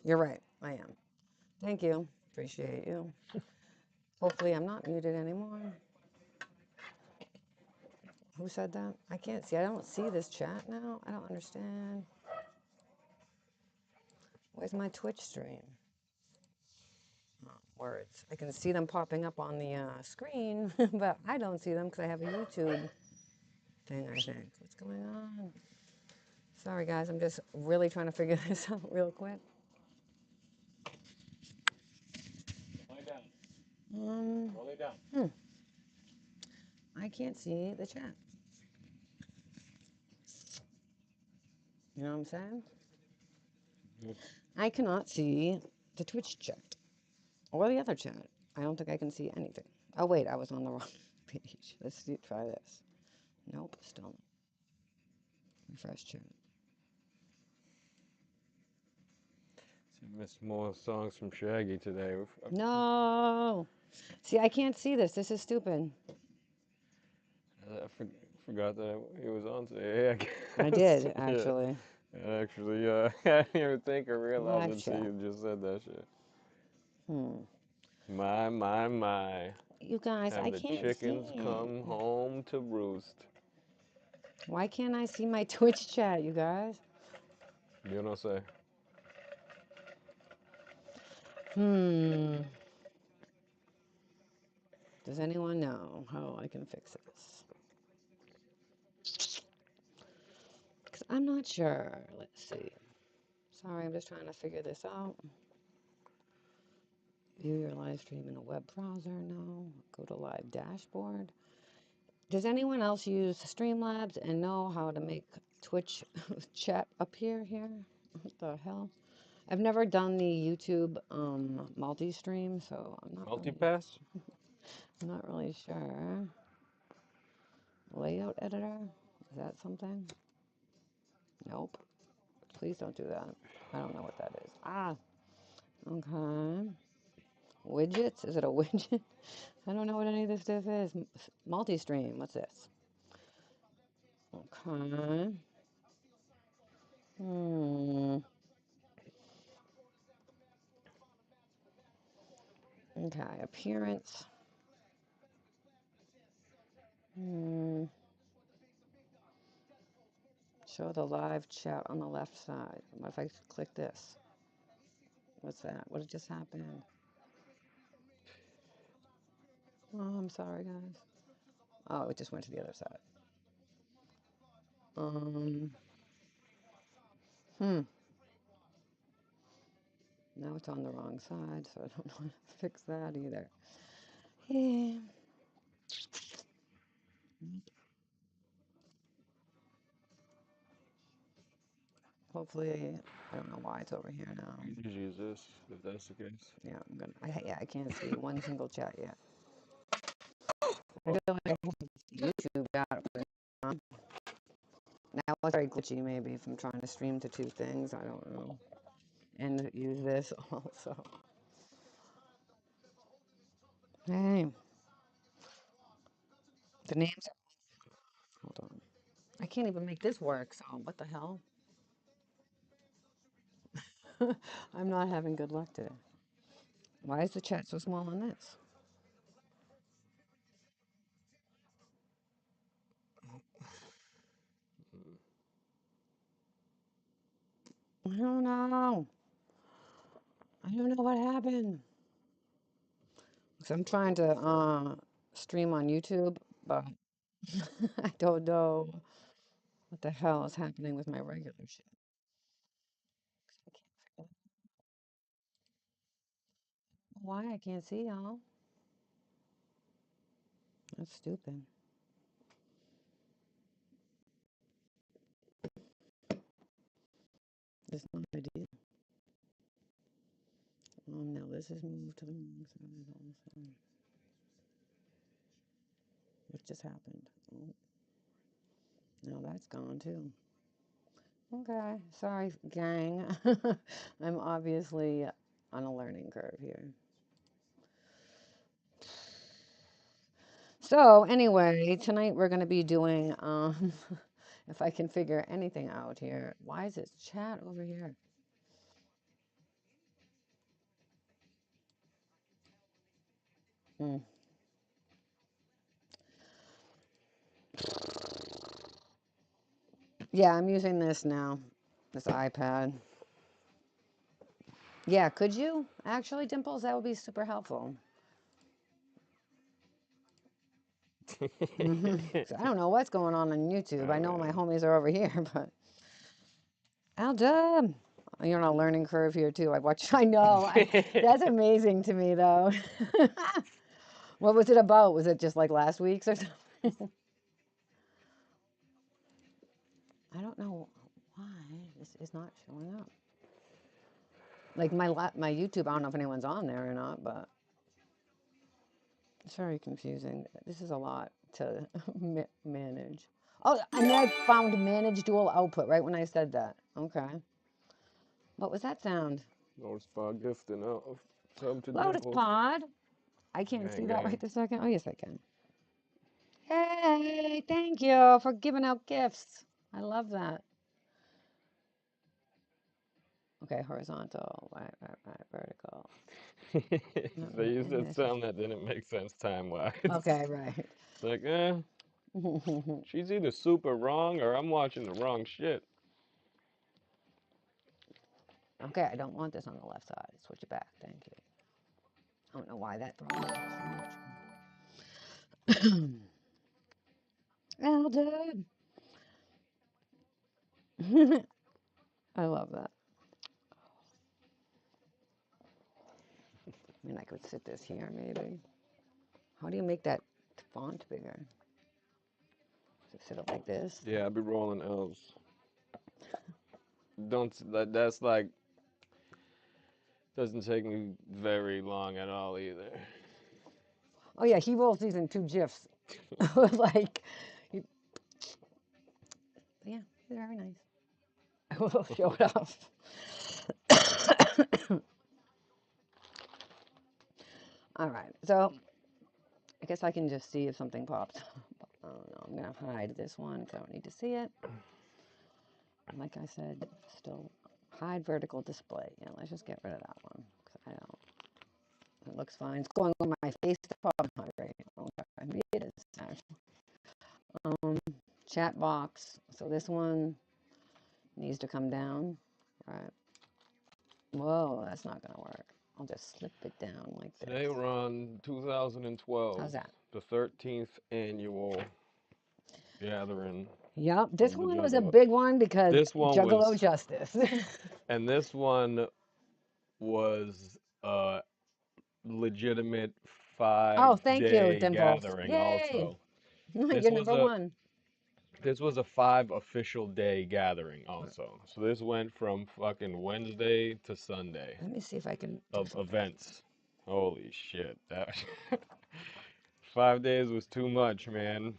You're right. I am. Thank you. Appreciate you. Hopefully, I'm not muted anymore. Who said that? I can't see. I don't see this chat now. I don't understand. Where's my Twitch stream? Oh, words. I can see them popping up on the screen, but I don't see them because I have a YouTube thing, I think. What's going on? Sorry, guys. I'm just really trying to figure this out real quick. Lie down. Go lay down. I can't see the chat. You know what I'm saying? I cannot see the Twitch chat or the other chat. I don't think I can see anything. Oh, wait, I was on the wrong page. Let's try this. Nope, still not. Refresh chat. You missed more songs from Shaggy today. No. See, I can't see this. This is stupid. I forgot that he was on today. I guess. I did, Yeah. actually. Actually, I didn't even think I realized Live until chat. you just said that shit. Hmm. My. You guys, I And the can't see chickens it. come home to roost. Why can't I see my Twitch chat, you guys? You know what I'm saying? Does anyone know how I can fix this? Because I'm not sure. Let's see. Sorry, I'm just trying to figure this out. View your live stream in a web browser. No. Go to live dashboard. Does anyone else use Streamlabs and know how to make Twitch chat appear here? What the hell? I've never done the YouTube multi-stream, so Multipass? I'm not really sure. Layout editor? Is that something? Nope. Please don't do that. I don't know what that is. Ah, okay. Widgets? Is it a widget? I don't know what any of this stuff is. Multi-stream. What's this? Okay. Okay. Appearance. Show the live chat on the left side. What if I click this? What's that? What just happened? Oh, I'm sorry, guys. Oh, it just went to the other side. Hmm. Now it's on the wrong side, so I don't know how to fix that either. Yeah. Hopefully, I don't know why it's over here now. You just use this, if that's the case. Yeah, I'm gonna. Yeah, I can't see one single chat yet. I feel like YouTube got it. Now it's very glitchy, maybe if I'm trying to stream to two things. I don't know. And use this also. Hey, the names. Hold on. I can't even make this work. So what the hell? I'm not having good luck today. Why is the chat so small on this? I don't know. I don't know what happened. So I'm trying to stream on YouTube, but I don't know what the hell is happening with my regular shit. I can't figure out why I can't see y'all. That's stupid. It's not a idea. Oh no, this is moved to the wrong side all of a sudden. What just happened? Oh, no, that's gone too. Okay, sorry, gang. I'm obviously on a learning curve here. So anyway, tonight we're going to be doing, if I can figure anything out here. Why is it chat over here? Mm. Yeah, I'm using this now, this iPad. Yeah, could you actually, Dimples? That would be super helpful. So I don't know what's going on YouTube. I Oh know my man. homies are over here, but Aldab, you're on a learning curve here too. I watch. I know. That's amazing to me, though. What was it about? Was it just like last week's or something? I don't know why this is not showing up. Like my YouTube, I don't know if anyone's on there or not, but it's very confusing. This is a lot to manage. Oh, and then I found manage dual output right when I said that. Okay. What was that sound? Lotus Pod gifting out sub to Lotus Dimples. Pod. I can't see Gang, that gang. right this second. Oh, yes, I can. Hey, thank you for giving out gifts. I love that. Okay, horizontal, right, vertical. They used And that this is sound that didn't make sense time wise. okay, right. It's like, she's either super wrong or I'm watching the wrong shit. Okay, I don't want this on the left side. Switch it back. Thank you. I don't know why that throws me off so much. Elder. I love that. I mean, I could sit this here maybe. How do you make that font bigger? Just sit it like this? Yeah, I be rolling L's. Don't that's like doesn't take me very long at all either. Oh yeah, he rolls these in two GIFs. Like, yeah, they're very nice. I will show it off. All right, so I guess I can just see if something pops up. I don't know. I'm gonna hide this one because I don't need to see it. And like I said, still hide vertical display. Yeah, let's just get rid of that one because I don't. It looks fine. It's going on my face. It's probably not right. Okay, maybe it is actually. Um, chat box. So this one needs to come down. Right. Whoa, that's not gonna work. I'll just slip it down like this. Today we're on 2012, How's that? the 13th annual gathering Yep. This of the one was a Juggalo. big one because This one Juggalo was, Justice. and this one was a legitimate Oh, five thank you, day Dimples. gathering Yay! also. This You're was number a one. this was a 5 official day gathering also. So this went from fucking Wednesday to Sunday Let me see if I can do of something. events. Holy shit. That 5 days was too much, man.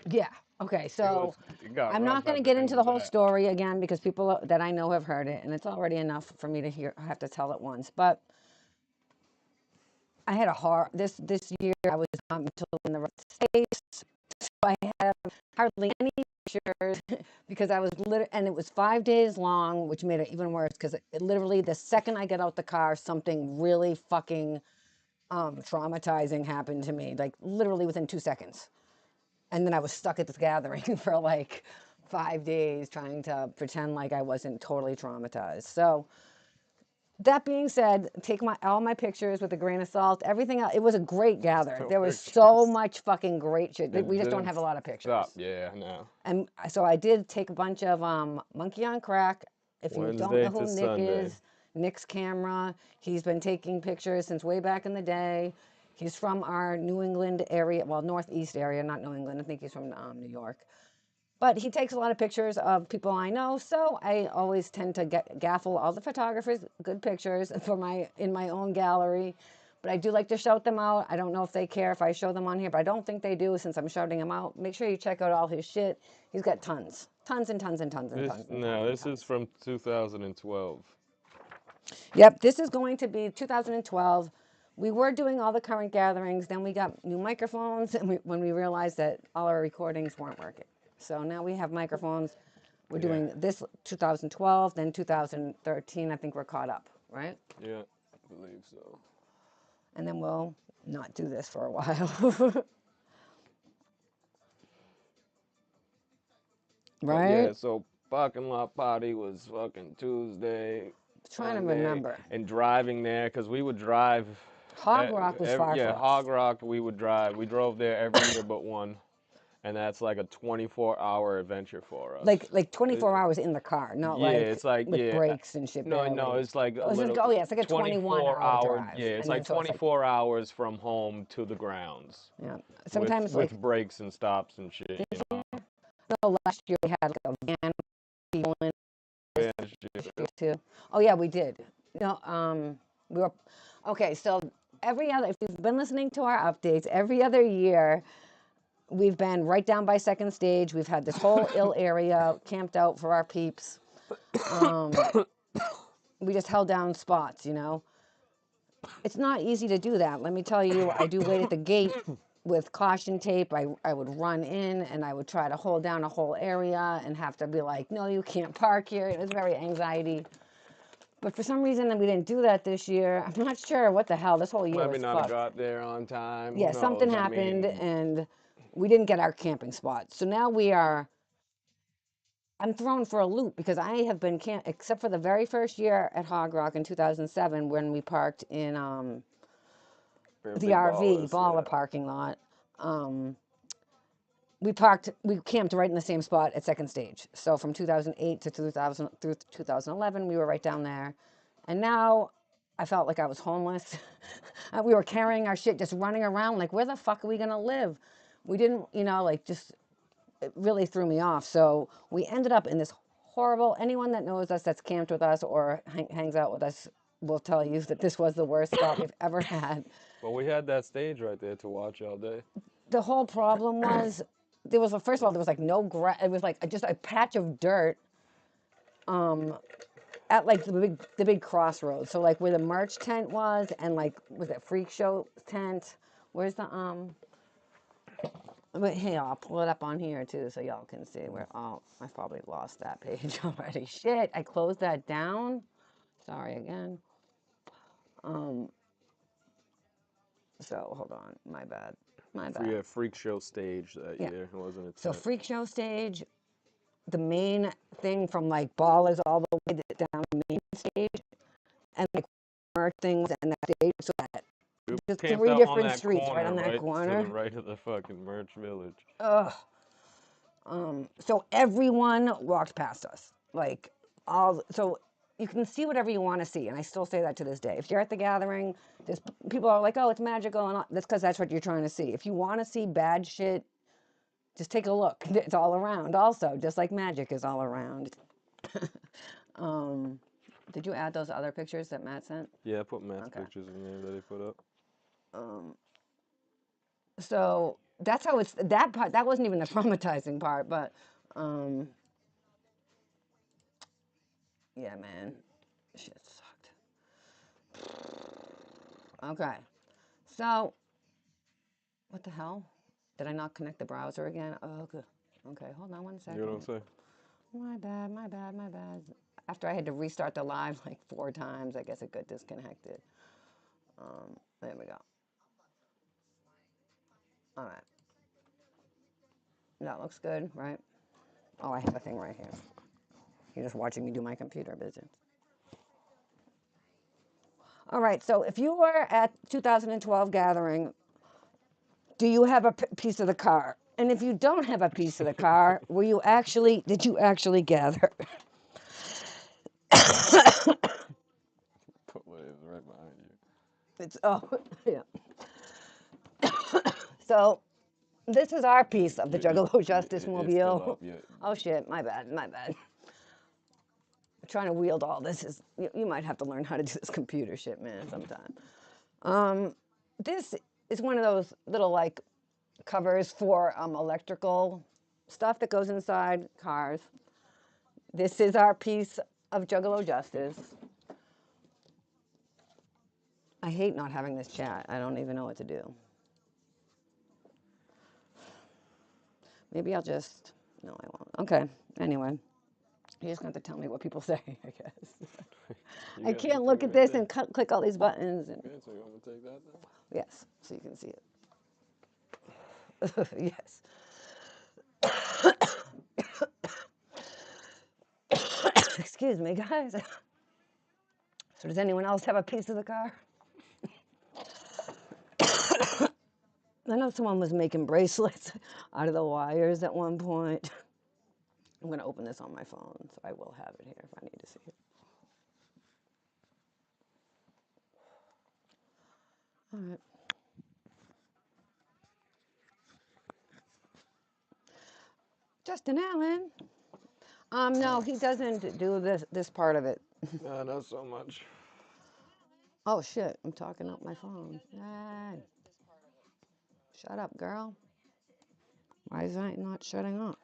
Yeah. Okay. It was So it got I'm not rough going at to the get end into of the whole that. story again because people that I know have heard it, and it's already enough for me to have to tell it once. But I had a hard this year. I was not until in the States, so I have hardly any pictures because I was and it was 5 days long, which made it even worse because it literally the second I get out the car, something really fucking traumatizing happened to me, like literally within 2 seconds. And then I was stuck at this gathering for like 5 days trying to pretend like I wasn't totally traumatized. So that being said, take all my pictures with a grain of salt. Everything else, it was a great gathering. No There was so pictures. much fucking great shit. It We just don't didn't have a lot of stop. pictures. Yeah, no. And so I did take a bunch of Monkey on Crack. If you don't Wednesday know to who Nick Sunday. is, Nick's camera. He's been taking pictures since way back in the day. He's from our New England area, well, Northeast area, not New England. I think he's from New York. But he takes a lot of pictures of people I know, so I always tend to gaffle all the photographers good pictures for in my own gallery. But I do like to shout them out. I don't know if they care if I show them on here, but I don't think they do since I'm shouting them out. Make sure you check out all his shit. He's got tons, tons and tons and tons and This tons and tons no, and this is tons. from 2012. Yep, this is going to be 2012. We were doing all the current gatherings. Then we got new microphones, and when we realized that all our recordings weren't working. So now we have microphones. We're Yeah. doing this 2012, then 2013. I think we're caught up, right? Yeah, I believe so. and then we'll not do this for a while. But yeah, Right? so parking lot party was fucking Tuesday, Trying to Monday, remember. and driving there because we would drive. Hog Rock was far Yeah, for us. Hog Rock, we would drive. We drove there every year but one, and that's like a 24-hour adventure for us. Like 24 It- hours in the car, not yeah, like it's like with yeah. breaks and shit No, no, barely. it's like a Oh, little oh yeah, it's like a 21 24 hour hour. drive. Yeah, it's And then like so it's like, 24 hours from home to the grounds yeah. with Sometimes like breaks and stops and shit. this year, no, last year we had like a van people in Yeah, this shit. year too. Oh yeah, we did. No, we were okay. So every other, if you've been listening to our updates, every other year we've been right down by second stage. We've had this whole ill area camped out for our peeps. We just held down spots, you know. It's not easy to do that. Let me tell you, I do wait at the gate with caution tape. I would run in and I would try to hold down a whole area and have to be like, no, you can't park here. It was very anxiety. But for some reason, we didn't do that this year. I'm not sure what the hell. This whole year Maybe was not have fucked. got there on time. Yeah, Who something knows? I happened mean, and we didn't get our camping spot. So now we are, I'm thrown for a loop because I have been except for the very first year at Hog Rock in 2007 when we parked in we're the big RV ballers. baller parking lot. Um, we camped right in the same spot at second stage. So from 2008 to 2000 through 2011, we were right down there. And now I felt like I was homeless. We were carrying our shit, just running around like, where the fuck are we gonna live? We didn't, you know, like just, it really threw me off. So we ended up in this horrible, anyone that knows us, that's camped with us or hangs out with us will tell you that this was the worst spot we've ever had. But we had that stage right there to watch all day. The whole problem was there was first of all there was like no grass. It was like just a patch of dirt at like the big crossroads. So like where the merch tent was like was it freak show tent? Where's the But hey, I'll pull it up on here too so y'all can see where. Oh, I've probably lost that page already. Shit, I closed that down. Sorry again. Um. So hold on, my bad, my bad. Yeah, freak show stage that Yeah. year. It wasn't a So tent. freak show stage, the main thing from like ballers all the way down the main stage, and like merch things and that stage. So that We just camped three out on different that streets right corner, on that right to the corner. right of the fucking merch village. Ugh. So everyone walked past us, like all. So you can see whatever you want to see, and I still say that to this day. If you're at the gathering, there's people are like, "Oh, it's magical," and all, that's because that's what you're trying to see. If you want to see bad shit, just take a look. It's all around. Also, just like magic is all around. um, did you add those other pictures that Matt sent? Yeah, I put Matt's Okay. pictures in there that he put up. Um, so that's how it's that part. That wasn't even the traumatizing part, but yeah, man, shit sucked. Okay, so what the hell? Did I not connect the browser again? Oh, good. Okay, hold on one You know what I'm second. saying? My bad, my bad, my bad. After I had to restart the live like 4 times, I guess it got disconnected. There we go. All right. That looks good, right? Oh, I have a thing right here. You're just watching me do my computer business. All right, so if you were at 2012 gathering, do you have a piece of the car? And if you don't have a piece of the car, did you actually gather? Put waves right behind you. Oh, yeah. So this is our piece of the Juggalo Justice It's still Mobile. up. Yeah. Oh shit, my bad, my bad. Trying to wield all this is, you might have to learn how to do this computer shit, man, sometime. This is one of those little like covers for electrical stuff that goes inside cars. This is our piece of Juggalo Justice. I hate not having this chat. I don't even know what to do. Maybe I'll just, no, I won't. Okay, anyway. You're just going to have to tell me what people say, I guess. You I got the can't look thing at right this there. and click all these buttons. And Okay, so you want me to take that then? yes, so you can see it. Yes. Excuse me, guys. So does anyone else have a piece of the car? I know someone was making bracelets out of the wires at one point. I'm going to open this on my phone, so I will have it here if I need to see it. All right. Justin Allen. No, he doesn't do this part of it. No, not so much. Oh shit, I'm talking up my phone. Yay. Shut up, girl. Why is that not shutting up?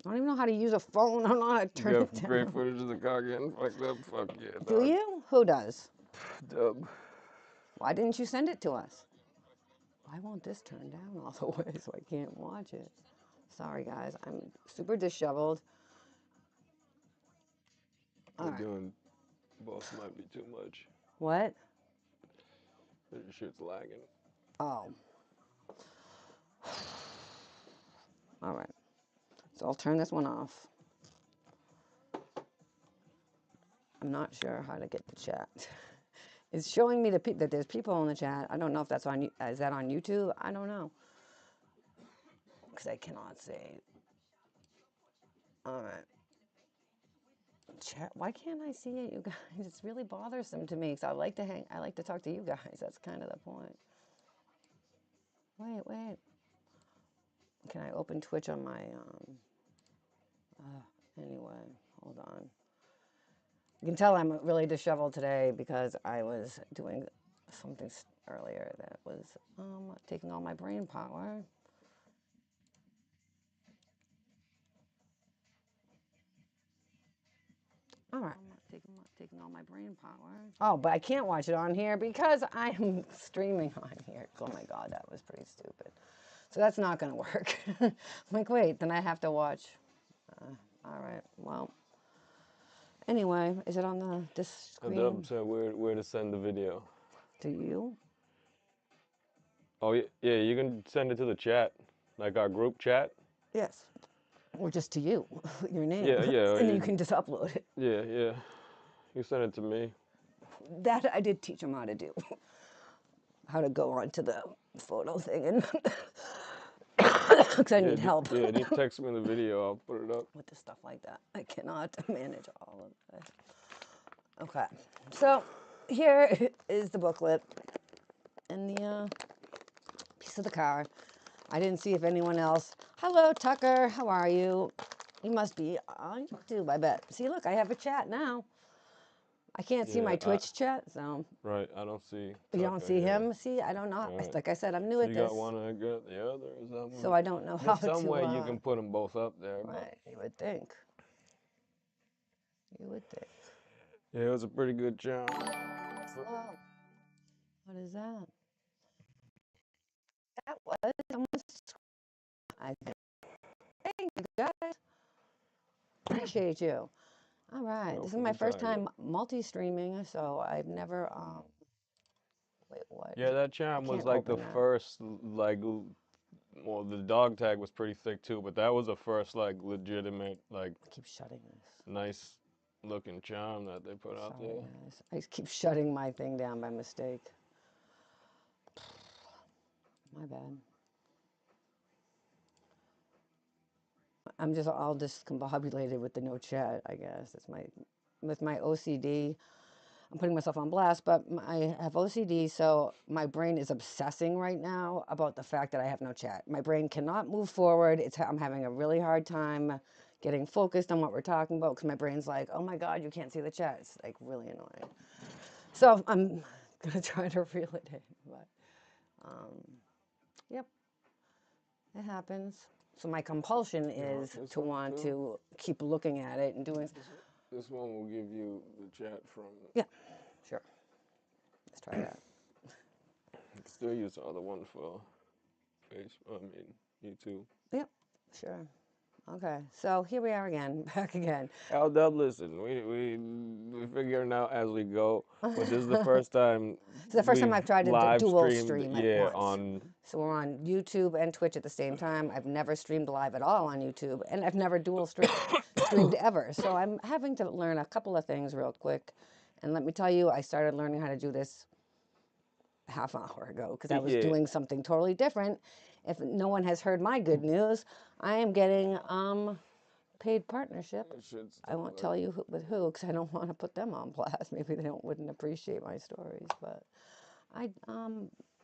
I don't even know how to use a phone. I don't know how to You turn it got great down. footage of the car getting fucked up. Fuck yeah, Do dog. you? Who does? Dub. Why didn't you send it to us? Why won't this turn down all the way so I can't watch it? Sorry, guys. I'm super disheveled. All We're right. doing both might be too much. What? Your shit's lagging. Oh. All right. So I'll turn this one off. I'm not sure how to get the chat. It's showing me that there's people in the chat. I don't know if that's on. Is that on YouTube? I don't know. Because I cannot see. All right. Chat. Why can't I see it, you guys? It's really bothersome to me. Because I like to talk to you guys. That's kind of the point. Wait. Can I open Twitch on my anyway, hold on. You can tell I'm really disheveled today because I was doing something earlier that was taking all my brain power. All right. Taking all my brain power. Oh, but I can't watch it on here because I'm streaming on here. Oh my God, that was pretty stupid. So that's not going to work. I'm like, wait, then I have to watch. All right, well. Anyway, is it on this screen? Dub said where to send the video. To you? Oh yeah, you can send it to the chat, like our group chat. Yes. Or just to you, your name. Yeah. And then you can just upload it. Yeah. You send it to me. That I did teach him how to do. How to go onto the photo thing and because I need help. Yeah, just text me the video. I'll put it up. With the stuff like that. I cannot manage all of it. Okay. So here is the booklet and the piece of the car. I didn't see if anyone else. Hello, Tucker. How are you? You must be on YouTube, I bet. See, look, I have a chat now. I can't see my Twitch chat, so. Right, I don't see. You don't see here. him? See, I don't know. Right. Like I said, I'm new So at you this. got one and I got the other. Is that one? So I don't know how There's some to. way you can put them both up there. Right, you would think. You would think. Yeah, it was a pretty good job. Whoa. What is that? That was someone's. I think. Thank you guys. Appreciate you. All right, No, this is for my the first target. time multi-streaming, so I've never. Wait, what? Yeah, that charm was can't like the open that. first, like, well, the dog tag was pretty thick too, but that was the first, like, legitimate, like, I keep shutting this. nice looking charm that they put out Sorry, there. guys. I just keep shutting my thing down by mistake. My bad. I'm just all discombobulated with the no chat, I guess. It's with my OCD. I'm putting myself on blast, but I have OCD, so my brain is obsessing right now about the fact that I have no chat. My brain cannot move forward. I'm having a really hard time getting focused on what we're talking about because my brain's like, oh my God, you can't see the chat. It's like really annoying. So I'm gonna try to reel it in, but yep, it happens. So my compulsion is to want to keep looking at it and doing. This one will give you the chat from. Yeah, sure. Let's try that. Still use the other one for YouTube. Yep, sure. Okay, so here we are again, back again. Al Dub, listen, we figuring out as we go, but this is the So first time the first time we've I've tried to live dual streamed, stream at yeah, once. on. So we're on YouTube and Twitch at the same time. I've never streamed live at all on YouTube, and I've never streamed ever. So I'm having to learn a couple of things real quick. And let me tell you, I started learning how to do this half an hour ago because I was Yeah, doing something totally different. If no one has heard my good news, I am getting paid partnership. shit's I still won't like, tell you with who because I don't want to put them on blast. Maybe they wouldn't appreciate my stories, but I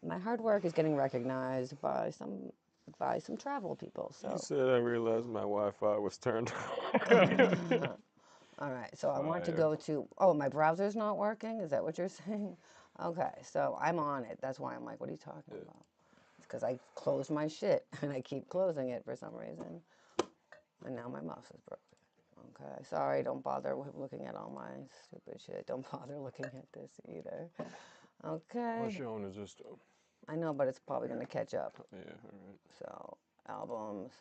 my hard work is getting recognized by some travel people. you So said I realized my Wi-Fi was turned on. all right, so I want to Fire. go to, oh, my browser's not working? Is that what you're saying? Okay, so I'm on it. That's why I'm like, what are you talking Yeah. about? It's because I closed my shit and I keep closing it for some reason. And now my mouse is broken. Okay, sorry, don't bother looking at all my stupid shit. Don't bother looking at this either. What Okay, show is this though? I know, but it's probably gonna catch up. Yeah, alright. So, albums,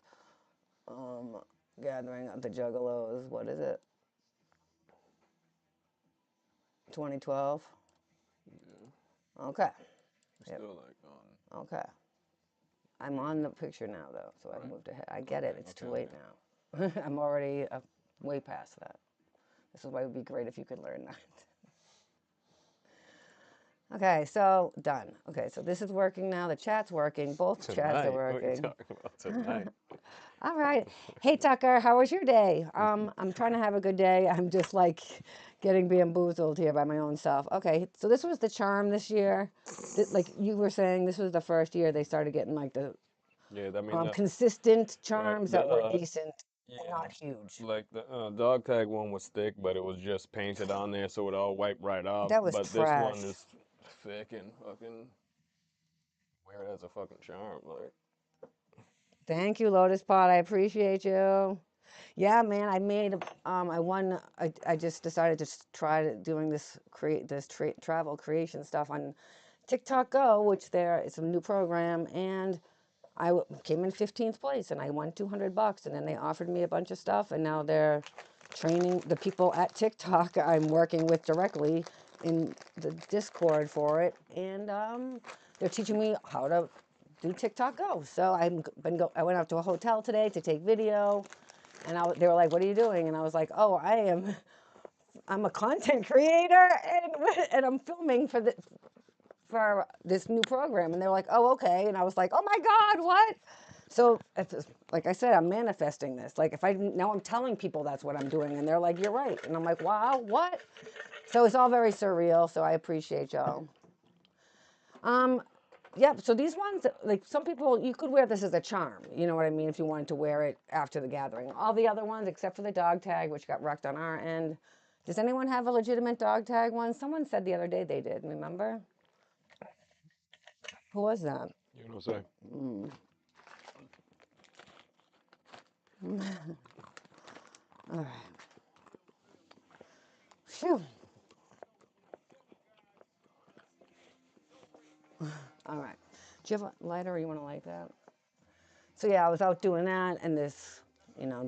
um, Gathering of the Juggalos, what is it? 2012? Yeah, Okay, it's yep, still like on. okay. I'm on the picture now, though, so I've Right. moved ahead. I get it, Okay, it's okay, too late okay. now. I'm already way past that. This is why it would be great if you could learn that. Okay, so done. Okay, so this is working now. The chat's working. Both chats are Tonight? What are you working. talking about tonight? All right. Hey, Tucker, how was your day? I'm trying to have a good day. I'm just like getting bamboozled here by my own self. Okay, so this was the charm this year. Like you were saying, this was the first year they started getting like the Yeah, I mean that. consistent Right. charms The that were decent yeah, and not huge. like the dog tag one was thick, but it was just painted on there, so it all wiped right off. That was But this one trash. is thick and fucking weird as a fucking charm. Like, Thank you, Lotus Pot. I appreciate you. Yeah, man, I just decided to doing this travel creation stuff on TikTok Go, which there is a new program, and came in 15th place, and I won $200, and then they offered me a bunch of stuff, and now they're training the people at TikTok I'm working with directly in the Discord for it, and they're teaching me how to do TikTok Go. So I went out to a hotel today to take video, and they were like, "What are you doing?" And I was like, "Oh, I'm a content creator, and I'm filming for this new program." And they're like, "Oh, okay." And I was like, "Oh my God, what?" So, like I said, I'm manifesting this. Like, if I now I'm telling people that's what I'm doing, and they're like, "You're right," and I'm like, "Wow, what?" So it's all very surreal. So I appreciate y'all. Um, Yep. So these ones, like some people, you could wear this as a charm. You know what I mean? If you wanted to wear it after the gathering. All the other ones, except for the dog tag, which got wrecked on our end. Does anyone have a legitimate dog tag one? Someone said the other day they did. Remember? Who was that? you know what I'm saying? Mm. All right. Phew. All right. Do you have a lighter or you want to light that? So yeah, I was out doing that and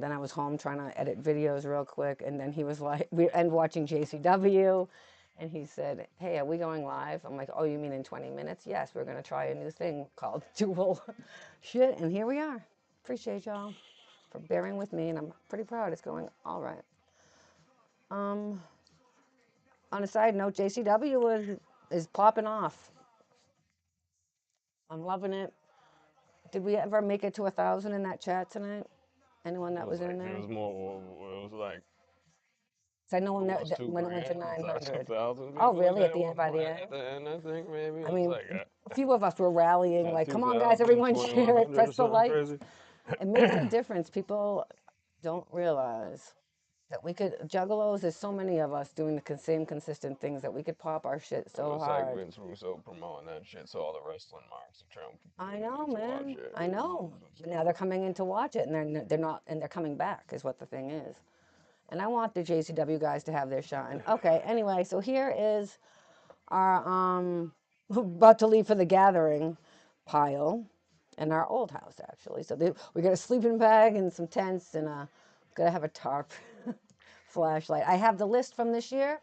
then I was home trying to edit videos real quick. And then he was like, and watching JCW. And he said, "Hey, are we going live?" I'm like, "Oh, you mean in 20 minutes? Yes, we're going to try a new thing called dual shit." And here we are. Appreciate y'all for bearing with me. And I'm pretty proud it's going all right. Um, on a side note, JCW is popping off. I'm loving it. Did we ever make it to 1,000 in that chat tonight? Anyone It that was was in like it there? was more. It was like 'Cause I know almost two when it went to grand. It was like 900. 2,000 Oh, people in really? there At at the end, one by the point. end? At the end, I think maybe I it was mean, like a few of us were rallying, at like, "Come on, guys, 2,000, everyone 2,100 share it, or press the something like." crazy. It makes a difference. People don't realize that Juggalos, there's so many of us doing the same consistent things that we could pop our shit It so was like hard. Vince Russo promoting that shit, so all the wrestling marks are trying to I get know, in to watch man. it. I know. But now they're coming in to watch it, and they're not, and they're coming back, is what the thing is. And I want the JCW guys to have their shine. Okay, anyway, so here is our about to leave for the gathering pile. in our old house, actually. So we got a sleeping bag and some tents, and gotta have a tarp, flashlight. I have the list from this year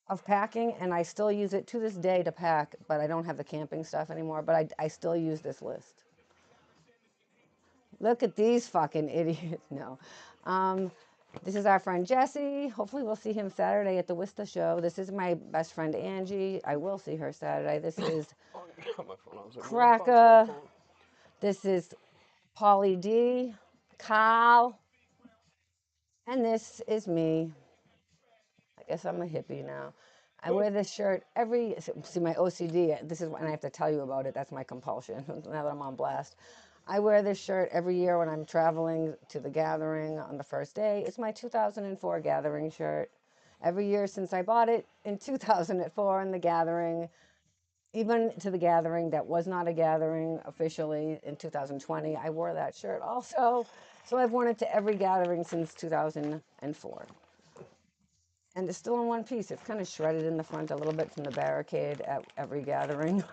of packing, and I still use it to this day to pack, but I don't have the camping stuff anymore. But I still use this list. Look at these fucking idiots. No. Um, this is our friend Jesse. Hopefully, we'll see him Saturday at the Wista show. This is my best friend Angie. I will see her Saturday. This is Cracker. This is Polly D, Kyle, and this is me. I guess I'm a hippie now. I wear this shirt every, see my OCD, this is when I have to tell you about it, that's my compulsion, now that I'm on blast. I wear this shirt every year when I'm traveling to the gathering on the first day. It's my 2004 gathering shirt. Every year since I bought it in 2004 in the gathering, even to the gathering that was not a gathering officially in 2020, I wore that shirt also. So I've worn it to every gathering since 2004. And it's still in one piece. It's kind of shredded in the front a little bit from the barricade at every gathering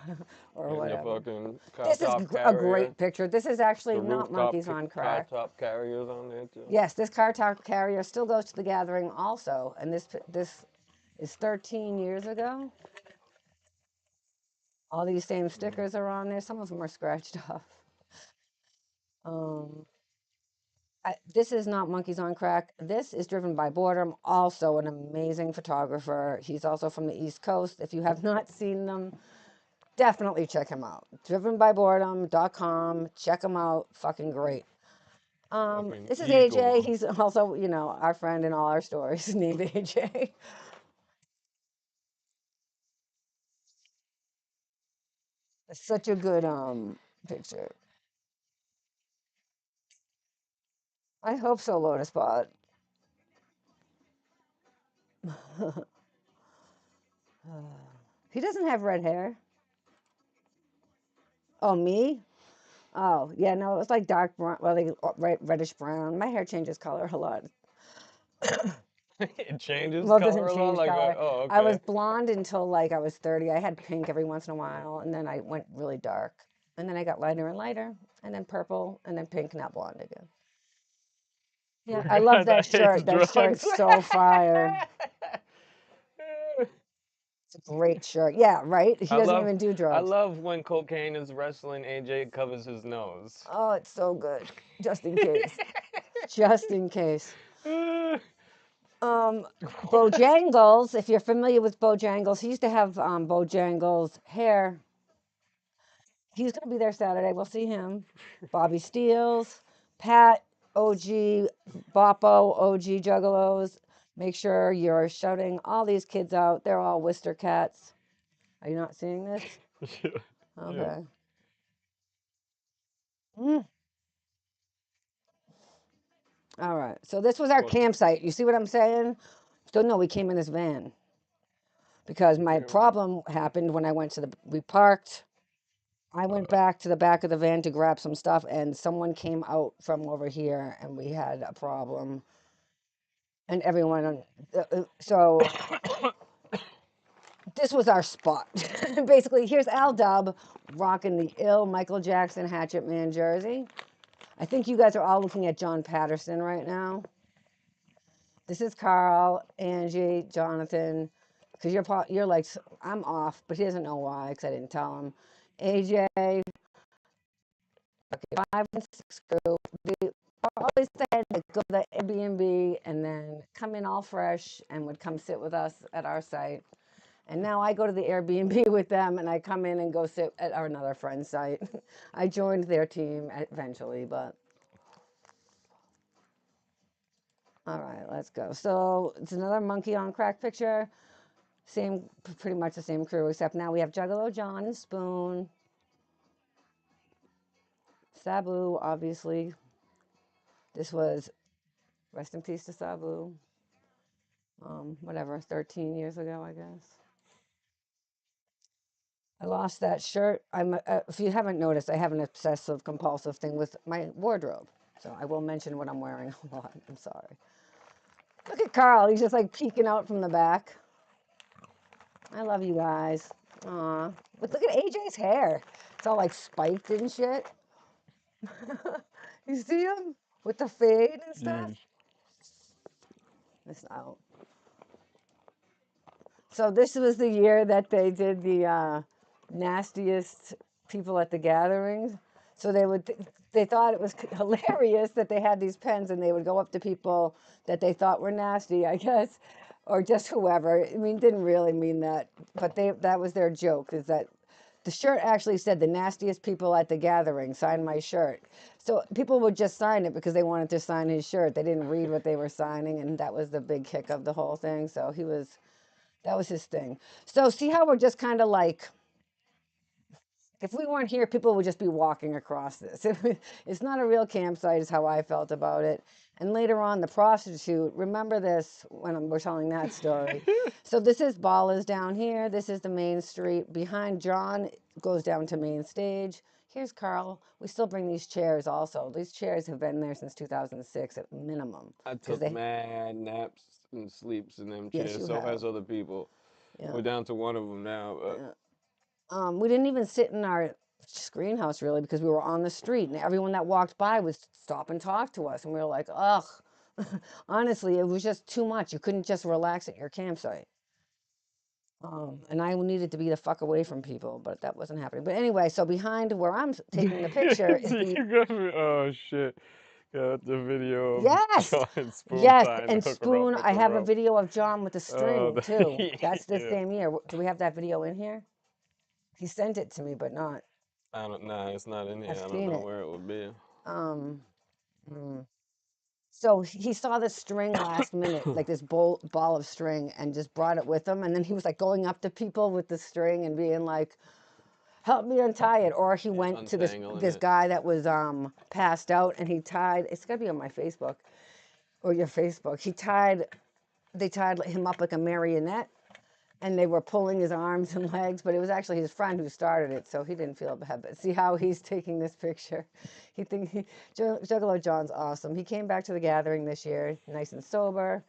or And your whatever. fucking car This is top a carrier. great picture. This is actually The not rooftop Monkeys on car Crack. top carriers on there too. Yes, this car top carrier still goes to the gathering also. And this is 13 years ago. All these same stickers are on there. Some of them are scratched off. Um, this is not Monkeys on Crack. This is Driven by Boredom, also an amazing photographer. He's also from the East Coast. If you have not seen them, definitely check him out. Drivenbyboredom.com. Check him out. Fucking great. This is AJ. He's also, our friend in all our stories named AJ. It's such a good picture. I hope so, Lotus Spot. He doesn't have red hair. Oh, me? Oh, yeah, no, it was like dark brown, well, reddish brown. My hair changes color a lot. It changes Well, it color doesn't a lot. change Like, color. oh, I was okay. blonde until like I was 30. I had pink every once in a while, and then I went really dark. And then I got lighter and lighter, and then purple, and then pink, now blonde again. Yeah, I love that hates shirt. That shirt's drugs. so fire. It's a great shirt. Yeah, right? He I doesn't love, even do I drugs. love when cocaine is wrestling. AJ covers his nose. Oh, it's so good. Just in case. Just in case. Bojangles, if you're familiar with Bojangles, he used to have Bojangles hair. He's going to be there Saturday. We'll see him. Bobby Steels, Pat, OG, Boppo, OG Juggalos. Make sure you're shouting all these kids out. They're all Worcester cats. Are you not seeing this? Yeah. Yeah. Okay. Mm. All right. So this was our What? campsite. You see what I'm saying? So no, we came in this van because my problem happened when I went to we parked. I went back to the back of the van to grab some stuff, and someone came out from over here, and we had a problem. And everyone, so this was our spot. Basically, here's Al Dub rocking the ill Michael Jackson Hatchet Man jersey. I think you guys are all looking at John Patterson right now. This is Carl, Angie, Jonathan, because you're like, I'm off, but he doesn't know why because I didn't tell him. AJ, okay, 5 and 6 crew. They always said to go to the Airbnb and then come in all fresh and would come sit with us at our site. And now I go to the Airbnb with them and I come in and go sit at our another friend's site. I joined their team eventually, but all right, let's go. So it's another monkey on crack picture. Same, pretty much the same crew, except now we have Juggalo John and Spoon. Sabu, obviously. This was, rest in peace to Sabu. Whatever, 13 years ago, I guess. I lost that shirt. If you haven't noticed, I have an obsessive compulsive thing with my wardrobe. So I will mention what I'm wearing a lot. I'm sorry. Look at Carl. He's just like peeking out from the back. I love you guys. Aw. But look at AJ's hair. It's all like spiked and shit. You see him with the fade and stuff? Jeez. It's out. So this was the year that they did the nastiest people at the gatherings. So they thought it was hilarious that they had these pens and they would go up to people that they thought were nasty, I guess, or just whoever. I mean, didn't really mean that, but that was their joke. Is that the shirt actually said the nastiest people at the gathering sign my shirt. So people would just sign it because they wanted to sign his shirt. They didn't read what they were signing, and that was the big kick of the whole thing. So that was his thing. So see how we're just kind of like, if we weren't here, people would just be walking across this. It's not a real campsite, is how I felt about it. And later on, the prostitute. Remember this when we're telling that story. So this is Bala's down here. This is the main street. Behind John goes down to main stage. Here's Carl. We still bring these chairs. Also, these chairs have been there since 2006 at minimum. I Because took they, mad naps and sleeps in them yes, chairs. you So have. has other people. Yeah. We're down to one of them now. Yeah. We didn't even sit in our greenhouse really because we were on the street and everyone that walked by would stop and talk to us. And we were like, ugh, honestly, it was just too much. You couldn't just relax at your campsite. And I needed to be the fuck away from people, but that wasn't happening. But anyway, so behind where I'm taking the picture is So the, you got me. Oh shit! Got the video of yes, John Spoon yes. tying the And hooker up Spoon, with I the have a rope. video of John with the Oh, string too. That's the yeah. same year. Do we have that video in here? He sent it to me, but not. I don't. Nah, it's not in I've here. I don't seen know it. where it would be. Um, mm. So he saw this string last minute, like this ball of string, and just brought it with him. And then he was like going up to people with the string and being like, "Help me untie it." Or he Yeah, went to this untangling this it. guy that was passed out, and he tied. It's gotta be on my Facebook or your Facebook. They tied him up like a marionette, and they were pulling his arms and legs, but it was actually his friend who started it, so he didn't feel bad. But see how he's taking this picture. Juggalo John's awesome. He came back to the gathering this year, nice and sober.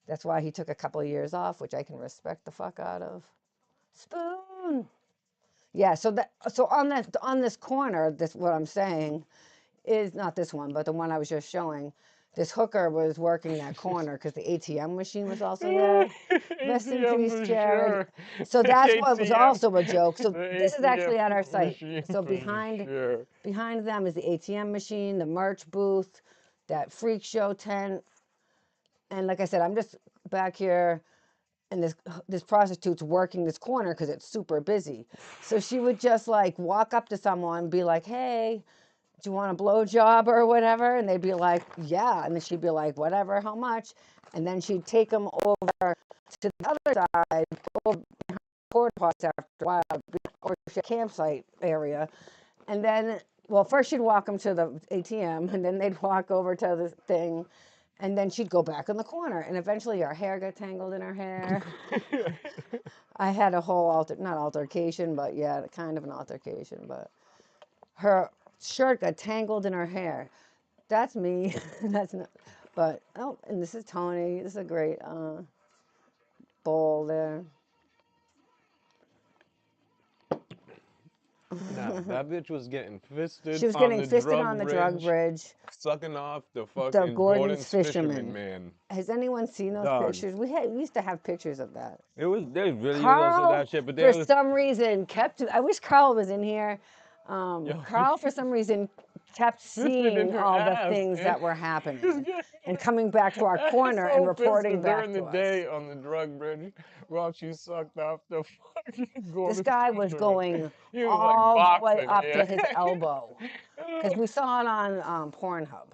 That's why he took a couple of years off, which I can respect the fuck out of. Spoon. Yeah, so on this corner, this what I'm saying is not this one, but the one I was just showing. This hooker was working that corner because the ATM machine was also there. Rest in ATM peace, for Jared. sure. So The that's what was ATM. also a joke. So The this is ATM actually at our site. machine So for behind sure. behind them is the ATM machine, the merch booth, that freak show tent, and like I said, I'm just back here, and this prostitute's working this corner because it's super busy. So she would just like walk up to someone, and be like, "Hey, do you want a blow job or whatever?" And they'd be like, "Yeah." And then she'd be like, "Whatever, how much?" And then she'd take them over to the other side, over porta pots after a while, or the campsite area. And then, well, first she'd walk them to the ATM, and then they'd walk over to the thing, and then she'd go back in the corner. And eventually her hair got tangled in her hair. I had a whole not altercation, but yeah, kind of an altercation. But her shirt got tangled in her hair. That's me. That's not. But oh, and this is Tony. This is a great bowl there. Nah, that bitch was getting She fisted was on getting the fisted drug on the drug bridge, bridge. sucking off the The fucking Gordon's Gordon's fisherman fisherman. man. Has anyone seen those Dog. pictures? We used to have pictures of that. There's videos of Carl, that shit, but for there was some reason, kept. I wish Carl was in here. yo, Carl, for some reason, kept fisted in seeing her all the ass, things man. that were Just happening getting and coming back to our corner and asshole reporting fisted back during the to us. day on the drug bridge while she sucked off the fucking This Gordon's guy was fisherman. going He was like all the way boxing, up yeah. to his elbow because we saw it on Pornhub.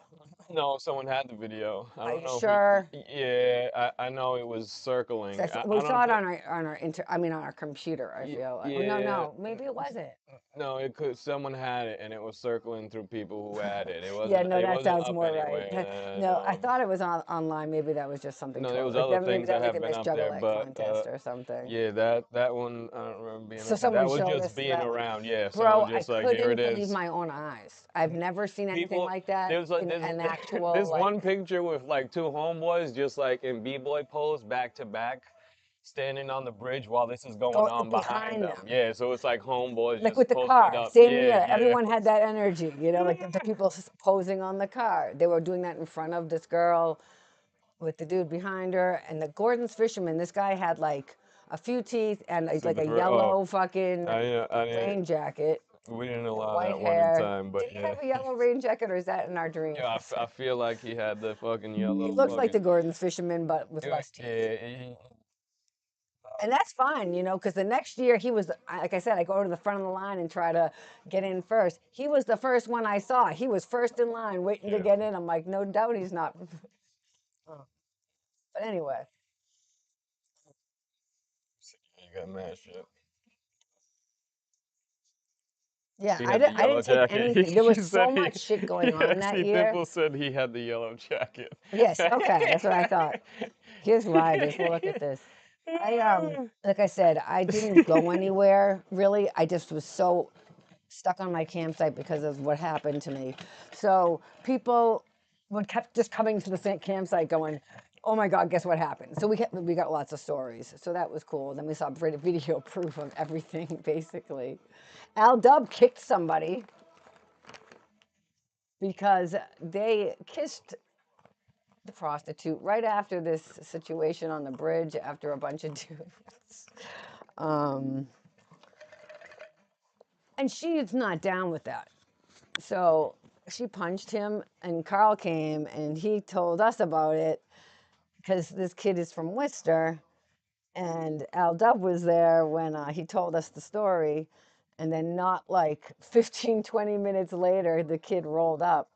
No, someone had the video. I Are don't you know if sure? yeah, I know it was 'Cause circling. we I saw don't it think, on our I mean on our computer. I feel like. Oh, no, yeah, no, maybe it wasn't. no, it could, someone had it and it was circling through people who had it. Yeah, no, It that wasn't sounds up more right. anywhere. No, I No. thought it was online. Maybe that was just something No, there was totally. other Maybe things that that was like have a been Miss up there, Juggalette but contest or something. yeah, that one I don't remember being So up there. That someone was showed just us being that one. around. Yeah, someone Bro, I just like, here it couldn't believe is. my own eyes. I've never seen anything People, like that there's like in there's an actual there's like. one picture with like two homeboys just like in b-boy pose back to back, standing on the bridge while this is going Go on behind behind them. them. Yeah, so it's like homeboys Like just with the posted car, up. same, Yeah, yeah, yeah. everyone had that energy, like the people posing on the car. They were doing that in front of this girl with the dude behind her, and the Gordon's fisherman. This guy had like a few teeth and like Super a threat. Oh, yellow fucking I rain jacket we didn't and allow white that one in hair. time, but Did he yeah. have a yellow rain jacket, or is that in our Yeah, dreams? I feel like he had the fucking He yellow looks like fucking. the Gordon's fisherman, but with Yeah, less teeth. yeah, And that's fine, because the next year he was, like I said, I go to the front of the line and try to get in first. He was the first one I saw. He was first in line waiting to yeah. get in. I'm like, no doubt he's not. Oh. But anyway, You got mad shit. yeah, He had the I yellow didn't take jacket. anything. There was He said so he. much shit going Yeah, on that see, year. Dimple said he had the yellow jacket. Yes, okay, that's what I thought. Here's Rogers. Well, look at this. Like I said, I didn't go anywhere really. I just was so stuck on my campsite because of what happened to me. So people would kept just coming to the same campsite going, "Oh my God, guess what happened?" So we got lots of stories. So that was cool. Then we saw video proof of everything basically. Al Dub kicked somebody because they kissed the prostitute right after this situation on the bridge after a bunch of dudes. Um, and she's not down with that. So she punched him, and Carl came and he told us about it because this kid is from Worcester. And Al Dub was there when he told us the story. And then, not like 15, 20 minutes later, the kid rolled up.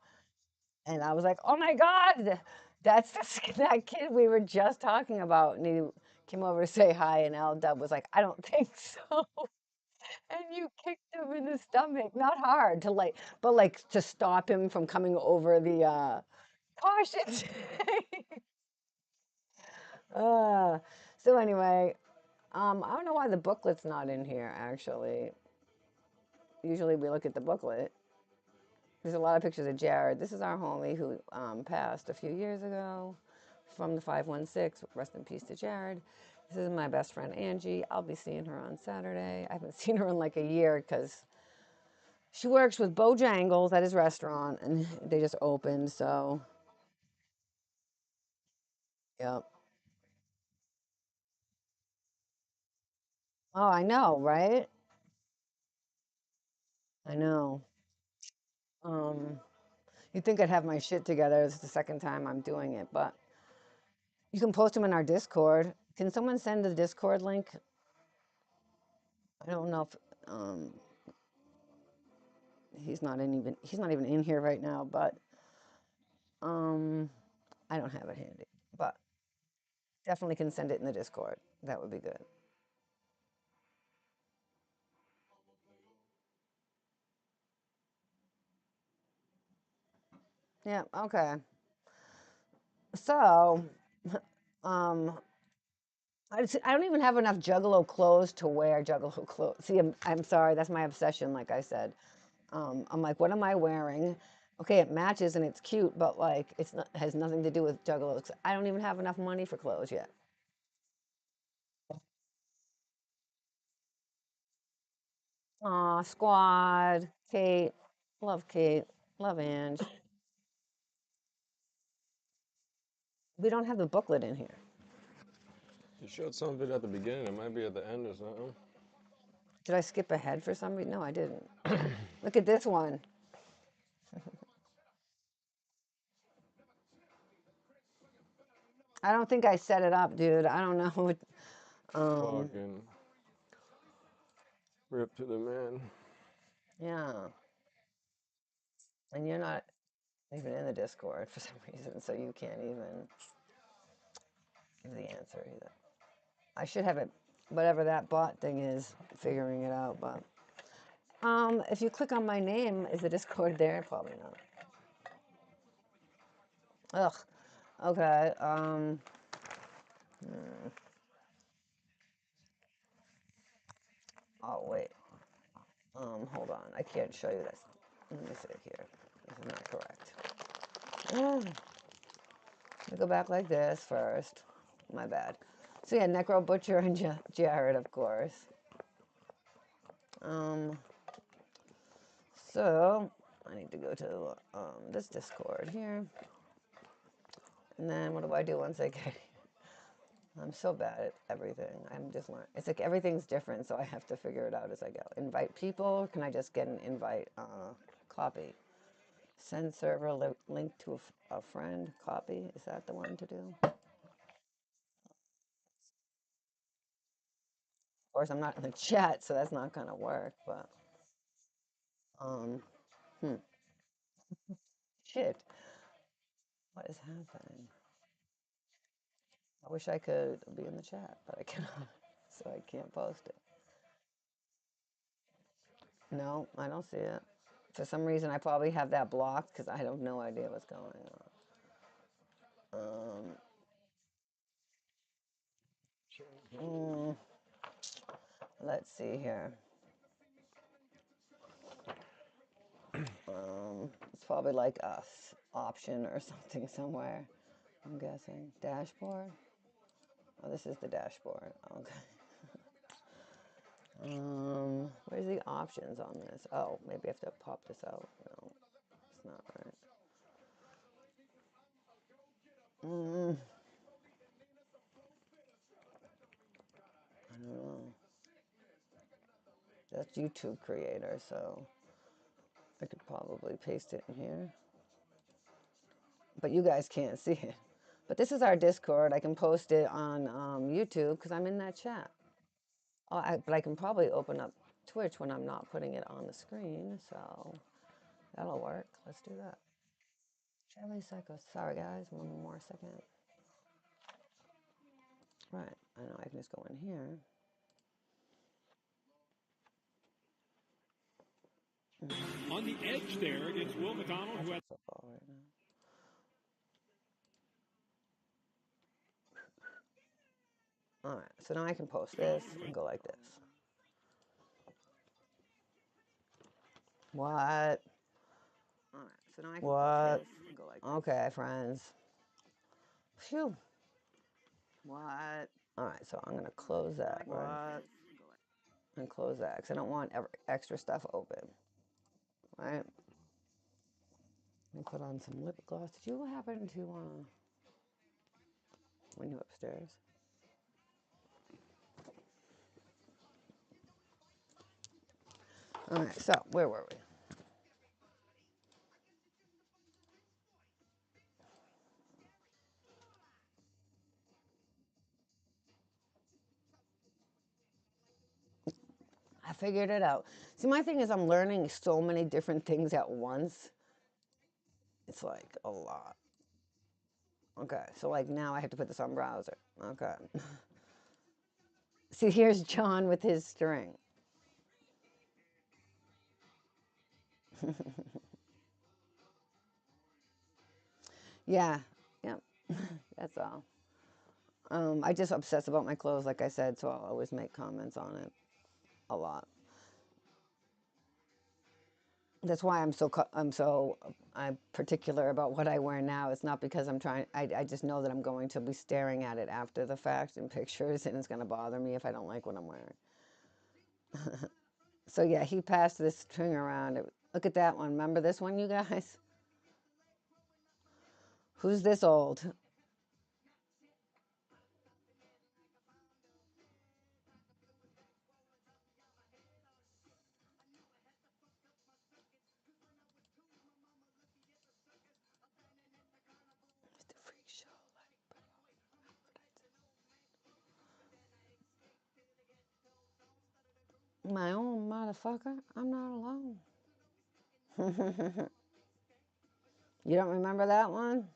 And I was like, oh my God, that's that kid we were just talking about. And he came over to say hi. And Al Dub was like, I don't think so. And you kicked him in the stomach, not hard to like, but like to stop him from coming over the caution. uh, so anyway, I don't know why the booklet's not in here actually. Usually we look at the booklet. There's a lot of pictures of Jared. This is our homie who passed a few years ago from the 516. Rest in peace to Jared. This is my best friend Angie. I'll be seeing her on Saturday. I haven't seen her in like a year because she works with Bojangles at his restaurant, and they just opened. So, yep. Oh, I know, right? I know. Um, you'd think I'd have my shit together. It's the second time I'm doing it, but you can post them in our Discord. Can someone send the Discord link? I don't know if he's not even in here right now, but um, I don't have it handy. But definitely can send it in the Discord. That would be good. Yeah. Okay. So, um, I don't even have enough Juggalo clothes to wear Juggalo clothes. See, I'm sorry, that's my obsession. Like I said, I'm like, what am I wearing? Okay, it matches and it's cute, but like, it's not has nothing to do with Juggalos. I don't even have enough money for clothes yet. Aw, Squad, Kate, love Ange. We don't have the booklet in here. You showed some of it at the beginning. It might be at the end or something. Did I skip ahead for some reason? No, I didn't. Look at this one. I don't think I set it up, dude. I don't know. Fucking rip to the man. Yeah. And you're not even in the Discord for some reason, so you can't even give the answer either. I should have it, whatever that bot thing is, figuring it out. But if you click on my name, is the Discord there? Probably not. Ugh. Okay. Oh wait. Hold on. I can't show you this. Let me see here. This is not correct. Let me go back like this first. My bad. So yeah, Necro Butcher and Jared, of course. Um, so I need to go to this Discord here, and then what do I do once I get? I'm so bad at everything. I'm just learning. It's like everything's different, so I have to figure it out as I go. Invite people, or can I just get an invite copy? Send server link to a friend copy. Is that the one to do? Of course, I'm not in the chat, so that's not gonna work. But um, hmm, shit, what is happening? I wish I could be in the chat, but I cannot, so I can't post it. No, I don't see it. For some reason, I probably have that blocked because I have no idea what's going on. Mm, let's see here. It's probably like a option or something somewhere. I'm guessing dashboard. Oh, this is the dashboard. Okay. Where's the options on this? Oh, maybe I have to pop this out. No, it's not right. I don't know. That's YouTube creator, so I could probably paste it in here. But you guys can't see it. But this is our Discord. I can post it on YouTube because I'm in that chat. Oh, but I can probably open up Twitch when I'm not putting it on the screen, so that'll work. Let's do that. Jelly Psycho. Sorry, guys. One more second. Right. I know I can just go in here. On the edge there, it's Will McDonald who had Football right now. All right. So now I can post this and go like this. What? All right. So now I can post this and go like this. Okay, friends. Phew. What? All right. So I'm gonna close that. Right? And close that because I don't want extra stuff open. Right? Let me put on some lip gloss. Did you happen to when you were upstairs? All right. So where were we? I figured it out. See, my thing is I'm learning so many different things at once. It's like a lot. Okay, so like now I have to put this on browser. Okay. See, here's John with his string. Yeah, yeah, that's all. I just obsess about my clothes, like I said, so I'll always make comments on it a lot. That's why I'm particular about what I wear now. It's not because I'm trying. I just know that I'm going to be staring at it after the fact in pictures, and it's going to bother me if I don't like what I'm wearing. So yeah, he passed this string around. Look at that one. Remember this one, you guys? Who's this old? Mr. Freak Show. My own motherfucker. I'm not alone. You don't remember that one?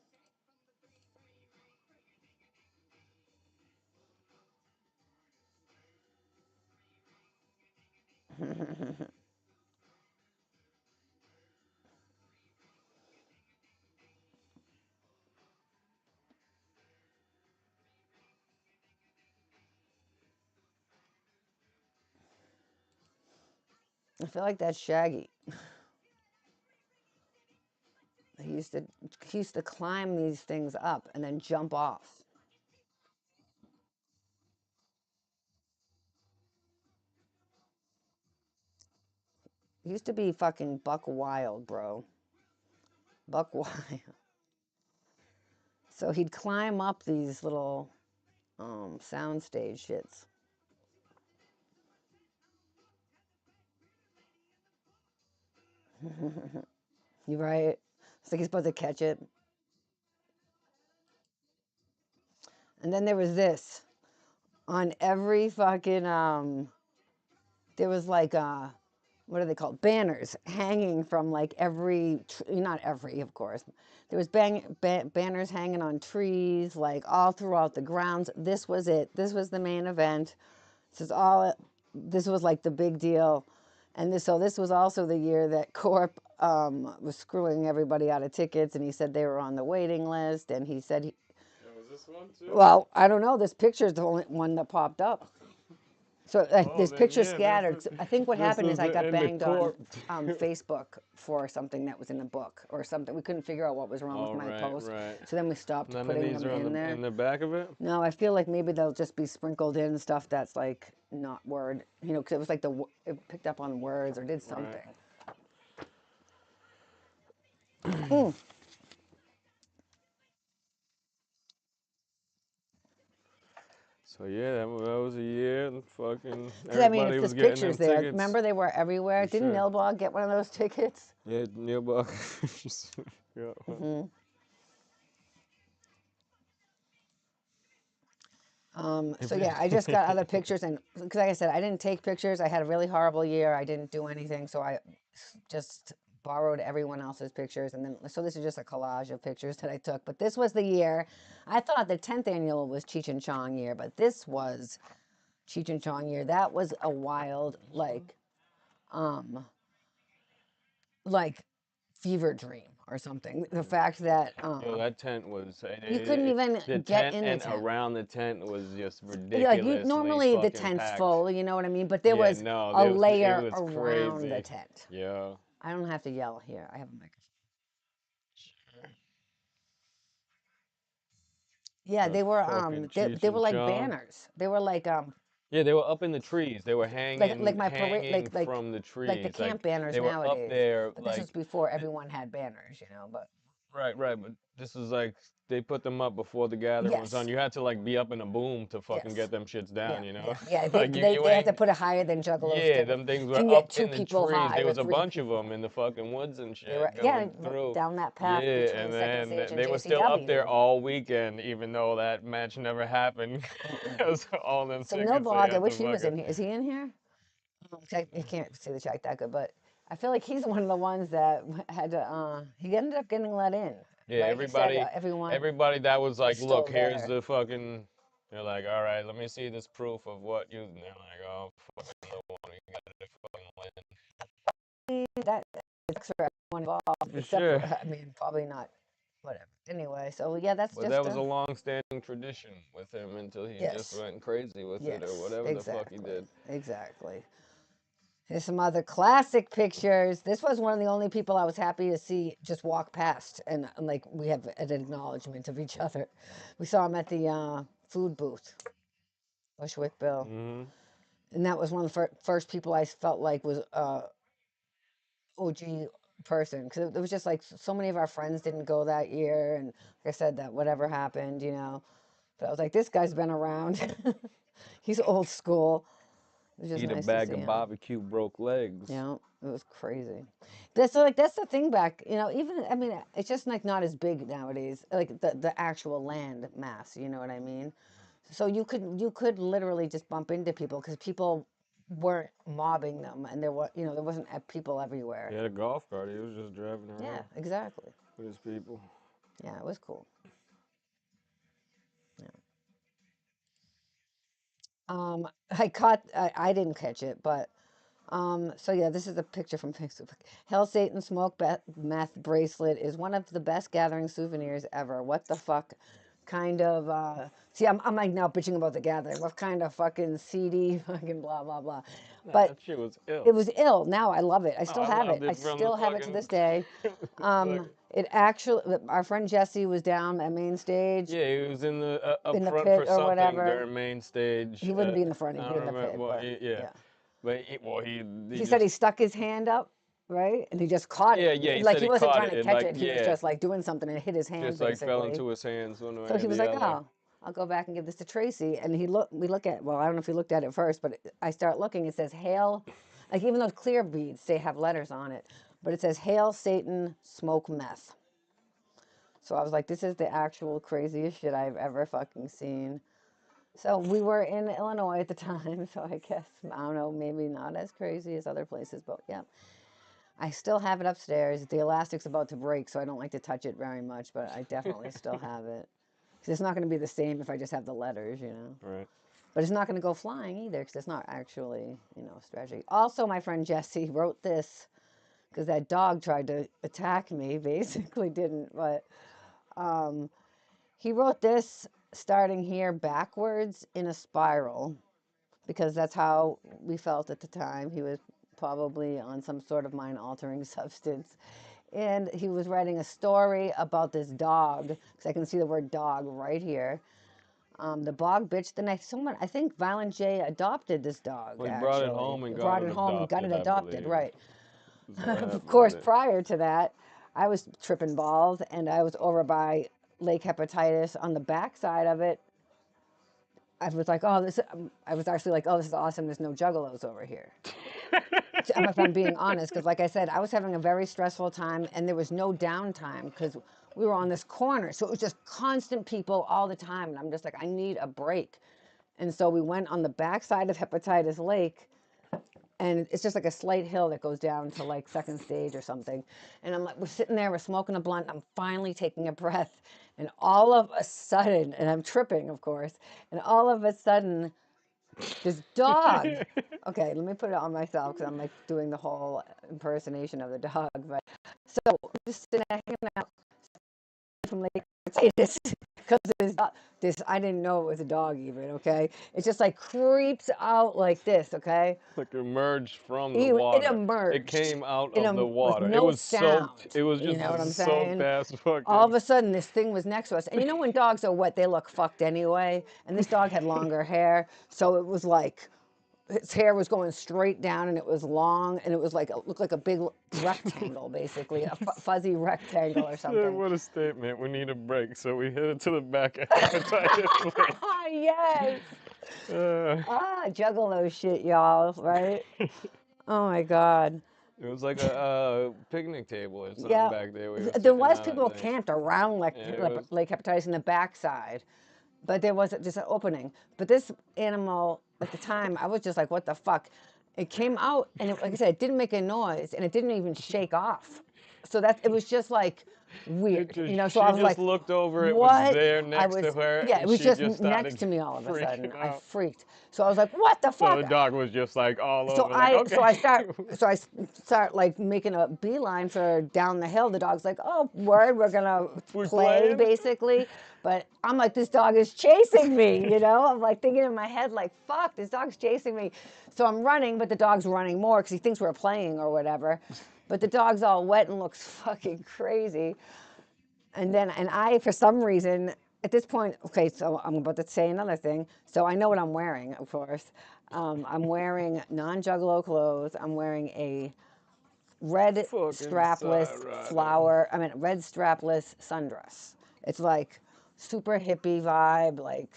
I feel like that's Shaggy. He used to climb these things up and then jump off. used to be fucking buck wild, bro. Buck wild. So he'd climb up these little soundstage shits. You right? It's like he's supposed to catch it. And then there was this on every fucking there was like what are they called, banners hanging from like every not every, of course, there was banners hanging on trees like all throughout the grounds. This was it. This was the main event. This was like the big deal. And this was also the year that Corp was screwing everybody out of tickets, and he said they were on the waiting list, and he said Was this one too? well, I don't know, this picture is the only one that popped up. So there's then, pictures yeah, scattered. So I think what this happened was is I got in the banged on court. Facebook for something that was in the book or something. We couldn't figure out what was wrong with my post. Right. So then we stopped None of putting these them are in on there. in the back of it? No, I feel like maybe they'll just be sprinkled in stuff that's like not word, you know, because it was like it picked up on words or did something. Mm. So yeah, that was a year. And fucking Because I mean, everybody if was there's getting pictures them there, tickets. remember they were everywhere. For Didn't sure. Nilbog get one of those tickets? Yeah, Neil yeah. So yeah, I just got other pictures, and because like I said, I didn't take pictures. I had a really horrible year. I didn't do anything, so I just borrowed everyone else's pictures, and then so this is just a collage of pictures that I took. But this was the year. I thought the 10th annual was Cheech and Chong year, but this was Cheech and Chong year. That was a wild like fever dream or something. The fact that Yo, that tent was. you couldn't even The get tent in the and tent. around the tent was just Like ridiculously normally the fucking tent's packed. full, you know what I mean? But there Yeah, was no, a it layer was around crazy. the tent. Yeah. I don't have to yell here. I have a microphone. Yeah, The they were fucking Cheech they were and like Chong. banners. They were like Yeah, they were up in the trees. They were like my parade hanging from the like the trees. camp banners they were up nowadays. there, But this was before everyone had banners, you know, but right. But this was like they put them up before the gathering was yes. on. You had to like be up in a boom to fucking Yes. get them shits Yeah, down, you know? yeah. Like you They have to ain't. put it higher than Juggalos Yeah, them things were can up get two in the people trees. high There or was a three bunch of people. them in the fucking woods and They were shit going like, through. down that path Yeah, between and Second then Stage and they were still up there JCW. all weekend, even though that match never happened. Because all them So tickets they Nilbog, I had to wish he was fucking. in here. Is he in here? You can't see the check that good, but I feel like he's one of the ones that had to. He ended up getting let in, Yeah, right? He said everyone everybody that was was like, still look, here's there. the fucking. They're like, all right, let me see this proof of what you. And they're like, oh, fucking the one you got to fucking win. That is for everyone involved, For except sure. for I mean, probably not. Whatever. Anyway, so yeah, that's But just that was a long-standing tradition with him until he just yes, went crazy with it or yes, whatever the fuck he did. exactly. Here's some other classic pictures. This was one of the only people I was happy to see just walk past, and like we have an acknowledgement of each other. We saw him at the food booth, Bushwick Bill, and that was one of the first people I felt like was OG person because it was just like so many of our friends didn't go that year, and like I said, that whatever happened, you know. But I was like, this guy's been around. He's old school. It was just Eat a nice to bag see of him. barbecue, broke legs. Yeah, it was crazy. That's the thing back, you know, even I mean it's just like not as big nowadays, like the actual land mass, you know what I mean? So you could literally just bump into people because people weren't mobbing them and there was you know there wasn't people everywhere. He had a golf cart. He was just driving around. Yeah, exactly. With his people. Yeah, it was cool. Yeah. I didn't catch it, but so yeah, this is a picture from Facebook. Hell Satan smoke meth bracelet is one of the best gathering souvenirs ever. What the fuck kind of see I'm like now bitching about the gathering. What kind of fucking seedy fucking blah blah blah. Nah, But that shit was ill. it was ill. Now I love it. I still have it. loved I it from still the have it to fucking. this day. It actually our friend Jesse was down at main stage Yeah, he was in the up in the front for pit or something whatever. during main stage. He wouldn't be in the front, I he'd don't be in the remember. pit, Well, but yeah. yeah. But he He said he stuck his hand up, right? And he just caught it. Yeah, he Like said he he wasn't caught trying it to and catch like it. He was just like doing something and it hit his hand just like fell basically. into his hands one way So or he was the like, other. "Oh, I'll go back and give this to Tracy." And we look at, well, I don't know if he looked at it first, but I start looking. It says "Hail," like even those clear beads, they have letters on it, but it says "Hail Satan, smoke meth." So I was like, "This is the actual craziest shit I've ever fucking seen." So we were in Illinois at the time, so I guess I don't know, maybe not as crazy as other places, but yeah. I still have it upstairs. The elastic's about to break, so I don't like to touch it very much, but I definitely still have it. 'Cause it's not going to be the same if I just have the letters, you know. Right. But it's not going to go flying either because it's not actually, strategy. Also, my friend Jesse wrote this because that dog tried to attack me, basically didn't, but he wrote this starting here backwards in a spiral because that's how we felt at the time. He was probably on some sort of mind altering substance. And he was writing a story about this dog, because I can see the word dog right here. The bog bitch. Then I think Violent J adopted this dog. Well, he Actually, brought it home and brought got it it home and got it adopted, I adopted. believe. Right. Is what Of happened course, with it. prior to that, I was tripping balls, and I was over by Lake Hepatitis on the backside of it. I was like, oh, I was actually like, oh, this is awesome. There's no juggalos over here. If I'm being honest, because like I said, I was having a very stressful time and there was no downtime because we were on this corner. So it was just constant people all the time. And I'm just like, I need a break. And so we went on the backside of Hepatitis Lake, and it's just like a slight hill that goes down to like second stage or something. And I'm like, we're sitting there, we're smoking a blunt. I'm finally taking a breath. And all of a sudden, and I'm tripping, of course, and all of a sudden, this dog. Okay, let me put it on myself because I'm like doing the whole impersonation of the dog. But so just sitting there hanging out from Lake Potatoes because this I didn't know it was a dog even. Okay, it just like creeps out like this. Okay, Like emerged from the it water. emerged. It came out It of the with water. It no was soaked. sound. It was You just know what I'm soaked saying? ass All fucking. of a sudden, this thing was next to us. And you know when dogs are wet, they look fucked anyway. And this dog had longer hair, so it was like his hair was going straight down and it was long and it was like, it looked like a big rectangle, basically, a fuzzy rectangle or something. What a statement. We need a break, so we headed to the back of Hepatitis Lake. Yes. Juggalo shit, y'all, right? Oh my God. It was like a picnic table or something Yeah. back there. We were There sitting was on, I people think. camped around like Yeah, it was- Lake Hepatitis in the backside, but there wasn't just an opening. But this animal at the time, I was just like, what the fuck? It came out and like I said, it didn't make a noise and it didn't even shake off. So it was just like weird, So I was she like, just looked over. It was what? there next to her. Yeah, it And was she just just next started to me all of a sudden. freaking I out. freaked. So I was like, what the So fuck? the dog was just like all So over, like, okay. I start like making a beeline for down the hill. The dog's like, oh, word, we're gonna We're play playing? basically. But I'm like, this dog is chasing me, I'm like thinking in my head, like, fuck, this dog's chasing me. So I'm running, but the dog's running more because he thinks we're playing or whatever. But the dog's all wet and looks fucking crazy. And I, for some reason, at this point, okay, so I'm about to say another thing. So I know what I'm wearing, of course. I'm wearing non-Juggalo clothes. I'm wearing a red Fucking strapless red strapless sundress. It's like super hippie vibe, like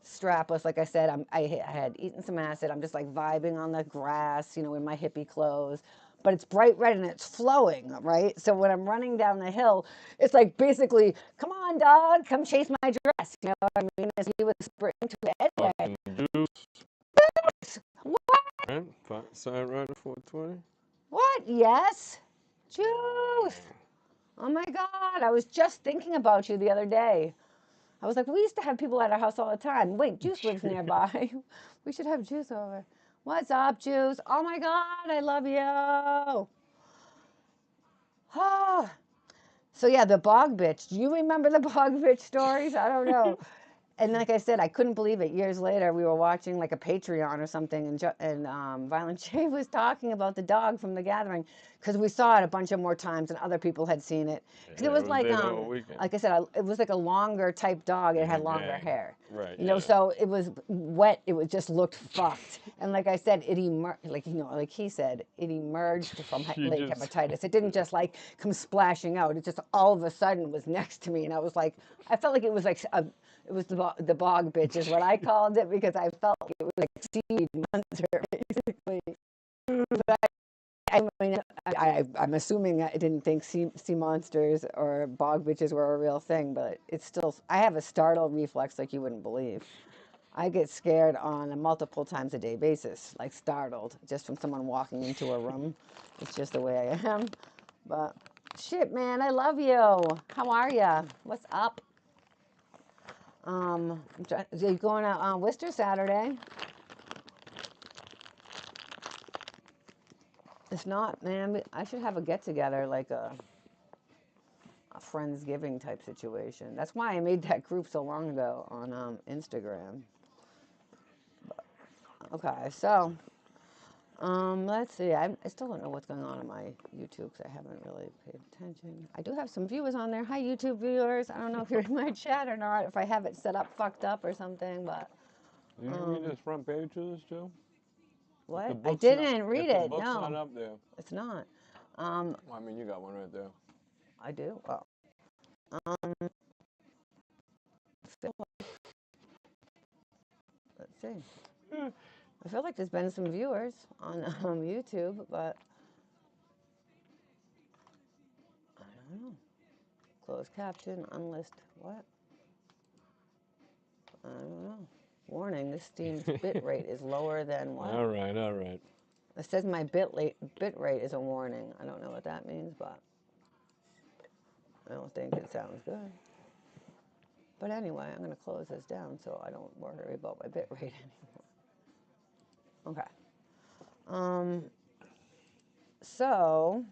strapless. Like I said, I had eaten some acid. I'm just like vibing on the grass, in my hippie clothes. But it's bright red and it's flowing, right? So when I'm running down the hill, it's like basically, come on, dog, come chase my dress. You know what I mean? As he was sprinting to it anyway. Juice. What? Right? Side rider 420. What? Yes. Juice. Oh my God. I was just thinking about you the other day. I was like, we used to have people at our house all the time. Wait, Juice lives nearby. We should have Juice over. What's up, Juice? Oh my God, I love you. So yeah, the bog bitch. Do you remember the bog bitch stories? I don't know. And like I said, I couldn't believe it. Years later, we were watching like a Patreon or something, and Violent J was talking about the dog from The Gathering because we saw it a bunch of more times and other people had seen it. Because Yeah, it it was was like there the whole weekend. like I said, it was like a longer type dog. It had Big longer gang. hair. Right, You know, yeah. so it was wet. It was just looked fucked. And like I said, it emerged, like like he said, it emerged from You lake just hepatitis. It didn't just like come splashing out. It just all of a sudden was next to me, and I was like, I felt like it was like it was the bog bitch is what I called it because I felt like it was like seaweed monster basically. But I'm assuming I didn't think sea monsters or bog bitches were a real thing, but it's still, I have a startle reflex like you wouldn't believe. I get scared on a multiple times a day basis, like startled just from someone walking into a room. It's just the way I am. But shit, man, I love you. How are ya? What's up? You're going out on Worcester Saturday. If not, man, I should have a get together, like a Friendsgiving type situation. That's why I made that group so long ago on Instagram. Okay, so let's see. I still don't know what's going on my YouTube because I haven't really paid attention. I do have some viewers on there. Hi, YouTube viewers. I don't know if you're in my chat or not, if I have it set up fucked up or something, but. Did you read this front page of this, Joe? What? I didn't read it. The book's No, not up there. it's not. Well, I mean, you got one right there. I do. Well, let's see. I feel like there's been some viewers on YouTube, but I don't know. Closed caption, unlist. What? I don't know. Warning: this Steam's bit rate is lower than what? All right, all right. It says my bit rate is a warning. I don't know what that means, but I don't think it sounds good. But anyway, I'm going to close this down so I don't worry about my bit rate anymore. Okay. So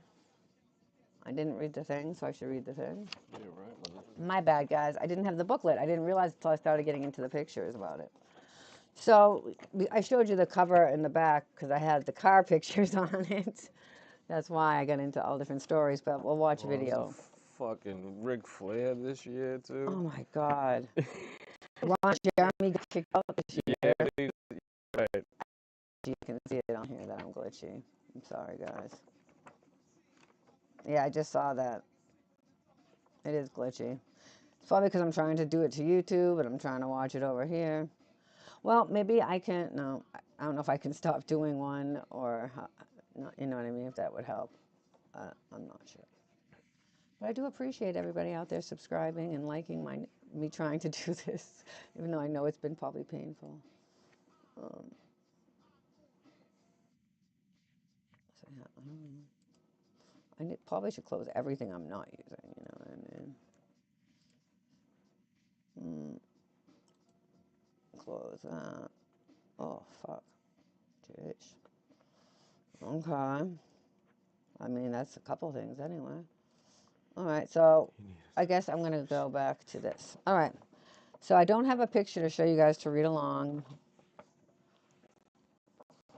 I didn't read the thing, so I should read the thing. Yeah, right. My bad, guys. I didn't have the booklet. I didn't realize until I started getting into the pictures about it. So I showed you the cover and the back because I had the car pictures on it. That's why I got into all different stories, but we'll watch a video. Fucking Ric Flair this year, too. Oh my God. Ron Jeremy got kicked out this year. Yeah, right. You can see it on here that I'm glitchy. I'm sorry, guys. Yeah, I just saw that. It is glitchy. It's probably because I'm trying to do it to YouTube and I'm trying to watch it over here. Well, maybe I can, no, I don't know if I can stop doing one or, you know what I mean, if that would help. I'm not sure. But I do appreciate everybody out there subscribing and liking me trying to do this, even though I know it's been probably painful. So yeah, I don't know. Probably should close everything I'm not using, you know what I mean? Close that. Oh, fuck. Jeez. Okay. I mean, that's a couple things anyway. All right, so I guess I'm going to go back to this. All right. So I don't have a picture to show you guys to read along.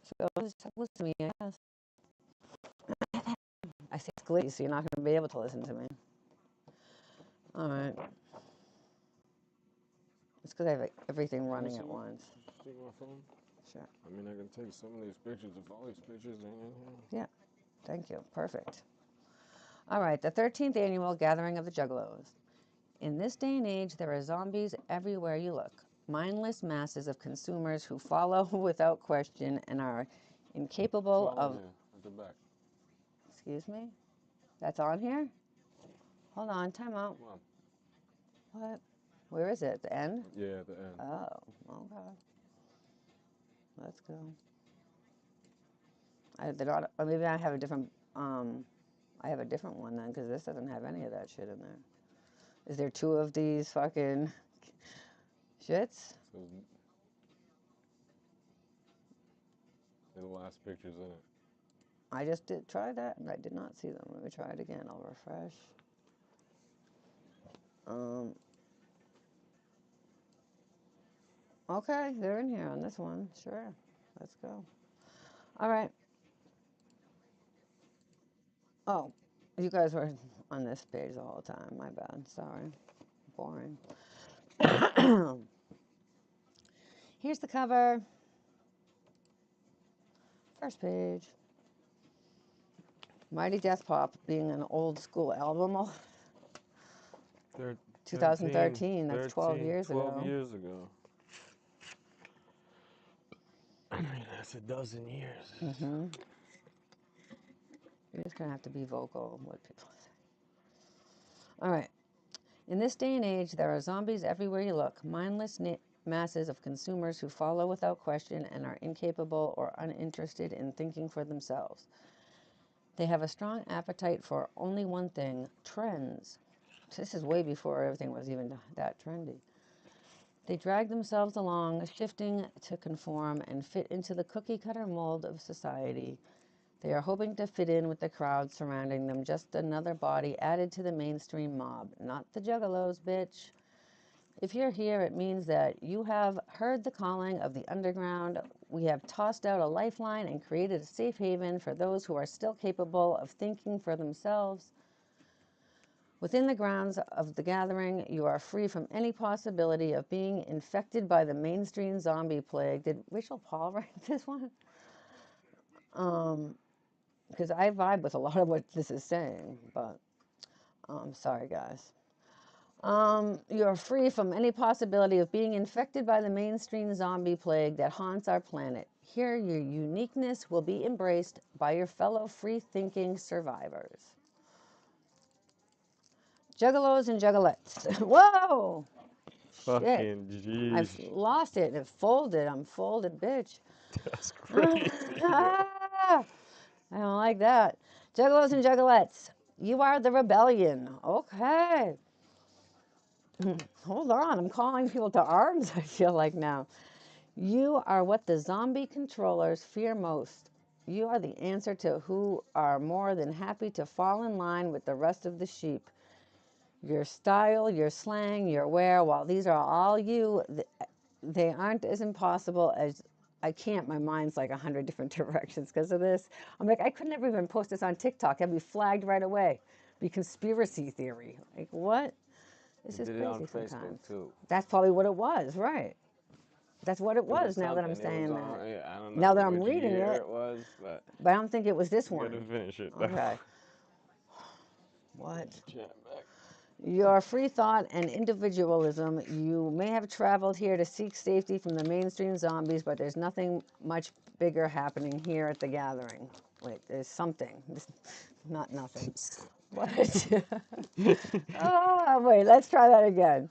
So just listen to me, I guess. I say it's glitchy, so you're not going to be able to listen to me. All right. It's because I have everything running at once. Take my phone? Sure. I mean, I can take some of these pictures if all these pictures ain't in here. Yeah. Thank you. Perfect. All right. The 13th annual Gathering of the Juggalos. In this day and age, there are zombies everywhere you look. Mindless masses of consumers who follow without question and are incapable of... At the back. Excuse me? That's on here? Hold on. Time out. Come on. What? Where is it? The end? Yeah, at the end. Oh, okay. Let's go. Maybe I have a different... I have a different one then, because this doesn't have any of that shit in there. Is there two of these fucking shits? So, the last picture's in it. I just did try that, and I did not see them. Let me try it again. I'll refresh. Okay, they're in here on this one. Sure. Let's go. All right. Oh, you guys were on this page the whole time. My bad. Sorry. Boring. Here's the cover. First page. Mighty Death Pop being an old school album. 2013. That's 12 years 12 ago. years ago. That's a dozen years. Mm-hmm. You're just gonna have to be vocal. What people say. All right. In this day and age, there are zombies everywhere you look. Mindless masses of consumers who follow without question and are incapable or uninterested in thinking for themselves. They have a strong appetite for only one thing: trends. This is way before everything was even that trendy. They drag themselves along, shifting to conform and fit into the cookie-cutter mold of society. They are hoping to fit in with the crowd surrounding them, just another body added to the mainstream mob. Not the Juggalos, bitch. If you're here, it means that you have heard the calling of the underground. We have tossed out a lifeline and created a safe haven for those who are still capable of thinking for themselves. Within the grounds of the gathering, you are free from any possibility of being infected by the mainstream zombie plague. Did Rachel Paul write this one? Because I vibe with a lot of what this is saying, but sorry, guys. You're free from any possibility of being infected by the mainstream zombie plague that haunts our planet. Here, your uniqueness will be embraced by your fellow free-thinking survivors. Juggalos and juggalettes. Whoa! Shit. Fucking I've jeez. lost it. It folded. I'm folded, bitch. That's crazy. I don't like that. Juggalos and juggalettes. You are the rebellion. Okay. Hold on. I'm calling people to arms, I feel like now. You are what the zombie controllers fear most. You are the answer to who are more than happy to fall in line with the rest of the sheep. Your style, your slang, your wear, while these are all you, they aren't as impossible as I can't. My mind's like 100 different directions because of this. I'm like, I could never even post this on TikTok. I'd be flagged right away. Be conspiracy theory. Like, what? This is Did it on crazy Facebook sometimes. too. That's probably what it was, right? That's what it It was was now that I'm something. It was saying on. that. I don't Now know that I'm which reading year it, it was, but but I don't think it was this you gotta one. finish it though. Okay. What? Chat back. Your free thought and individualism. You may have traveled here to seek safety from the mainstream zombies, but there's nothing much bigger happening here at the gathering. Wait, there's something. Not nothing. What? Oh, wait, let's try that again.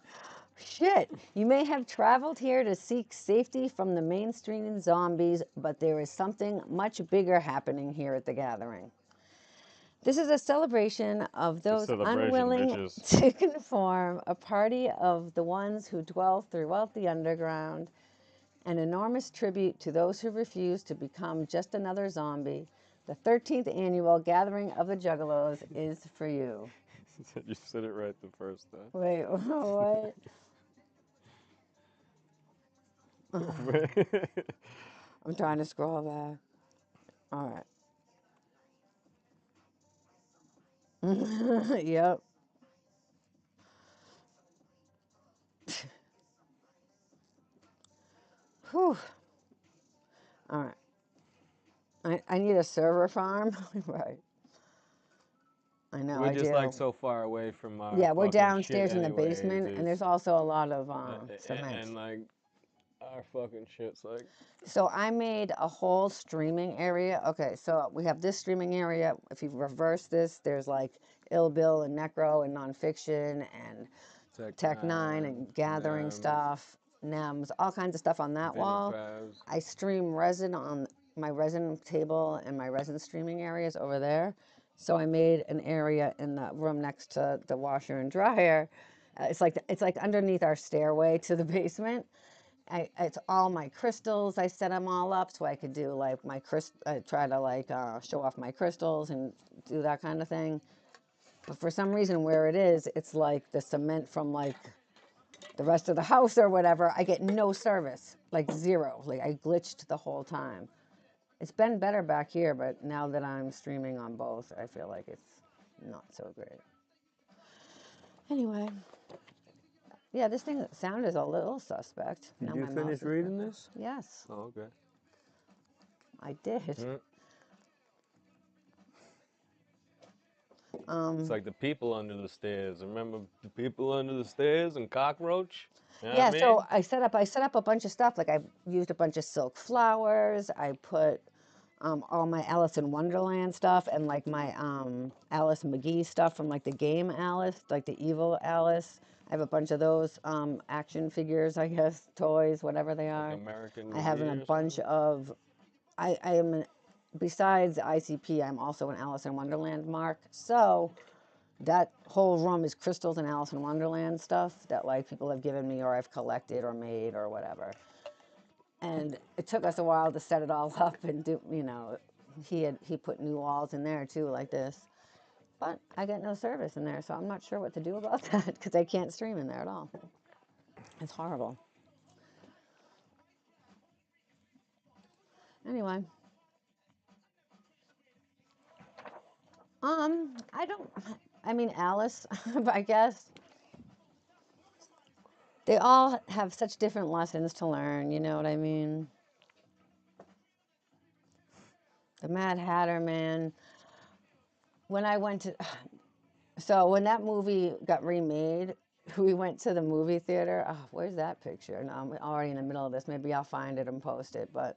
Shit. You may have traveled here to seek safety from the mainstream zombies, but there is something much bigger happening here at the gathering. This is a celebration of It's a those celebration, unwilling bitches. to conform, a party of the ones who dwell throughout the underground, an enormous tribute to those who refuse to become just another zombie. The 13th annual Gathering of the Juggalos is for you. You said it right the first time. Wait, what? I'm trying to scroll back. All right. Yep. Whew. All right. I need a server farm. Right. I know, We're I just like do. so far away from our Yeah, we're fucking shit downstairs in the anyways. basement, and there's also a lot of And, cement. and like our fucking shit's like So I made a whole streaming area. Okay, so we have this streaming area. If you reverse this, there's like Ill Bill and Necro and nonfiction and Tech Nine and gathering NEMS, stuff, NEMS, all kinds of stuff on that Vinny wall. Paz. I stream resin on my resin table and my resin streaming areas over there. So I made an area in the room next to the washer and dryer. It's like underneath our stairway to the basement. It's all my crystals. I set them all up so I could do like my I try to like show off my crystals and do that kind of thing. But for some reason, where it is, it's like the cement from like the rest of the house or whatever, I get no service, like zero. Like I glitched the whole time. It's been better back here, but now that I'm streaming on both, I feel like it's not so great. Anyway, yeah, this thing sound is a little suspect. Did Now you my mouse finish is reading quicker. this? Yes, Oh, okay. I did. It's like the people under the stairs. Remember the people under the stairs and cockroach? You know Yeah, what I so mean? I set up a bunch of stuff. Like I used a bunch of silk flowers. I put all my Alice in Wonderland stuff and like my Alice McGee stuff from like the game Alice, like the evil Alice. I have a bunch of those action figures, I guess, toys, whatever they Like are. American I have a McGee or bunch something? of. I am besides ICP, I'm also an Alice in Wonderland mark. So that whole room is crystals and Alice in Wonderland stuff that like people have given me or I've collected or made or whatever. And it took us a while to set it all up and do, you know, he put new walls in there too like this. But I get no service in there, so I'm not sure what to do about that because I can't stream in there at all. It's horrible. Anyway, I don't. I mean, Alice, I guess they all have such different lessons to learn. You know what I mean? The Mad Hatter, man. When I went to, so when that movie got remade, we went to the movie theater. Oh, where's that picture? No, I'm already in the middle of this. Maybe I'll find it and post it. But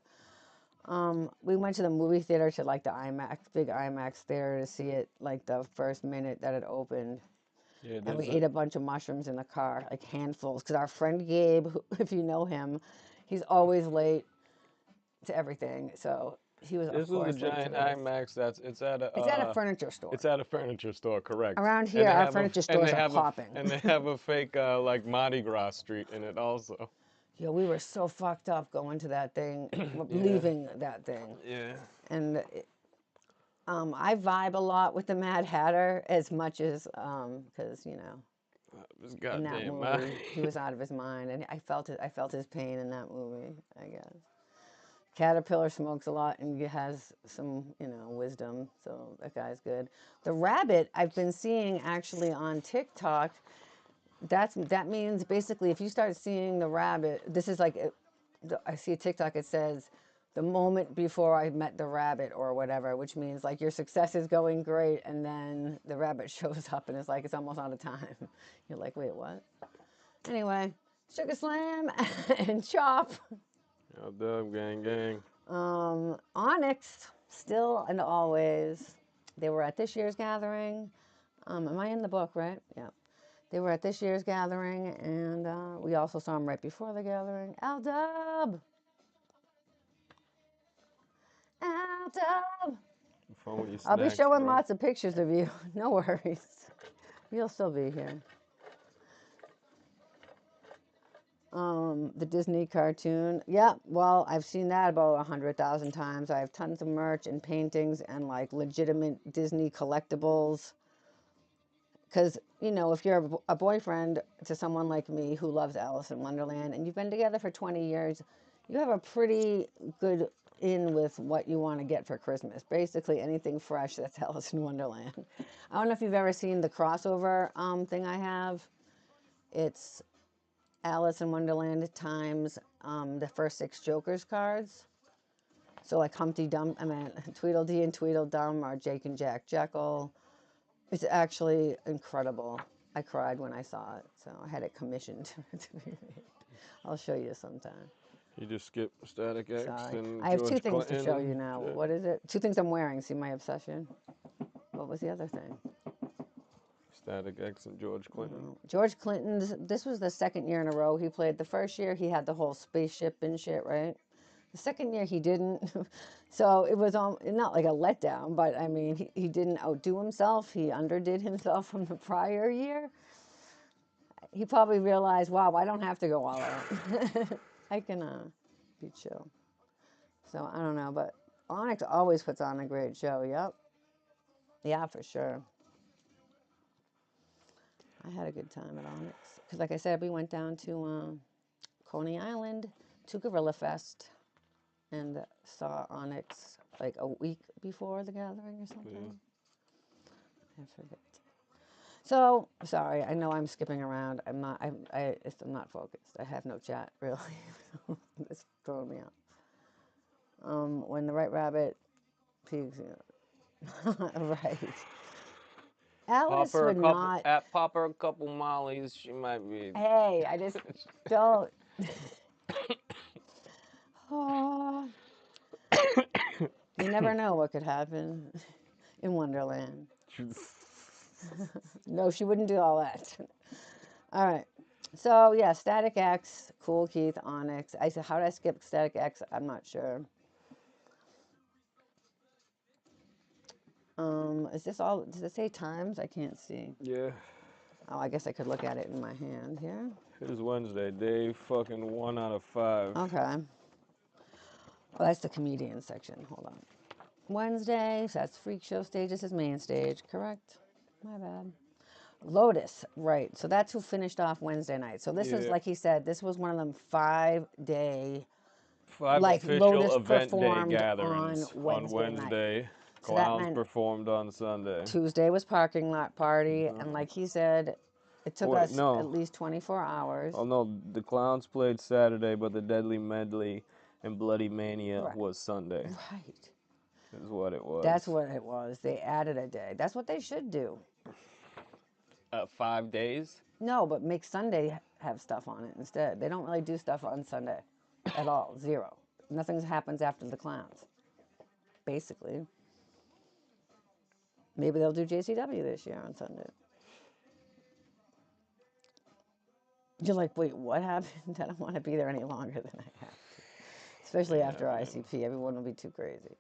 we went to the movie theater to like the IMAX, big IMAX theater to see it like the first minute that it opened. Yeah, And we there's ate a bunch of mushrooms in the car, like handfuls. Because our friend Gabe, who, if you know him, he's always late to everything. So he was, of this is a course, late to giant this. IMAX It's at a furniture store. it's at a furniture store, correct? Around And here, they our have furniture stores are and they popping. have a fake like Mardi Gras street in it also. Yeah, we were so fucked up going to that thing, Yeah. leaving that thing. Yeah. And I vibe a lot with the Mad Hatter as much as, because, you know, This in that goddamn man. movie, he was out of his mind. And I felt it. I felt his pain in that movie, I guess. Caterpillar smokes a lot and he has some, you know, wisdom. So that guy's good. The rabbit I've been seeing actually on TikTok. That means basically if you start seeing the rabbit, this is like I see a TikTok. It says the moment before I met the rabbit or whatever, which means like your success is going great, and then the rabbit shows up and it's like it's almost out of time. You're like, wait, what? Anyway, Sugar Slam and Chop. Yo, Dub, gang, gang. Onyx, still and always. They were at this year's gathering. Am I in the book, right? Yeah. They were at this year's gathering, and we also saw them right before the gathering. Al-Dub! Al-Dub! Fun with your I'll be snacks, showing bro. lots of pictures of you. No worries. You'll still be here. The Disney cartoon. Yeah, well, I've seen that about 100,000 times. I have tons of merch and paintings and like legitimate Disney collectibles. Because, you know, if you're a boyfriend to someone like me who loves Alice in Wonderland and you've been together for 20 years, you have a pretty good in with what you want to get for Christmas. Basically, anything fresh that's Alice in Wonderland. I don't know if you've ever seen the crossover thing I have. It's Alice in Wonderland times the first 6 Jokers cards. So like Humpty Dump, I mean, Tweedledee and Tweedledum are Jake and Jack Jekyll. It's actually incredible. I cried when I saw it, so I had it commissioned to be made. I'll show you sometime. You just skip Static X Sorry. and I have 2 George things to show Clinton. you now. Shit. What is it? 2 things I'm wearing. See my obsession? What was the other thing? Static X and George Clinton. George Clinton, this was the 2nd year in a row he played. The first year he had the whole spaceship and shit, right? The 2nd year he didn't. So it was not like a letdown, but I mean, he didn't outdo himself. He underdid himself from the prior year. He probably realized, wow, I don't have to go all out. I can be chill. So I don't know, but Onyx always puts on a great show. Yep. Yeah, for sure. I had a good time at Onyx because, like I said, we went down to Coney Island to Gorilla Fest and saw Onyx like a week before the gathering or something. I forget. So sorry, I know I'm skipping around. I'm not. I'm not focused. I have no chat really. It's throwing me off. When the right rabbit peeks, right. Alice would not. Pop her a couple mollies. She might be. Hey, I just don't. Oh, you never know what could happen in Wonderland. No, she wouldn't do all that. All right. So yeah, Static X, Cool Keith, Onyx. I said, how did I skip Static X? I'm not sure. Is this all? Does it say times? I can't see. Yeah. Oh, I guess I could look at it in my hand here. It is Wednesday. Day fucking 1 out of 5. Okay. Well, that's the comedian section. Hold on. Wednesday, so that's freak show stage. This is main stage, correct? My bad. Lotus, right. So that's who finished off Wednesday night. So this is, like he said, this was one of them 5-day, 5 like official Lotus event day performed gatherings on Wednesday night. So that Clowns meant performed on Sunday. Tuesday was parking lot party, and like he said, it took Wait, us no. at least 24 hours. Oh no, the Clowns played Saturday, but the Deadly Medley and Bloody Mania Right. was Sunday. Right. Is what it was. That's what it was. They added a day. That's what they should do. 5 days? No, but make Sunday have stuff on it instead. They don't really do stuff on Sunday at all. Zero. Nothing happens after the Clowns, basically. Maybe they'll do JCW this year on Sunday. You're like, wait, what happened? I don't want to be there any longer than I have to. Especially after ICP. Everyone will be too crazy.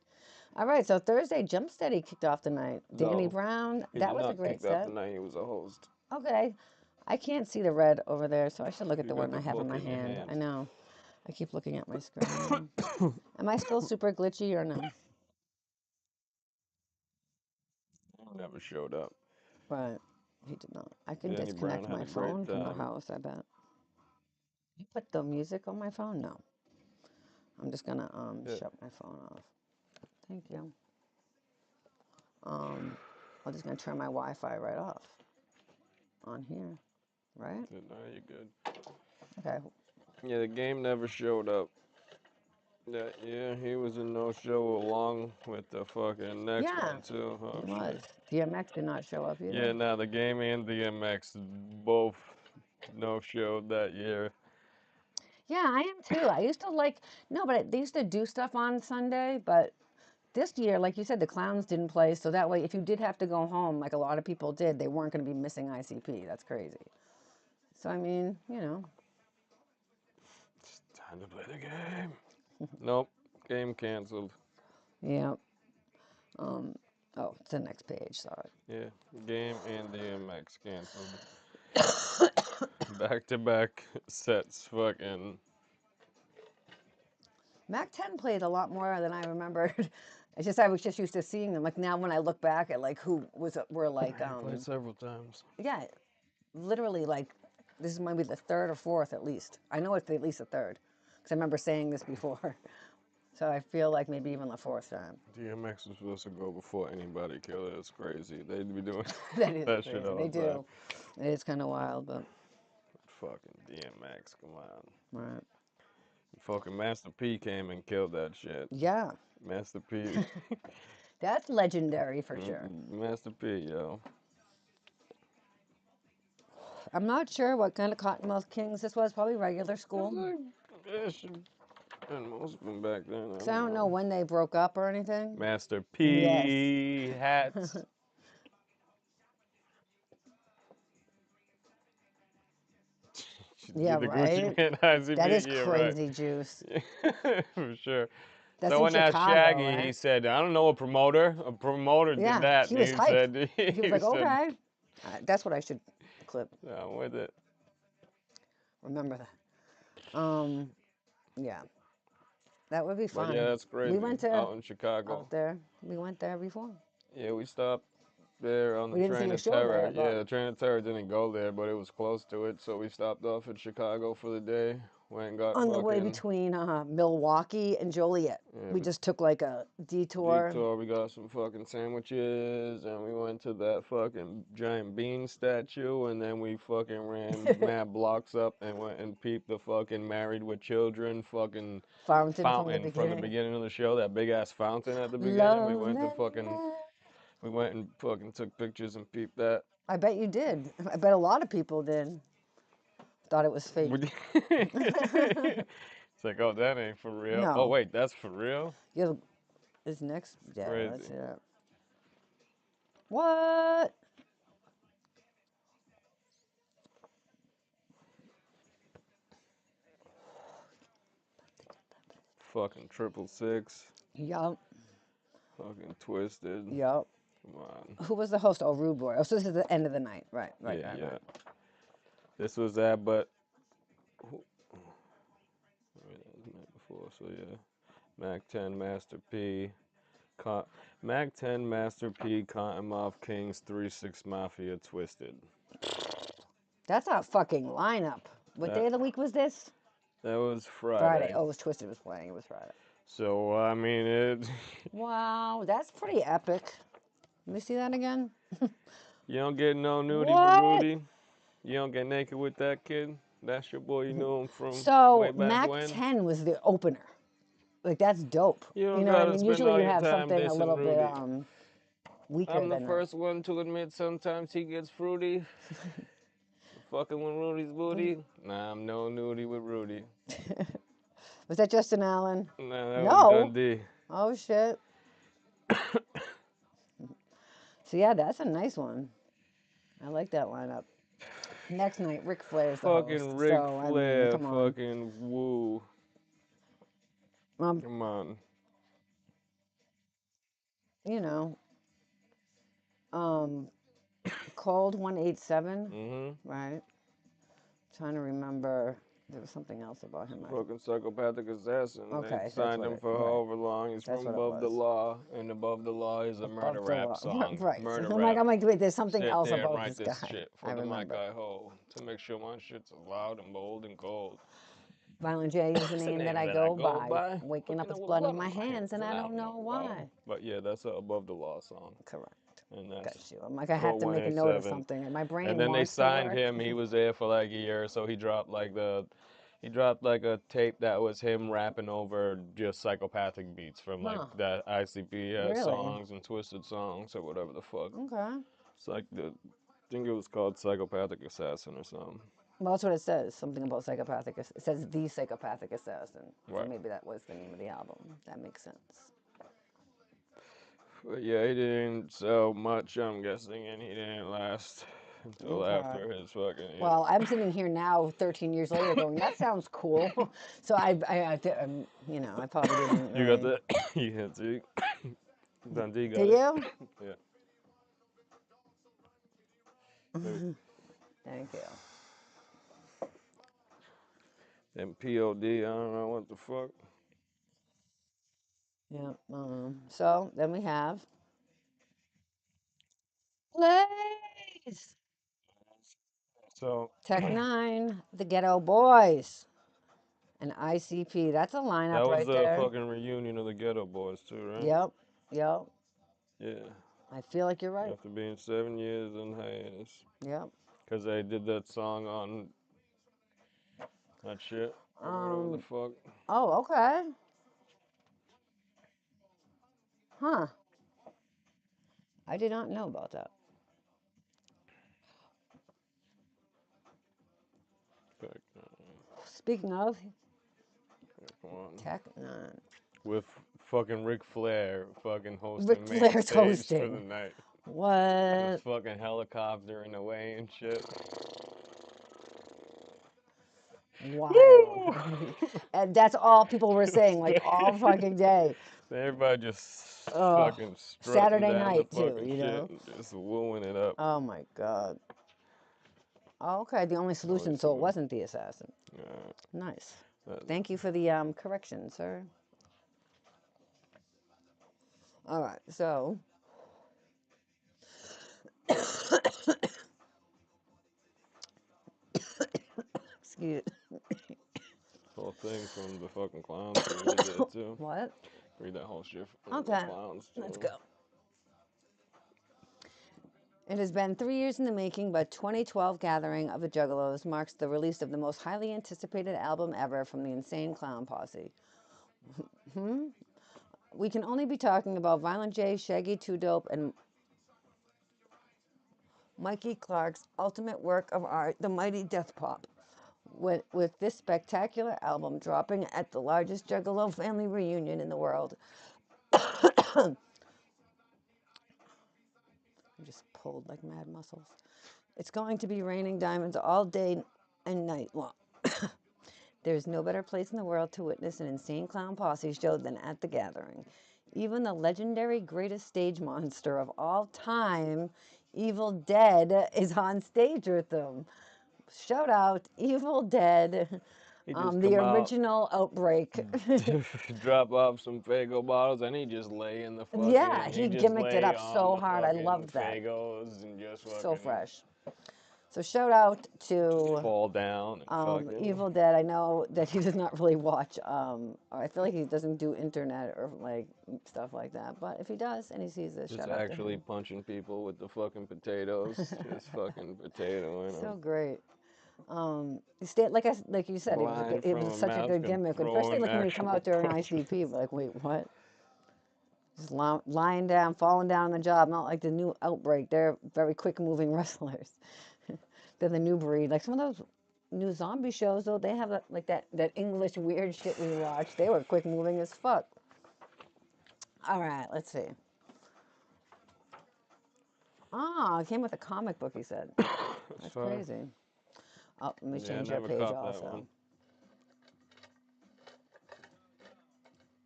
All right, so Thursday, Jump Steady kicked off the night. Danny Brown, that was a great set. Off the night. He was a host. Okay. I can't see the red over there, so I should look at the got one the I have in book my in your hand. hand. I know. I keep looking at my screen. Am I still super glitchy or no? Never showed up. But he did not. I can Danny Brown disconnect had my a great phone from the time. house, I bet. You put the music on my phone? No. I'm just gonna shut my phone off. Thank you. I'm just gonna turn my Wi-Fi right off on here, right? No, you're good. Okay. Yeah, the game never showed up. Yeah, he was a no-show along with the fucking next one too. Oh, He was. DMX did not show up either. Yeah, now the game and DMX both no-showed that year. Yeah, I am too. I used to like but they used to do stuff on Sunday, but this year, like you said, the Clowns didn't play, so that way, if you did have to go home, like a lot of people did, they weren't going to be missing ICP. That's crazy. So I mean, It's time to play the game. Nope, game canceled. Yeah. Oh, it's the next page. Sorry. Yeah, game and DMX canceled. Back-to-back sets, fucking. Mac 10 played a lot more than I remembered. It's just I was just used to seeing them. Like now, when I look back at like who were like Played several times. yeah, literally like this is maybe the third or fourth at least. I know it's at least the third because I remember saying this before. So I feel like maybe even the fourth time. DMX was supposed to go before anybody killed it. It's crazy. They'd be doing That is that crazy. shit all They the time. do. It is kind of wild, but Fucking DMX, come on. right. Fucking Master P came and killed that shit. Yeah, Master P. that's legendary for sure. Master P, yo. I'm not sure what kind of Cottonmouth Kings this was. Probably regular school. Yeah, and most of them back then. Because I don't know when they broke up or anything. Master P Yes. hats. Yeah, the right. Gucci Man ICP. That is yeah, crazy, right. Juice. For sure. That's Someone in asked Chicago, Shaggy, right? he said, I don't know a promoter. A promoter Yeah, did that. he was and hyped. said, He was like, said, okay. That's what I should clip. I'm with it. Remember that. Yeah. That would be fun. But yeah, that's crazy. We went to out in Chicago. out there. We went there before. Yeah, we stopped there on We the didn't see Train your of show Terror. there, Yeah, but the Train of Terror didn't go there, but it was close to it, so we stopped off at Chicago for the day. Went and got on the way fucking between Milwaukee and Joliet, we yeah, just took like a detour. detour. We got some fucking sandwiches, and we went to that fucking giant bean statue, and then we fucking ran mad blocks up and went and peeped the fucking Married with Children fucking Fountain from the fountain from the beginning. beginning of the show. That big ass fountain at the beginning. Love and We went and fucking took pictures and peeped that. I bet you did. I bet a lot of people did. Thought it was fake. It's like, oh, that ain't for real. Oh, No. wait, that's for real? You'll, this next, yeah, let's Crazy. see that. What? Fucking 666. Yup, Fucking Twisted. yup. Come on. Who was the host? Oh, Rude Boy. Oh, so this is the end of the night. Right. Yeah. This was that, but. Wait, that was the night before, so yeah. Mac 10, Master P. Mac 10, Master P, Cottonmouth Kings, 3-6 Mafia, Twisted. That's a fucking lineup. What day of the week was this? That was Friday. Friday. Oh, it was Twisted was playing. It was Friday. So, I mean, it. Wow, that's pretty epic. Let me see that again. You don't get no nudie What? with Rudy. You don't get naked with that kid. That's your boy. You know him from So way back Mac when. 10 was the opener. Like that's dope. You don't know what I gotta mean? spend Usually all you your have time something a dissing little bit Rudy. weaker I'm the than first one to admit sometimes he gets fruity. Fucking with Rudy's booty. Nah, I'm no nudie with Rudy. Was that Justin Allen? Nah, that No. was Dundee. Oh shit. So yeah, that's a nice one. I like that lineup. Next night, Ric Flair's the host. Fucking Ric so, Flair. I mean, come on. Fucking woo. Come on. You know, Cold 187. Right. Trying to remember. There was something else about him. Fucking psychopathic assassin. Okay, They signed him for however long. He's from Above the Law, and Above the Law is a murder rap song. Right. Murder So rap. I'm like, wait, there's something Sit else there and about write this guy. shit for I the remember. mic I hold to make sure my shit's loud and bold and cold. Violent J is the name that I go by. Waking up with blood on my hands, and I don't know why. But yeah, that's an Above the Law song. Correct. And that's Got you. I'm like, I have to make a note of something. And my brain and then they wants to signed work. him. He was there for like a year, so he dropped like a tape that was him rapping over just psychopathic beats from like that ICP songs and Twisted songs or whatever the fuck. Okay. It's like I think it was called Psychopathic Assassin or something. Well, that's what it says. Something about psychopathic. It says the psychopathic assassin. Right. So maybe that was the name of the album. That makes sense. But yeah, he didn't sell much, I'm guessing, and he didn't last until after his fucking. Yeah. Well, I'm sitting here now, 13 years later, going, "That sounds cool." So I probably didn't. You got that? Yeah, see, Dundee got Do it. you? Yeah. Thank you. And POD, I don't know what the fuck. Yeah. So then we have Blaze. So Tech Nine, the Ghetto Boys, and ICP. That's a lineup that was right the there. fucking reunion of the Ghetto Boys too, right? Yep. Yeah. I feel like you're right. After being 7 years in hiatus. Yep. Because they did that song on that shit. Whatever the fuck. Oh, okay. Huh. I did not know about that. Speaking of, Tech Nine. With fucking Ric Flair fucking hosting Ric Flair's hosting for the night. What? With fucking helicoptering away and shit. Wild. And that's all people were saying, like all fucking day. Everybody just fucking Saturday down night the too, fucking you know? shit and just wooing it up. Oh my God. Oh, okay, the only solution, so it wasn't the assassin. Nice. Thank you for the correction, sir. All right, so Excuse. Whole thing from the fucking clowns to read that too. What? Read that whole shit from the Okay, clowns too. let's go. It has been 3 years in the making, but 2012 gathering of the Juggalos marks the release of the most highly anticipated album ever from the Insane Clown Posse. We can only be talking about Violent J, Shaggy 2 Dope, and Mikey Clark's ultimate work of art, The Mighty Death Pop. With this spectacular album dropping at the largest Juggalo family reunion in the world. I just pulled like mad muscles. It's going to be raining diamonds all day and night long. There's no better place in the world to witness an Insane Clown Posse show than at the gathering. Even the legendary greatest stage monster of all time, Evil Dead, is on stage with them. Shout out, Evil Dead, the original Outbreak. Drop off some Fago bottles and he just lay in the fucking. Yeah, he just gimmicked it lay up on so the hard. I fucking loved that. Fagos and just fucking. So fresh. So shout out to fall down and fucking. Evil Dead. I know that he does not really watch. I feel like he doesn't do internet or like stuff like that. But if he does and he sees this, Just shout out to actually him. punching people with the fucking potatoes. Just fucking potato in So them. great. Like you said, it was such a good gimmick, especially like when you come out during ICP. Like, wait, what? Just lying down, falling down on the job. Not like the new Outbreak. They're very quick-moving wrestlers. They're the new breed. Like some of those new zombie shows, though, they have like that English weird shit we watch. They were quick-moving as fuck. All right, let's see. It came with a comic book, he said. That's crazy. Oh, let me change your page also.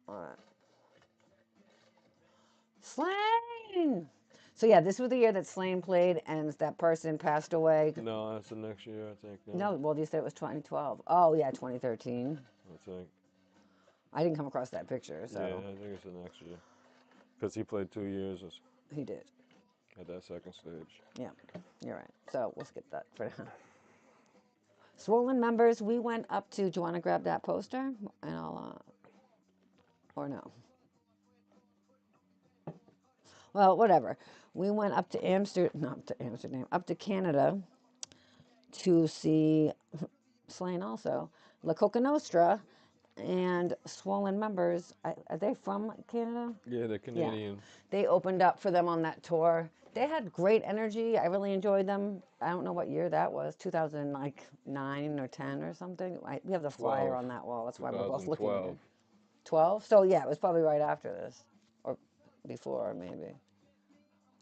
All right. Slain! So yeah, this was the year that Slain played and that person passed away. No, that's the next year, I think. No, well, you said it was 2012. Oh, yeah, 2013. I think. I didn't come across that picture, so. Yeah, I think it's the next year. Because he played 2 years. He did. At that second stage. Yeah, you're right. So we'll skip that for now. Swollen Members, we went up to, do you want to grab that poster? And I'll, or no? Well, whatever. We went up to up to Canada to see Slain also. La Coca Nostra and Swollen Members. Are they from Canada? Yeah, they're Canadian. Yeah. They opened up for them on that tour. They had great energy. I really enjoyed them. I don't know what year that was, 2009 or 10 or something. We have the flyer 12. on that wall. That's why we're both looking at it. 12? So yeah, it was probably right after this. Or before, maybe.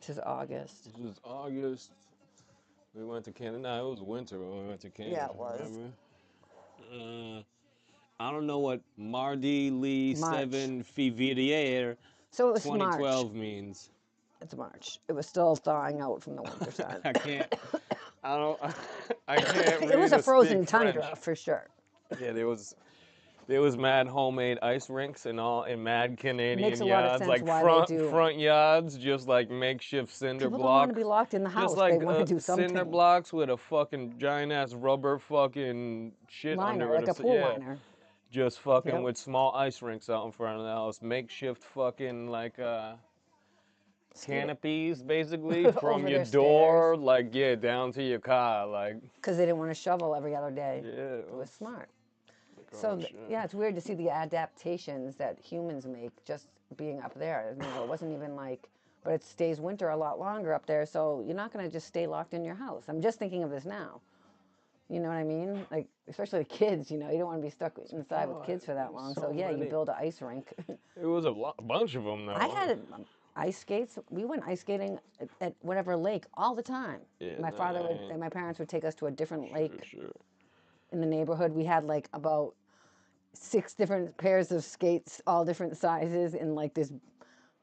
This is August. This is August. We went to Canada. No, it was winter when we went to Canada. Yeah, it was. Remember? I don't know what Mardi Lee 7 Février so it was 2012 March. Means. It's March. It was still thawing out from the winter time. I can't read. It was a frozen tundra French. for sure. Yeah, there was mad homemade ice rinks and all in mad Canadian yards, like front yards, just like makeshift cinder blocks. People blocks. don't want to be locked in the house. Just like they want to do something. Cinder blocks with a fucking giant ass rubber fucking shit liner, under it. like a pool liner. Just fucking with small ice rinks out in front of the house. Makeshift fucking like canopies basically from your door, stairs. Down to your car, like. Because they didn't want to shovel every other day. Yeah. It was smart. So it's weird to see the adaptations that humans make just being up there. I mean, it wasn't even like, but it stays winter a lot longer up there, so you're not going to just stay locked in your house. I'm just thinking of this now. You know what I mean? Like, especially kids, you don't want to be stuck inside with kids for that long. So yeah, you build an ice rink. It was a bunch of them though. I had ice skates. We went ice skating at whatever lake all the time. Yeah, my father and my parents would take us to a different lake Sure. in the neighborhood. We had like about 6 different pairs of skates, all different sizes, in like this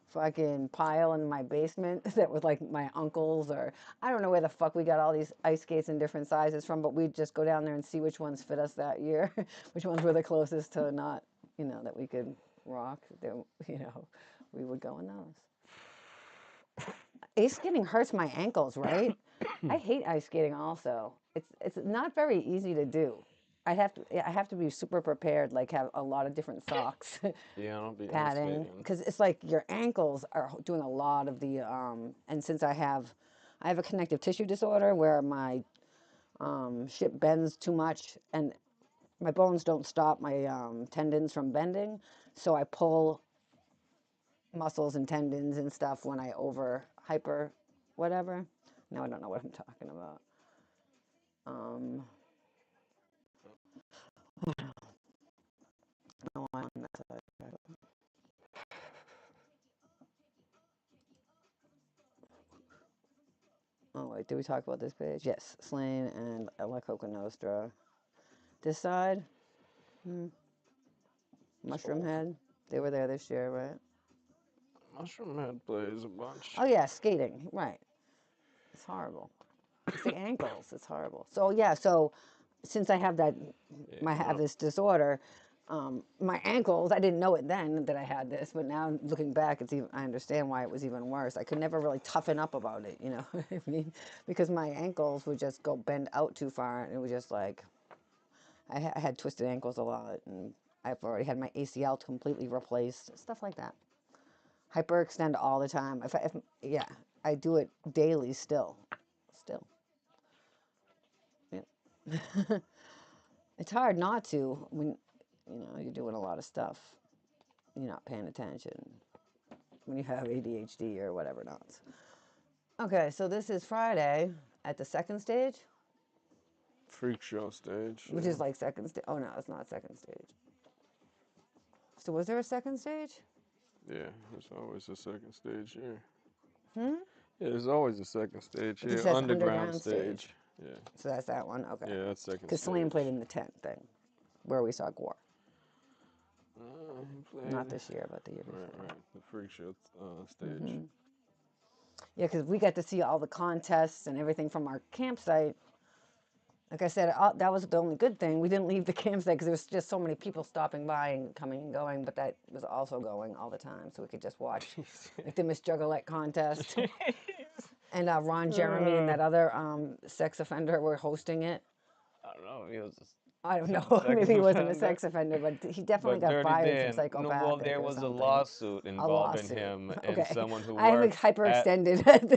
fucking pile in my basement that was like my uncle's, or I don't know where the fuck we got all these ice skates in different sizes from, but we'd just go down there and see which ones fit us that year, which ones were the closest to not, that we could rock. We would go in those. ice skating hurts my ankles, right? I hate ice skating also. It's not very easy to do. I have to be super prepared, like have a lot of different socks, Yeah, I don't be ice padding, skating. because it's like your ankles are doing a lot of the and since I have a connective tissue disorder where my shit bends too much and my bones don't stop my tendons from bending, so I pull muscles and tendons and stuff when I over hyper whatever. Now I don't know what I'm talking about. Um, no, I'm on that side. Oh wait, did we talk about this page? Yes, Slain and La Coca Nostra. This side, Mushroom Head. They were there this year, right? Mushroom Head plays a bunch. Oh yeah, skating. Right. It's horrible. It's the ankles. It's horrible. So yeah, so since I have that, I have this disorder, my ankles. I didn't know it then that I had this, but now looking back, it's even. I understand why it was even worse. I could never really toughen up about it. You know what I mean? Because my ankles would just go bend out too far, and it was just like I had twisted ankles a lot, and I've already had my ACL completely replaced. Stuff like that. Hyperextend all the time. If yeah, I do it daily still. Still. Yeah. It's hard not to when you're doing a lot of stuff. You're not paying attention when you have ADHD or whatever not. Okay, so this is Friday at the second stage, Freak show stage. which is like second stage. Oh no, it's not second stage. So was there a second stage? Yeah, there's always a second stage here. Hmm. Yeah, there's always a second stage It here. says Underground stage. Yeah. So that's that one. Okay. Yeah, that's second Because stage. Celine played in the tent thing, where we saw Gore. He played. Not this year, but the year before. Right. The freak show stage. Yeah, because we got to see all the contests and everything from our campsite. Like I said, that was the only good thing. We didn't leave the campsite because there was just so many people stopping by and coming and going, but that was also going all the time, so we could just watch like the Miss Juggalette contest. And Ron Jeremy and that other sex offender were hosting it. I don't know. He was I don't know. sex Maybe he wasn't a offender. sex offender, but he definitely But got Dirty fired from Dan, no, well, psychopathic there or was a something. lawsuit A involving lawsuit. him and Okay. someone who I am worked hyperextended at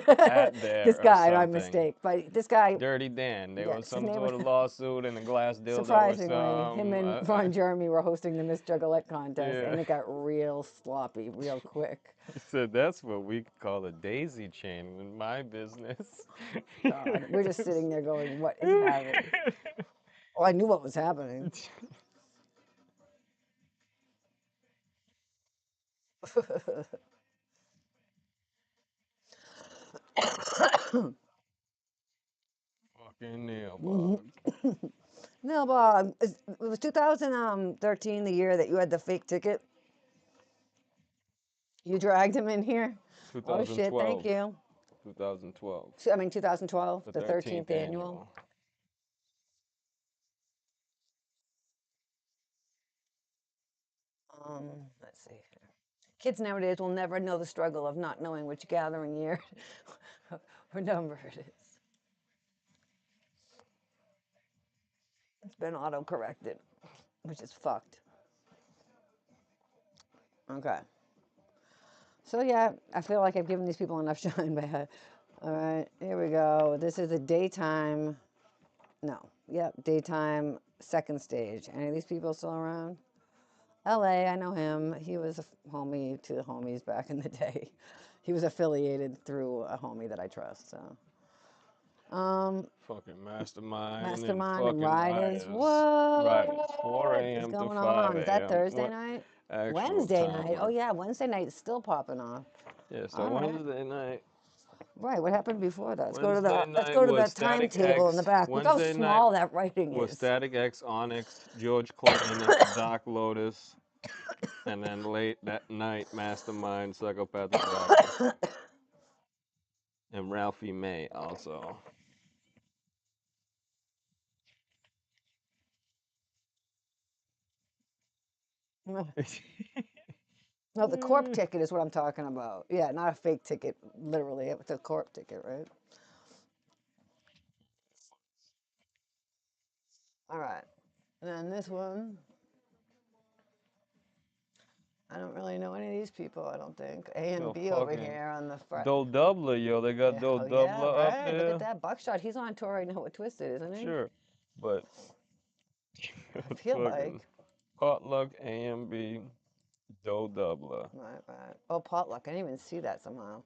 there this or guy, my something. mistake. But this guy, Dirty Dan. There was yes, his some name was, sort of lawsuit and a glass dildo or surprisingly, him some. and Ron Jeremy were hosting the Miss Juggalette contest, Yeah. and it got real sloppy, real quick. He said that's what we call a daisy chain in my business. God, we're just sitting there going, what is happening? Oh, I knew what was happening. Fucking nail bug. No, Bob, it was 2013 the year that you had the fake ticket. You dragged him in here. Oh shit! Thank 2012. you. 2012. I mean 2012, The the 13th 13th annual. annual. Let's see. Kids nowadays will never know the struggle of not knowing which gathering year or number it is. It's been auto-corrected, which is fucked. Okay. So yeah, I feel like I've given these people enough shine. But all right, here we go. This is a daytime. No. Yep, daytime second stage. Any of these people still around? LA, I know him. He was a homie to the homies back in the day. He was affiliated through a homie that I trust. So, Fucking mastermind and Mastermind and fucking Riders. Riders. 4 What is a.m. to going 5 on? Is that a.m. Thursday What night? actual Wednesday time? night. Oh yeah, Wednesday night is still popping off. Yeah, so All right. Wednesday night. Right. What happened before that? Wednesday Let's night go to was that Static timetable in the X. back. Look how Wednesday night small that writing was is. Static X, Onyx, George Clinton, Doc Lotus, and then late that night, Mastermind, Psychopathic Riders, and Ralphie May also. No, the corp ticket is what I'm talking about. Yeah, not a fake ticket, literally. It's a corp ticket, right? All right. And then this one, I don't really know any of these people, I don't think. A and Yo, B over fucking here on the front. Do Doubler, yo. They got Yeah, Do oh, yeah, Doubler up right. Look at there. that. Buckshot. He's on tour right now with Twisted, isn't he? Sure. But I feel fucking like. Potluck, AMB, Do Doubler. Right, right. Oh, potluck. I didn't even see that somehow.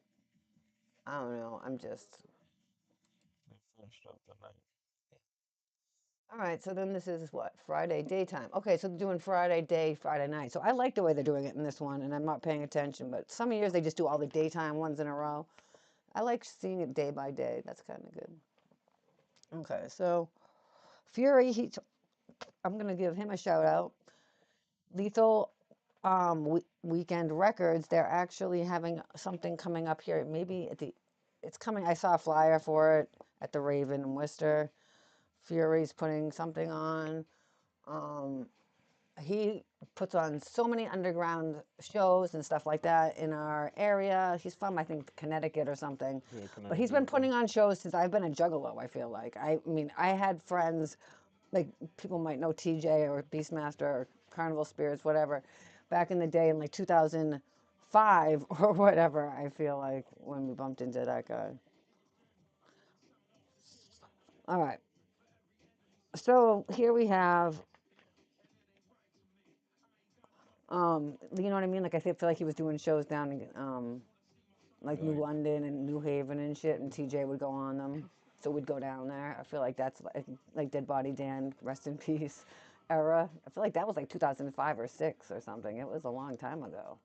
I don't know. I'm just. They finished up the night. All right, so then this is what? Friday daytime. Okay, so they're doing Friday day, Friday night. So I like the way they're doing it in this one, and I'm not paying attention, but some years they just do all the daytime ones in a row. I like seeing it day by day. That's kind of good. Okay, so Fury, I'm going to give him a shout out. Lethal Weekend Records, they're actually having something coming up here. Maybe it's coming. I saw a flyer for it at the Raven in Worcester. Fury's putting something on. Um, he puts on so many underground shows and stuff like that in our area. He's from, I think, Connecticut or something. Yeah, But he's been Connecticut. putting on shows since I've been a Juggalo, I feel like. I mean, I had friends, like people might know TJ or Beastmaster or Carnival Spirits, whatever, back in the day in like 2005 or whatever, I feel like, when we bumped into that guy. All right. So here we have you know what I mean? Like I feel like he was doing shows down in like New Like, London and New Haven and shit, and TJ would go on them. So we'd go down there. I feel like that's like Dead Body Dan, rest in peace, era. I feel like that was like 2005 or six or something. It was a long time ago.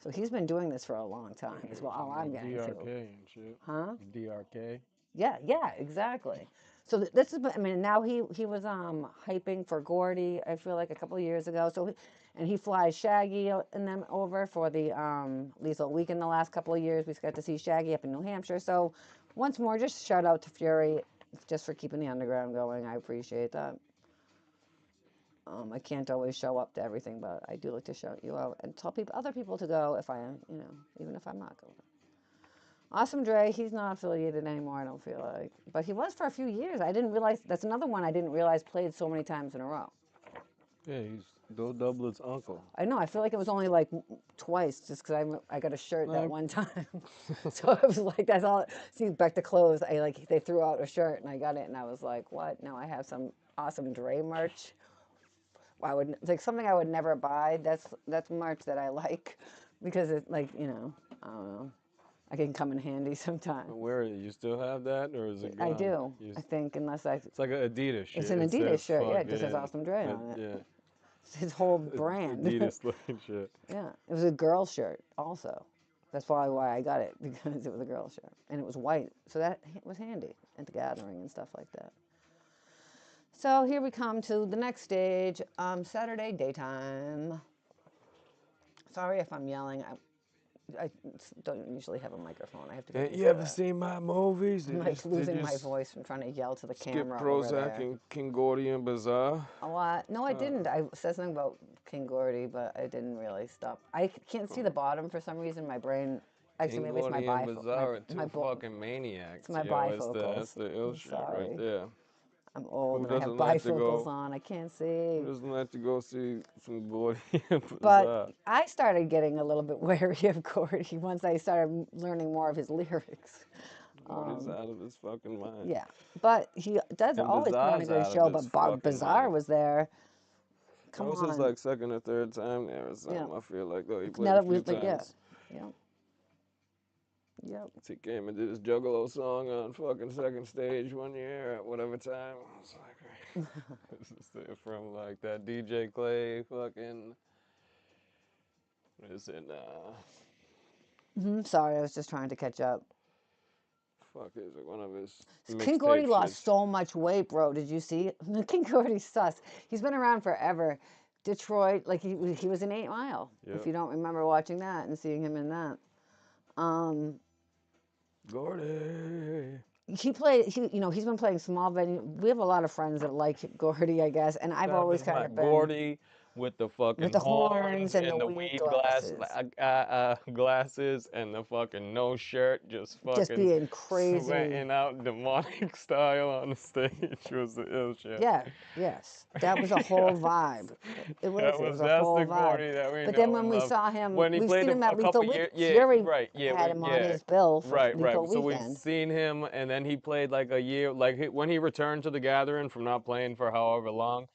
So he's been doing this for a long time, is what all I'm getting to. DRK and shit. Huh? DRK. Yeah, yeah, exactly. So this is, I mean, now he was hyping for Gordy. I feel like a couple of years ago. So, and he flies Shaggy and them over for the Lethal Weekend the last couple of years. We got to see Shaggy up in New Hampshire. So, once more, just shout out to Fury, just for keeping the underground going. I appreciate that. I can't always show up to everything, but I do like to shout you out and tell people, other people to go if I am, even if I'm not going. Awesome Dre, he's not affiliated anymore, I don't feel like. But he was for a few years. I didn't realize, that's another one I didn't realize played so many times in a row. Yeah, he's Do Doubler's uncle. I know, I feel like it was only like twice just because I got a shirt that Like, one time. So it was like, that's all. See, back to clothes, they threw out a shirt and I got it and I was like, what? Now I have some awesome Dre merch. It's like something I would never buy. That's merch that I like because it's like, I don't know. I can come in handy sometime. where you still have that, or is it I gone? do. I think unless I. It's like an Adidas shirt. It's an It Adidas says shirt. Yeah, it fuck just says Awesome Dre on it. yeah, It's his whole brand. Adidas looking shit. Yeah, it was a girl shirt also. That's probably why I got it, because it was a girl shirt and it was white, so that was handy at the gathering and stuff like that. So here we come to the next stage, Saturday daytime. Sorry if I'm yelling. I don't usually have a microphone. I have to get used You to ever that. seen my movies? I'm like losing my voice from trying to yell to the skip camera over Prozac there. and King Gordy and Bazaar? A lot. No, I didn't. I said something about King Gordy, but I didn't really stop. I can't see the bottom for some reason. My brain. Actually, King maybe it's my Gordy and Bazaar are two my fucking maniacs. it's my Yo, bifocals. that's the ill I'm shit right sorry. there. I'm old Who and I have doesn't like to bifocals go? on. I can't see. Who doesn't like to go see some Gordy and But Bazaar? I started getting a little bit wary of Gordy once I started learning more of his lyrics. Gordy's out of his fucking mind. Yeah, but he does And always put on a Bazaar's good out show. of his But fucking Bazaar mind. was there. That Come was his on. like second or third time there or something. Yeah. I feel like though he played Now a that few we, yeah, times. yeah, yep. He came and did his Juggalo song on fucking second stage one year at whatever time. I was like, this is from like that DJ Clay fucking. What is it? Sorry, I was just trying to catch up. Fuck is it? One of his King Gordy mixtape lost shits. so much weight, bro. Did you see? King Gordy's sus. He's been around forever. Detroit, like he was in 8 Mile. Yep. If you don't remember watching that and seeing him in that. Gordy. He played. He's been playing small venue. We have a lot of friends that like Gordy, I guess, and I've always kind of been. Gordy, with the with fucking the horns horns and the and the weed weed glasses. glasses and the fucking no shirt, just Just fucking being crazy. sweating out demonic style on the stage was the ill shit. Yeah, yes. That was a whole vibe. It was a That's whole the vibe. Gordy that we But then know when and we love. saw him, When he we've played seen him a at Lethal couple Week. years, yeah, Fury right, had him on yeah, his bill for right, right. Lethal So we've Weekend. seen him, and then he played like a year, like when he returned to the Gathering from not playing for however long.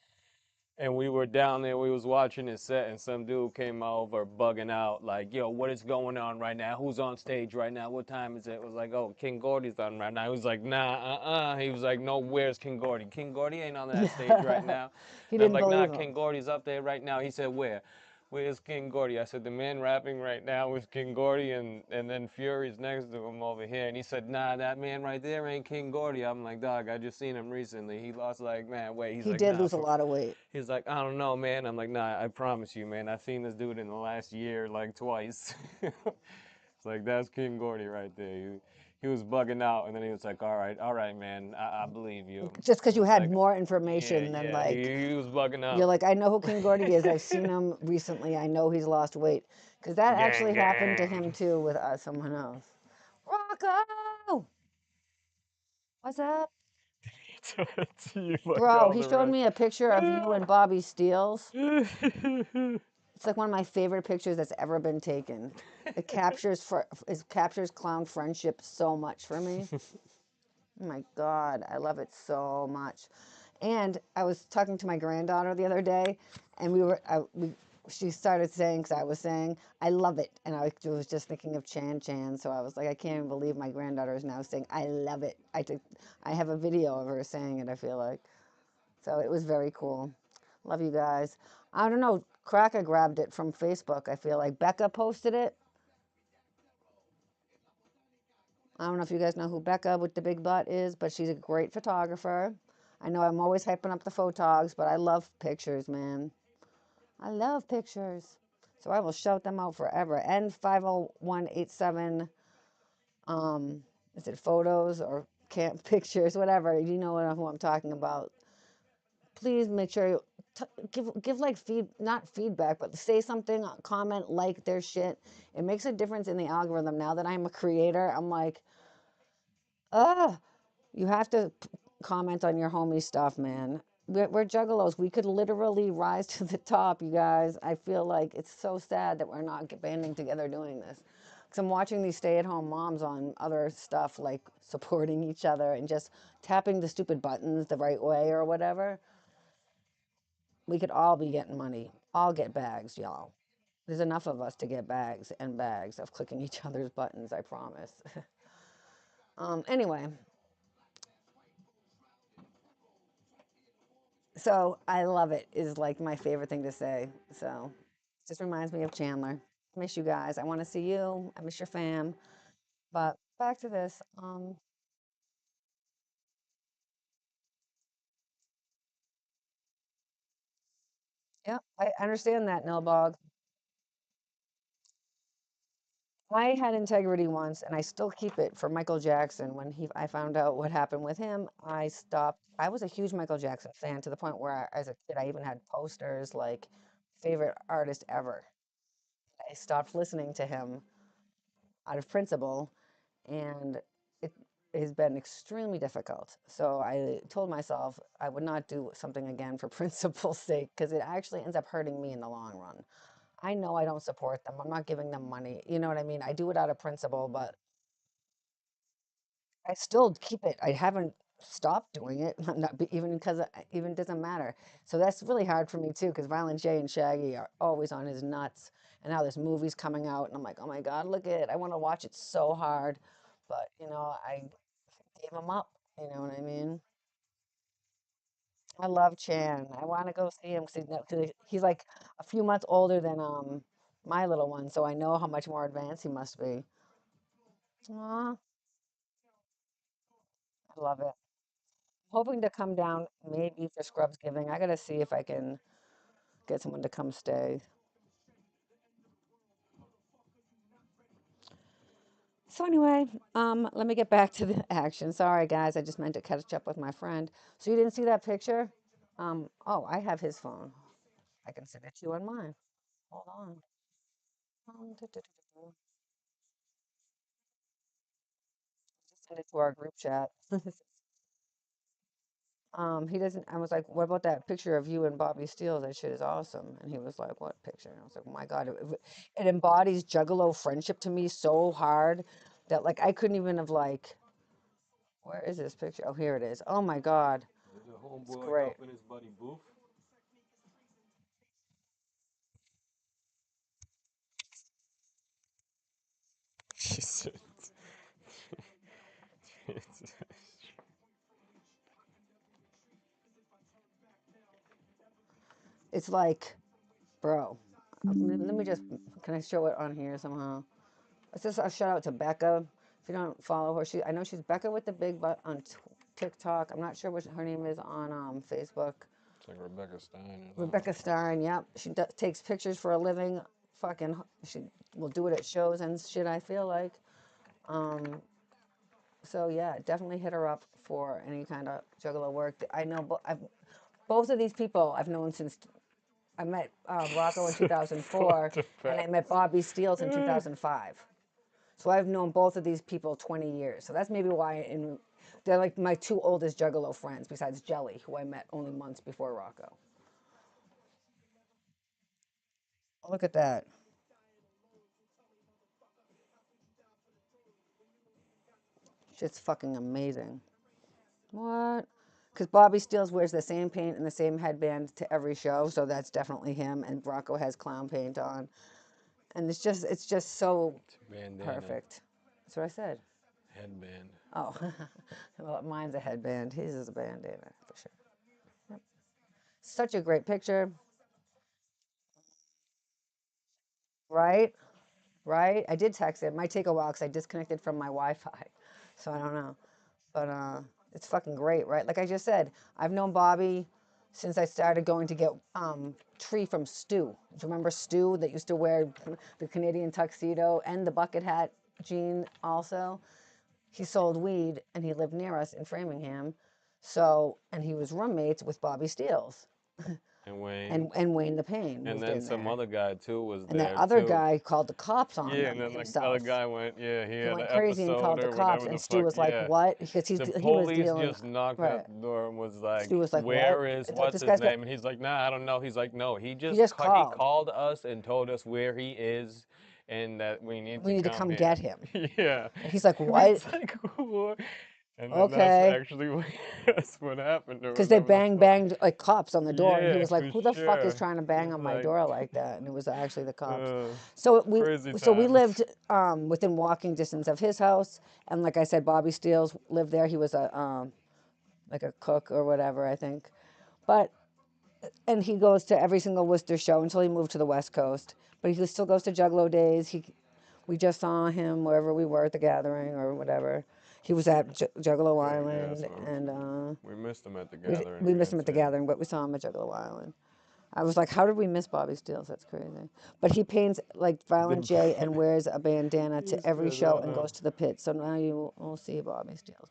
And we were down there, we was watching his set, and some dude came over bugging out, like, yo, what is going on right now? Who's on stage right now? What time is it? It was like, oh, King Gordy's on right now. He was like, nah, He was like, no, where's King Gordy? King Gordy ain't on that stage right now. He And I'm didn't like, nah, believe King him. Gordy's up there right now. He said, where? Where's King Gordy? I said, the man rapping right now is King Gordy, and then Fury's next to him over here. And he said, nah, that man right there ain't King Gordy. I'm like, dog, I just seen him recently. He lost like, man, wait. He's He like, did nah, lose a lot of weight. he's like, I don't know, man. I'm like, nah, I promise you, man. I've seen this dude in the last year like twice. It's like, that's King Gordy right there. He was bugging out, and then he was like, all right, man. I believe you. Just because And you it's had like, more yeah, information than yeah. like He was bugging you're out. like, I know who King Gordy is. I've seen him recently. I know he's lost weight. Because that Gang, actually happened to gang. him too with someone else. Rocco! What's up? It's you like Bro, all he the showed me a picture of you and Bobby Steele's. rest. It's like one of my favorite pictures that's ever been taken. It captures clown friendship so much for me. Oh my God, I love it so much. And I was talking to my granddaughter the other day, and she started saying, because I was saying, I love it. And I was just thinking of Chan Chan. So I was like, I can't even believe my granddaughter is now saying, I love it. I have a video of her saying it, I feel like. So it was very cool. Love you guys. I don't know. Cracker grabbed it from Facebook. I feel like Becca posted it. I don't know if you guys know who Becca with the big butt is, but she's a great photographer. I know I'm always hyping up the photogs, but I love pictures, man. I love pictures. So I will shout them out forever. N50187, is it photos or camp pictures, whatever. You know who I'm talking about. Please make sure you give like not feedback, but say something, comment, like their shit. It makes a difference in the algorithm. Now that I'm a creator, I'm like, ah, you have to comment on your homie stuff, man. We're juggalos. We could literally rise to the top, you guys. I feel like it's so sad that we're not banding together doing this. Because I'm watching these stay-at-home moms on other stuff, like supporting each other and just tapping the stupid buttons the right way or whatever. We could all be getting money. All get bags, y'all. There's enough of us to get bags and bags of clicking each other's buttons, I promise. Anyway, so I love it is like my favorite thing to say. So it just reminds me of Chandler. Miss you guys. I want to see you. I miss your fam. But back to this. Yeah, I understand that, Nilbog. I had integrity once, and I still keep it for Michael Jackson. When I found out what happened with him, I stopped. I was a huge Michael Jackson fan to the point where, as a kid, I even had posters like favorite artist ever. I stopped listening to him out of principle, and it has been extremely difficult. So I told myself I would not do something again for principle's sake because it actually ends up hurting me in the long run. I know I don't support them. I'm not giving them money. You know what I mean? I do it out of principle, but I still keep it. I haven't stopped doing it, even because even doesn't matter. So that's really hard for me too, because Violent J and Shaggy are always on his nuts. And now this movie's coming out, and I'm like, oh my God, look at it. I want to watch it so hard. But, I gave him up. You know what I mean? I love Chan. I want to go see him because he's like a few months older than my little one, so I know how much more advanced he must be. Aw, I love it. Hoping to come down maybe for Scrubs Giving. I gotta see if I can get someone to come stay. So anyway, let me get back to the action. Sorry guys, I just meant to catch up with my friend. So you didn't see that picture? Oh, I have his phone. I can send it to you on mine. Hold on. Just send it to our group chat. He doesn't. I was like, "What about that picture of you and Bobby Steele? That shit is awesome." And he was like, "What picture?" And I was like, "Oh my God, it embodies Juggalo friendship to me so hard that like I couldn't even have like, where is this picture? Oh, here it is. Oh my God, The it's homeboy great. helping his buddy Boof. Shit. It's like, bro. Let me just. Can I show it on here somehow? It's just a shout out to Becca. If you don't follow her, I know she's Becca with the big butt on TikTok. I'm not sure what her name is on Facebook. It's like Rebecca Stein or something. Rebecca Stein, yep. She takes pictures for a living. Fucking, she will do it at shows and shit, I feel like. Um, so yeah, definitely hit her up for any kind of Juggalo work. I know both of these people I've known since I met Rocco in 2004 and I met Bobby Steele in 2005. So I've known both of these people 20 years. So that's maybe why they're like my two oldest Juggalo friends besides Jelly, who I met only months before Rocco. Look at that. Shit's fucking amazing. What? Because Bobby Steele wears the same paint and the same headband to every show, so that's definitely him. And Rocco has clown paint on, and it's just so Bandana. perfect. That's what I said. Headband. Oh, well, mine's a headband. His is a bandana for sure. Yep. Such a great picture, right? Right? I did text it. It might take a while because I disconnected from my Wi-Fi, so I don't know. But it's fucking great, right? Like I just said, I've known Bobby since I started going to get Tree from Stu. Do you remember Stu that used to wear the Canadian tuxedo and the bucket hat jean also? He sold weed and he lived near us in Framingham. So, and he was roommates with Bobby Steele's. And Wayne. And Wayne the Pain And moved then in some there. other guy too was And that there other too. guy called the cops on Yeah, and them then the other himself. guy went, yeah, he He had went an crazy and episode called the or cops, whatever and the Stu fuck. was like, Yeah, "What?" Because the he was police dealing just knocked right. at the door and was like, Stu was like, "What?" "Where is It's like what's this his guy's got. name?" And he's like, "Nah, I don't know." He's like, "No, He just he called. called us and told us where he is, and that we need We to need to come come here." get him. Yeah, And he's like, and "What?" it's like, what? And then that's Okay. actually what, that's what happened or Because they whatever the fuck. banged like cops on the door, and he Yeah, was like, for "Who the fuck is sure. trying to bang He's on my like, door like that?" And it was actually the cops. uh, So crazy we times. lived within walking distance of his house, and like I said, Bobby Steele's lived there. He was a like a cook or whatever, I think. But and he goes to every single Worcester show until he moved to the West Coast. But he still goes to Juggalo days. We just saw him wherever we were at the gathering or whatever. He was at Juggalo Yeah, Island, so and we missed him at the we gathering. we We missed didn't him at see the him. gathering, but we saw him at Juggalo Island. I was like, how did we miss Bobby Steele? That's crazy. But he paints like Violent J and wears a bandana He to every said, show and goes to the pit. So now you will see Bobby Steele.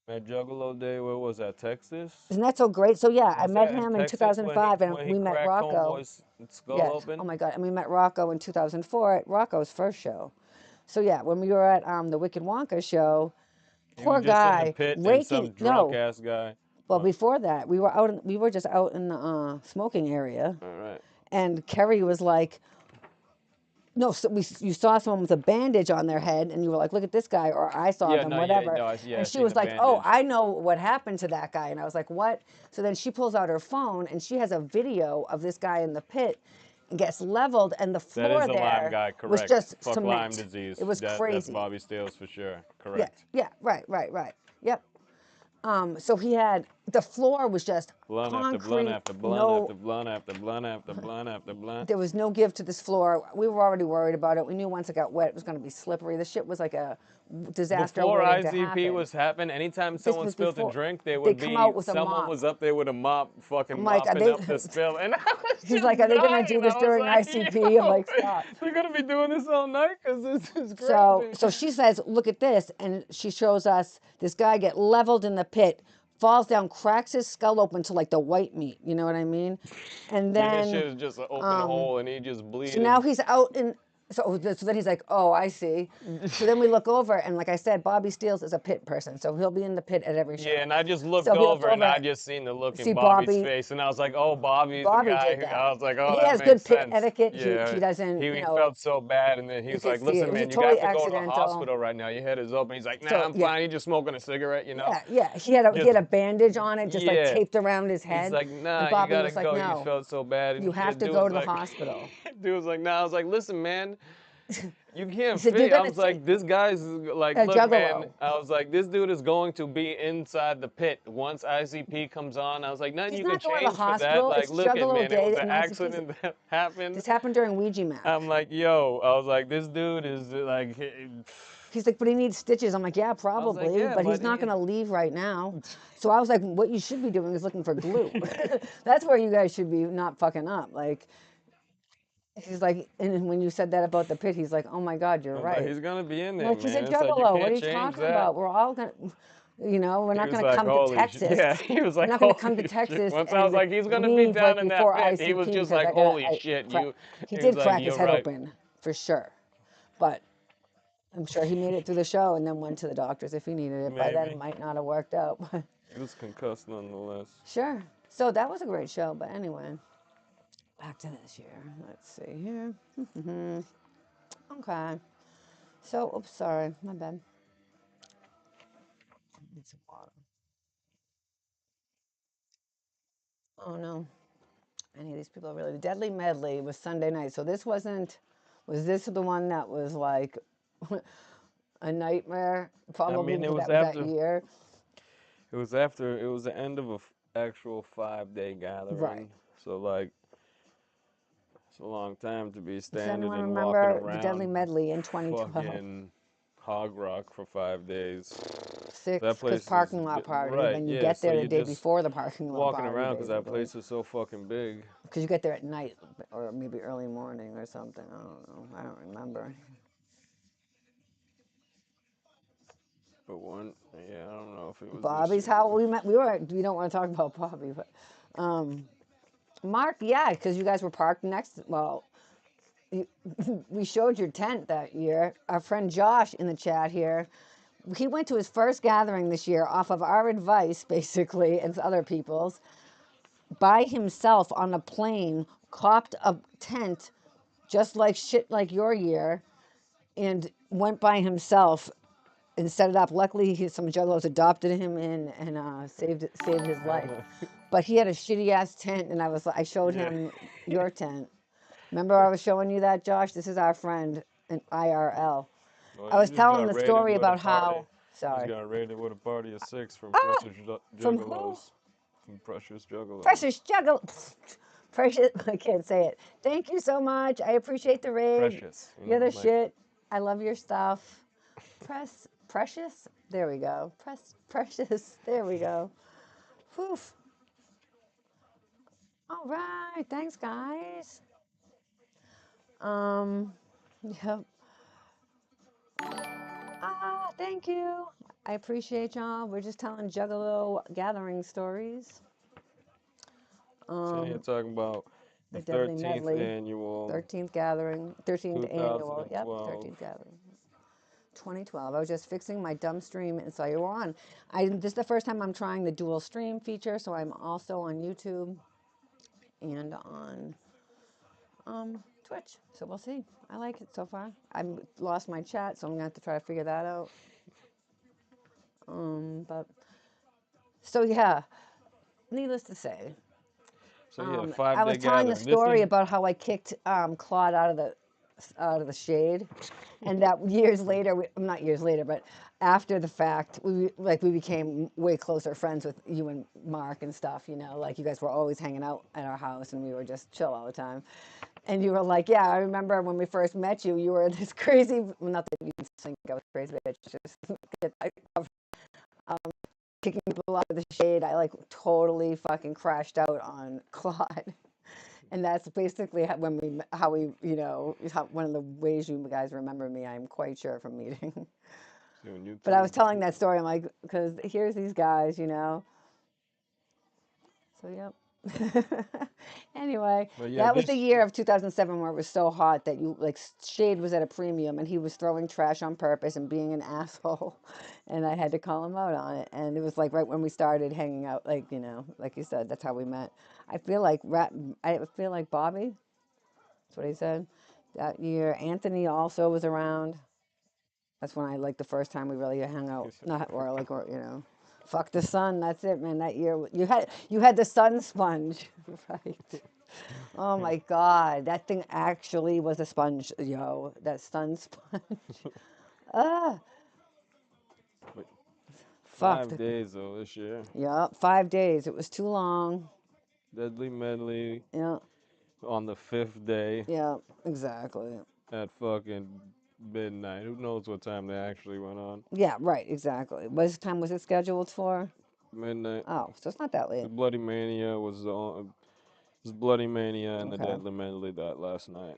at Juggalo Day, where was that? Texas? Isn't that so great? So yeah, I Was met that in him in Texas 2005, and when he we met cracked Rocco. Homeboy's skull Yes. Oh open? my God. And we met Rocco in 2004 at Rocco's first show. So yeah, when we were at the Wicked Wonka show, He was poor just in the guy, pit and raking. some drunk No, ass guy. well What? before that, we were just out in the smoking area, All right. and Kerry was like, no, so you saw someone with a bandage on their head, and you were like, "Look at this guy," or I saw Yeah, them, no, yeah, whatever. no, And I she seen was the like, "Oh, bandage. I know what happened to that guy," and I was like, "What?" So then she pulls out her phone, and she has a video of this guy in the pit, and gets leveled, and the That floor is a Lyme there guy, was correct. just Fuck Lyme cement. disease. It was That's crazy. Bobby Steele's for sure. Yeah, Correct. yeah, right. Yep. So he had the floor was just Blunt after blunt concrete, after blunt no. after blunt after blunt after blunt after blunt. There was no give to this floor. We were already worried about it. We knew once it got wet, it was going to be slippery. The shit was like a disaster Before waiting to ICP happen. was happening, anytime This someone was spilled a before drink, there they would come be out with a someone mop. was up there with a mop, fucking I'm like, are mopping they? up the spill, and I was He's just like, are they going to do dying. this I was during like, ICP? I'm yo, like, stop. they're gonna be doing this all night because this is So, crazy. so she says, look at this, and she shows us this guy get leveled in the pit, falls down, cracks his skull open to like the white meat. You know what I mean? And Yeah, his then shit is just an open hole and he just so bleeding. now he's out in. So then he's like, oh, I see. So then we look over, and like I said, Bobby Steels is a pit person, so he'll be in the pit at every show. Yeah, and I just looked So he looked over and over, I just seen the look see in Bobby's Bobby. face, and I was like, oh, Bobby's the Bobby guy. did that. I was like, oh, He that has makes good pit sense. etiquette. Yeah, He doesn't, he felt so bad, and then he you was could like, see it. listen, It was man, just you got totally to go to the accidental. hospital right now. Your head is open. He's like, nah, So, I'm yeah. fine. He's just smoking a cigarette, you know? Yeah. He had a bandage on it, just like Yeah. taped around his head. He's like, nah, and you Bobby gotta was like, go. You no, felt so bad. And you have to dude go was to the like, hospital. dude was like, nah. I was like, listen, man, you can't said, "You're fit. I gonna was like, this guy's like, a look, man. Juggalo." I was like, this dude is going to be inside the pit once ICP comes on. I was like, nothing He's you can not going to the change for that. hospital. Like, It's look at Juggalo man, it was Day, an and accident that happened. this happened during Ouija match. I'm like, yo. I was like, this dude is like. He's like, but he needs stitches. I'm like, yeah, probably, like, yeah, but he's but not going to leave right now. So I was like, what you should be doing is looking for glue. That's where you guys should be not fucking up. Like, he's like, and when you said that about the pit, he's like, oh my God, you're right. He's gonna be in there, like, man. he's a It's like, you Juggalo. What are can't you change talking that. about? We're all going to. We're not going to come to Texas. Yeah, he was like, we're not going to come to Texas. Once I was like, he's gonna be down in that pit. He was just like, holy shit, you. He did like, crack his head right. open for sure, but I'm sure he made it through the show and then went to the doctors if he needed it. By then, it might not have worked out. But he was concussed nonetheless. Sure. So that was a great show. But anyway, back to this year. Let's see here. Okay. So, oops, sorry, my bad. Need some water. Oh no, any of these people are really. The Deadly Medley was Sunday night. So this wasn't. Was this the one that was like a nightmare? Probably it was that year. It was after. It was the end of a actual 5-day gathering. Right. So like. It's a long time to be standing Does anyone and remember walking around. the Deadly Medley in 2012? Fucking hog rock for 5 days. Six, that place because parking lot party, right, and then you yeah, get so there the you day just before the parking lot walking party. around because that basically. place is so fucking big. Because you get there at night, or maybe early morning or something. I don't know. I don't remember. But one, yeah, I don't know if it was Bobby's this year. how we met. We don't want to talk about Bobby, but Mark, yeah, because you guys were parked next. Well, we showed your tent that year. Our friend Josh in the chat here, he went to his first gathering this year off of our advice, basically, and other people's, by himself on a plane, copped a tent just like shit like your year, and went by himself and set it up. Luckily, some juggalos adopted him in and saved his life. But he had a shitty ass tent, and I showed him your tent. Remember, I was showing you that, Josh? This is our friend in IRL. Well, I was telling the story about how. Sorry. He got raided with a party of 6 from Precious Juggalos. From who? From Precious Juggalos. Precious Juggalo. Precious. I can't say it. Thank you so much. I appreciate the raid. Precious. You're the shit. I love your stuff. Precious. There we go. Precious. There we go. Poof. All right. Thanks, guys. Yep. Thank you. I appreciate y'all. We're just telling Juggalo gathering stories. So you're talking about the 13th annual. 13th gathering. 13th annual. Yep. 2012. 13th gathering. 2012. I was just fixing my dumb stream, and so you were on. This is the first time I'm trying the dual stream feature, so I'm also on YouTube and on Twitch. So we'll see. I like it so far. I lost my chat, so I'm gonna have to try to figure that out. But so yeah, needless to say. So yeah, 5-day gathering. I was telling the story about how I kicked Claude out of the shade, and that years later, not years later, but after the fact, we became way closer friends with you and Mark and stuff. You know, like you guys were always hanging out at our house, and we were just chill all the time. And you were like, yeah, I remember when we first met you, you were this crazy. Well, not that you think I was crazy, bitch. Just kicking people out of the shade. I like totally fucking crashed out on Claude. And that's basically one of the ways you guys remember me, I'm quite sure, from meeting. But I was telling that story, I'm like, because here's these guys, you know, So, yep. Anyway, But yeah, that was the this year of 2007 where it was so hot that you like shade was at a premium and he was throwing trash on purpose and being an asshole. And I had to call him out on it. And it was like right when we started hanging out, like, like you said, that's how we met. I feel like Bobby, that's what he said. That year, Anthony also was around. That's when I like the first time we really hung out. Not or like or fuck the sun. That's it, man. That year you had the sun sponge, right? Oh my god, that thing actually was a sponge, yo. That sun sponge. Ah, Wait, fuck. 5 days though this year. Yeah, 5 days. It was too long. Deadly medley Yeah, on the fifth day yeah, exactly. at fucking midnight. Who knows what time they actually went on? Yeah, right, exactly. What time was it scheduled for? Midnight. Oh, so it's not that The late. Bloody Mania was Bloody Mania and the Okay. Deadly Medley that last night.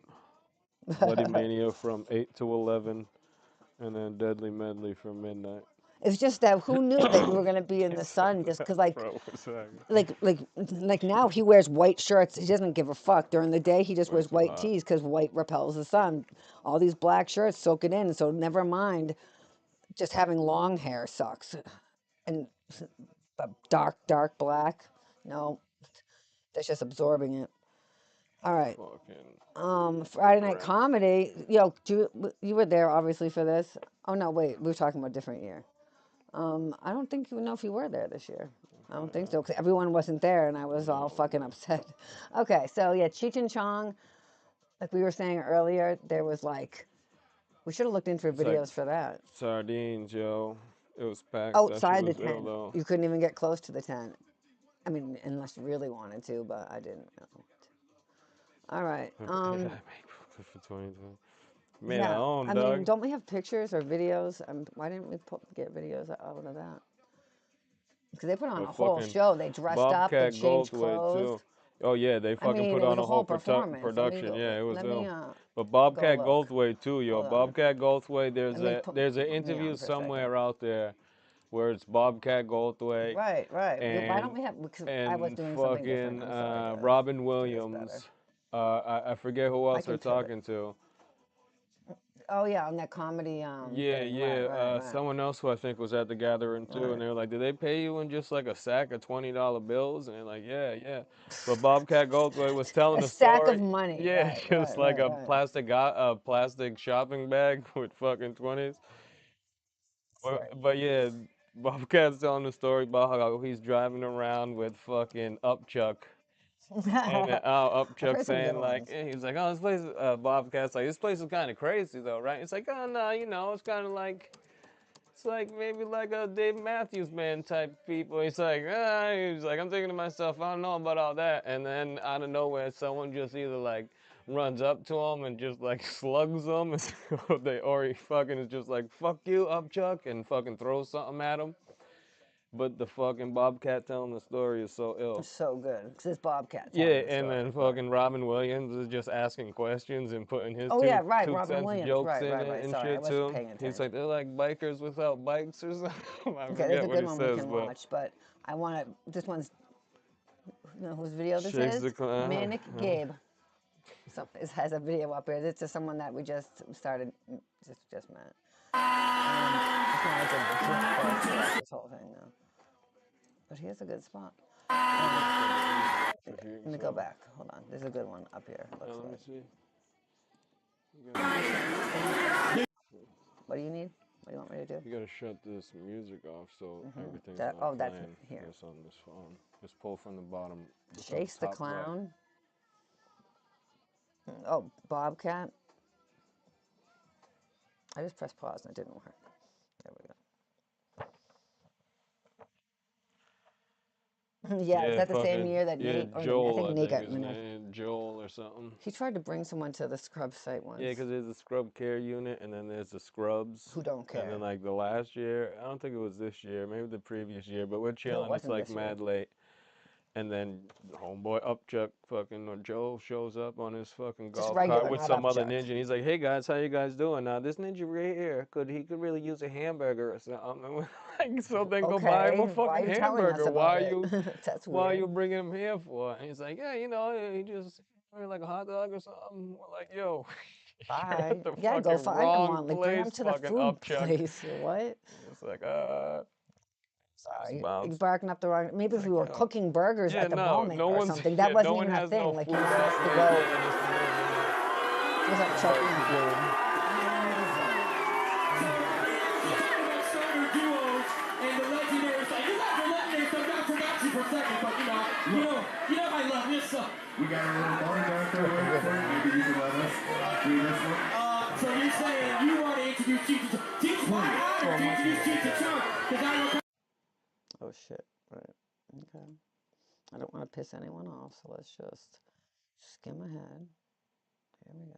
Bloody Mania from 8 to 11, and then Deadly Medley from midnight. It's just that who knew that you were gonna be in the sun? Just because, like, Bro, what's that? like, like, like now he wears white shirts. He doesn't give a fuck. During the day, he just Why it's wears so white hot? tees because white repels the sun. All these black shirts soak it in. So never mind. Just having long hair sucks, and dark black. No, that's just absorbing it. All right. Fucking Friday night crap. comedy. Yo, you were there obviously for this. Oh no, wait, we were talking about a different year. I don't think you know if you were there this year. I don't Probably think not. so because everyone wasn't there and I was all No, fucking upset. Okay, so yeah, Cheech and Chong, like we were saying earlier, there was like we should have looked into it's like videos for that. sardines, yo. It was packed. That shit Outside the was ill tent, though. you couldn't even get close to the tent. I mean, unless you really wanted to, but I didn't really. All right. Yeah, make for 2020. Made our Yeah. own, I mean, dog. don't we have pictures or videos? Why didn't we get videos out of that? Because they put on A a whole fucking show. They dressed up. They Bobcat changed Goldthwait clothes. too. Oh yeah, they I fucking mean, put it was on a a whole whole performance. production. Yeah, it was Let me ill. But go Bobcat look. Goldthwait too, yo. Hold on. Bobcat Goldthwait. Let me There's an put me interview on for a second. somewhere out there where it's Bobcat Goldthwait Right, right. Why don't and we have? Because I was and doing something different. fucking I'm sorry, guys. Robin Do this better. Williams. I forget who I else they're can pivot. talking to. Oh yeah, on that comedy Yeah, thing. Right, yeah. right, right. Someone else who I think was at the gathering too, and Right. they were like, "Did they pay you in just like a sack of $20 bills?" And they're like, "Yeah, yeah." But Bobcat Goldthwait was telling A the stack of story. money. Yeah, Right, just right, like right, right. a plastic shopping bag with fucking 20s. Right. But yeah, Bobcat's telling the story about how he's driving around with fucking Upchuck. And I've Upchuck heard some good saying like, ones. he's like, oh, this place, Bobcat's like, this place is kind of crazy though, right? It's like, oh no, it's kind of like, it's like maybe like a Dave Matthews Band type people. He's like, I'm thinking to myself, I don't know about all that. And then out of nowhere, someone just either like runs up to him and just like slugs him, or he fucking is just like, fuck you, Upchuck, and fucking throws something at him. But the fucking Bobcat telling the story is so ill. It's so good because it's Bobcat Yeah, telling the and story. then Right. fucking Robin Williams is just asking questions and putting his Oh yeah, right. two Robin cents Williams. jokes Right, in right, it right. and Sorry, I shit wasn't too. paying He's attention. like, they're like bikers without bikes or something. I Okay, there's forget a what good he one we says, can but watch, but I want to. This one's, you know whose video this shakes is? the Manic Gabe. So it has a video up here. This is someone that we just started, just met. It's not a good this whole thing though. But here's a good spot. Let me go back. Hold on. There's a good one up here. It looks Let me like. see. What do you need? What do you want me to do? You gotta shut this music off so everything's That. not Oh, that's playing. here. This on this phone. Just pull from the bottom, Chase the top left. clown. Oh, Bobcat. I just pressed pause and it didn't work. There we go. Yeah, is Yeah, that the same fucking year that yeah, Nate or I Joel, think I Nate think got his name, Joel or something. he tried to bring someone to the scrub site Yeah, once because there's a scrub care unit, and then there's the scrubs, who don't and then care. like the last year, I don't think it was this year, maybe the previous year, but we're No, it chilling. It's wasn't like this year. mad late, and then homeboy Upchuck fucking or Joe shows up on his fucking Just golf cart regular, with not some other Upchuck. ninja. And he's like, "Hey guys, how you guys doing? Now this ninja right here could really use a hamburger or something." like, so then go buy him a Okay, why are fucking you telling us hamburger. about it? That's Why are weird. you bringing him here for? And he's like, yeah, you know, he just like a hot dog or something. We're like, yo, you're Bye. at the Yeah, go fucking find him wrong one. Like, bring him place, to the fucking food upchuck. place. What? It's like, Sorry, you're bounce. barking up the wrong. Maybe if Like, we were yo. cooking burgers Yeah, at the no, moment no or one's, something, yeah, that no wasn't one even a has thing. no Like, food he wants us to outlets go. in this world. He was like checking food. Stoner duos and the legendary stuff. You got the legendary stuff. I forgot you for a second, but you know I love this stuff. We got a little autograph there waiting for you. Maybe you can let us do this one. So you're saying you want to introduce Cheech to Chong? It's my honor to introduce Cheech to Chong because I will. Oh shit! Right. Okay. I don't want to piss anyone off, so let's just skim ahead. Here we go.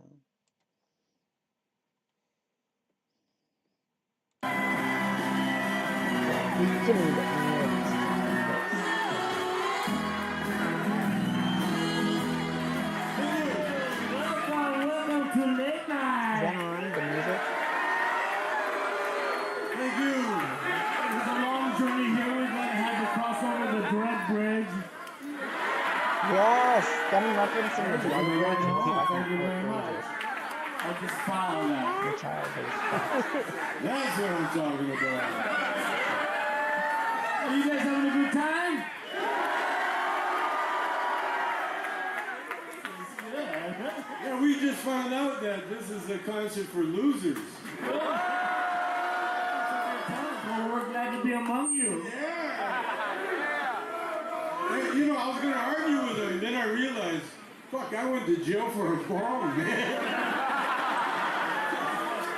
We can read it more this Welcome to Late Night. Is that on the music? Thank you. It was a long journey here. We're going to have to cross over the Dread Bridge. Yes, them referencing the drug bridge is Thank fucking you very much. outrageous. I just follow that. The childhood stuff. That's what I'm talking about. Are you guys having a good time? Yeah, we just found out that this is a concert for losers. Well, we're glad to be among you. Hey, you know, I was going to argue with him, then I realized, fuck, I went to jail for a bomb, man.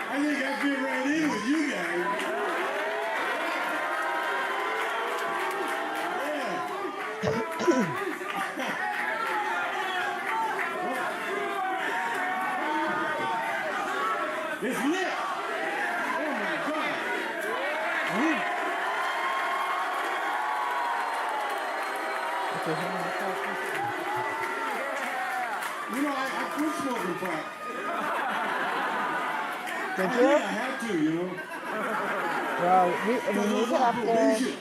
I think I fit right in with you guys. It's lit! Oh my God! You know, I quit smoking pot. Did I you? had to, you know. Bro, when we get up there, Probation.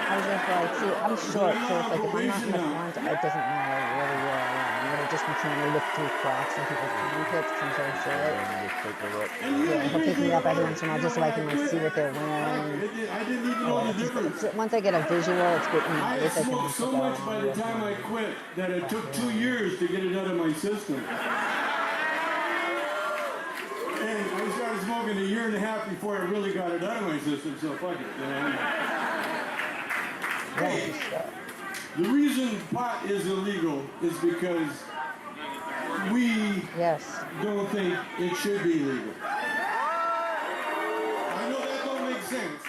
I was just like, see, I'm short, so it's like if I'm not in the front, it doesn't matter really where I am. It'll just be trying to look through cracks and people's armpits and so shit. Yeah, he'll pick me up every once in a while just so I can like see what they're wearing. I didn't even know the difference. Once I get a visual, it's good. You know, I at had least I can smoked just so go much by the and time I quit that it took 2 years to get it out of my system. And I started smoking 1.5 years before I really got it out of my system, so fuck it, you know. Hey, the reason pot is illegal is because we don't think it should be legal. I know that don't make sense,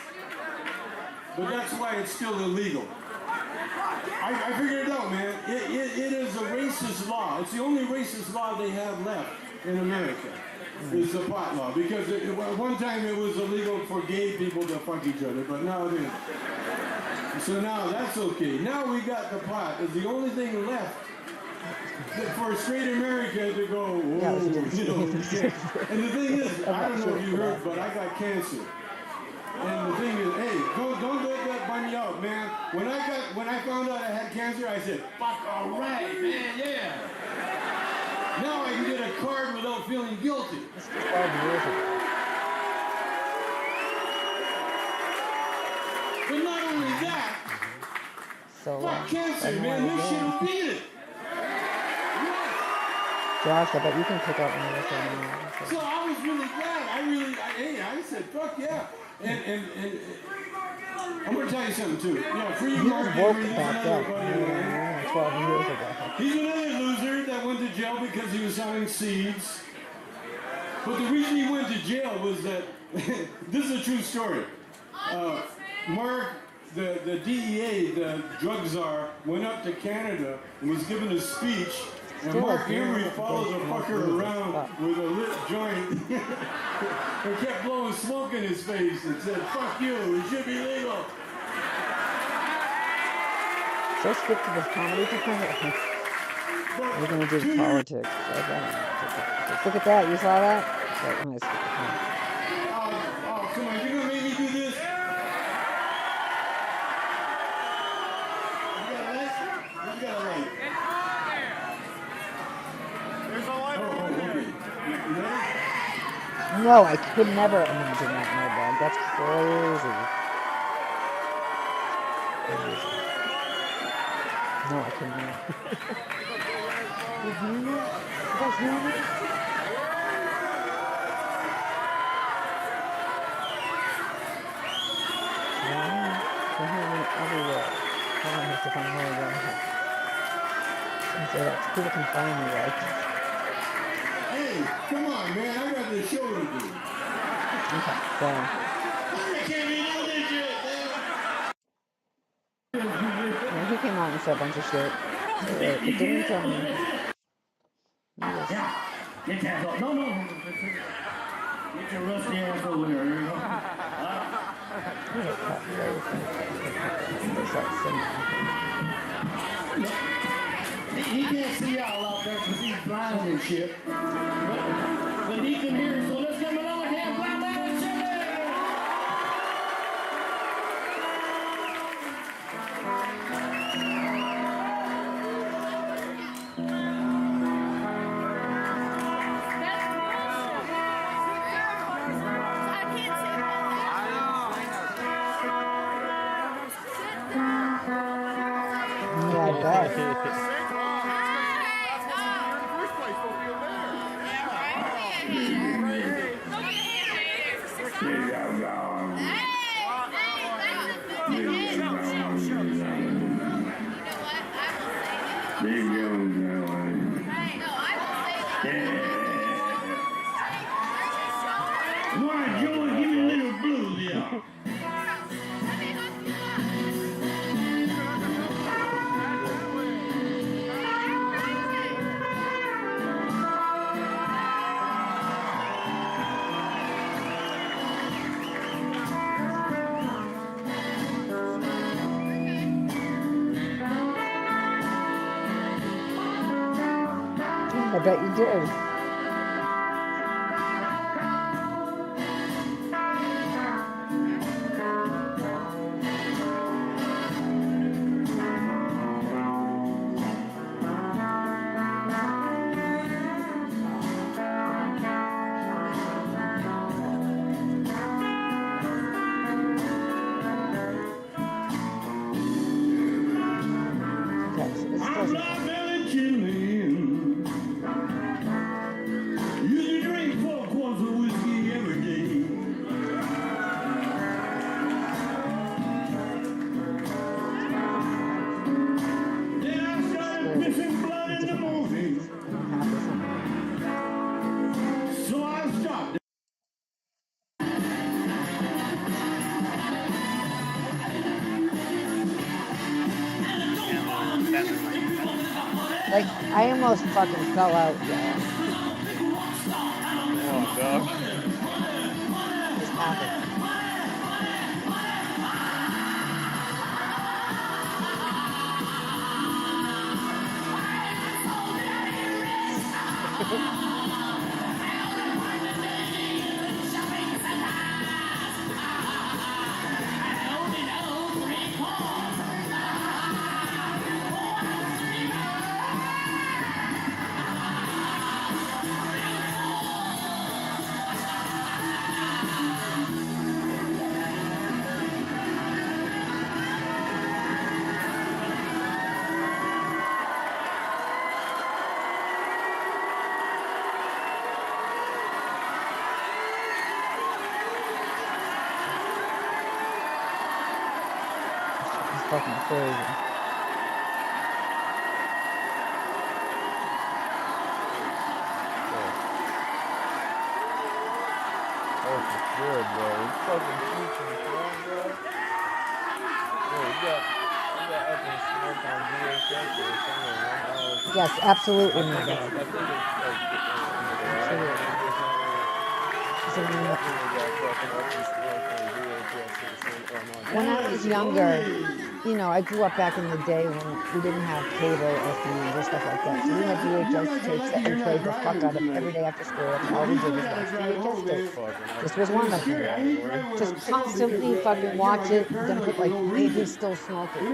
but that's why it's still illegal. I figured it out, man. It is a racist law. It's the only racist law they have left in America. It's the pot law. Because one time it was illegal for gay people to fuck each other, but now it isn't. So now that's okay. Now we got the pot. It's the only thing left for straight America to go, whoa, you know. And the thing is, I don't know if you heard, but I got cancer. And the thing is, hey, don't let that bum you out, man. When I found out I had cancer, I said, fuck, all right, man, yeah. Now I can get a card without feeling guilty. It's 12 years ago. But not only that, fuck cancer, man. This shit will beat it. Josh, I bet you can pick up medicine now. So I was really glad. I said, fuck yeah. And I'm going to tell you something, too. Yeah, free Mark woke Henry, back another up. buddy of mine. Yeah, 12 years ago. He's another loser that went to jail because he was selling seeds. But the reason he went to jail was that, this is a true story. Mark, the DEA, the drug czar, went up to Canada and was giving a speech. And Mark Henry followed the fucker around with a lit joint and kept blowing smoke in his face and said, fuck you, it should be legal. So skip to this comedy performance. We're going to do politics. Look at that. You saw that? Right when I skipped the comedy. Oh, come on, you're going to make me do this? No, I could never imagine that, my dog. That's crazy. No, I could not. You hear me? You guys hear me? Yeah, I hear me everywhere. Hold on, I have to find where I go. And so that people can find me, right? Hey, come on, man. I got this show to do. Okay, so. Yeah, he came out and said a bunch of shit. It didn't tell me. Yeah, get your ass off. No. Get your rusty ass over there. You know? He can't see y'all out there because he's blind and shit. But he can hear, so let's give him another hand. Blind man and shit. Yeah, I bet. Why, Joey, give me a little blues, yeah. I bet you did. Okay, so this doesn't. You drink 4 quarts of whiskey every day. Then I started pissing blood in the morning. So I stopped. Like, I almost fucking fell out, y'all. Oh, dog. Just happened. It's fucking crazy. Oh, for sure, bro. He's fucking teaching, bro. Yo, you got up and smoke on VHS or something, right? Yes, absolutely, my dog. I think it's like Absolutely. got fucking up and smoke on VHS or something. When I was younger, you know, I grew up back in the day when we didn't have cable or phones or stuff like that. So we had VHS tapes that we played the fuck out of every day after school. That's all we did was watch VHS tapes. This was one of them. Just constantly fucking watch it, then put like, hey, who's still smoking?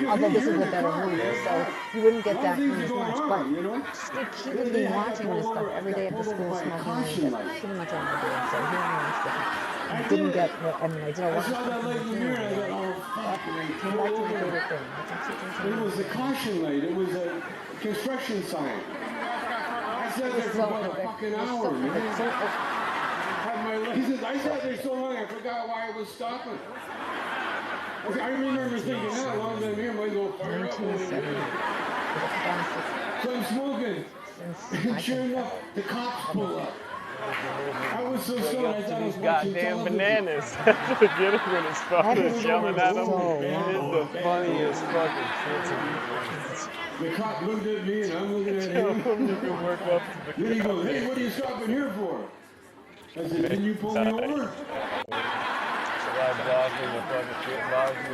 Although this is a better movie, so you wouldn't get that as much. But just repeatedly watching this stuff every day after school, smoking, that's pretty much all I did. So here I am sticking. I didn't get what, I mean, I did a lot of stuff. Came back to the favorite thing. It was a caution light. It was a construction sign. I sat there for about a fucking hour, man. He says, I sat there so long I forgot why I was stopping. I remember thinking, how long as I'm here, might as well fire up. So I'm smoking. And sure enough, the cops pull up. I was so stoned, I thought I was watching goddamn television. bananas. Get it when his father's yelling at him. It's the funniest fucking shit. The cop looked at me and I'm looking at him. You can work up to the Then he goes, hey, what are you stopping here for? I said, didn't you pull me over?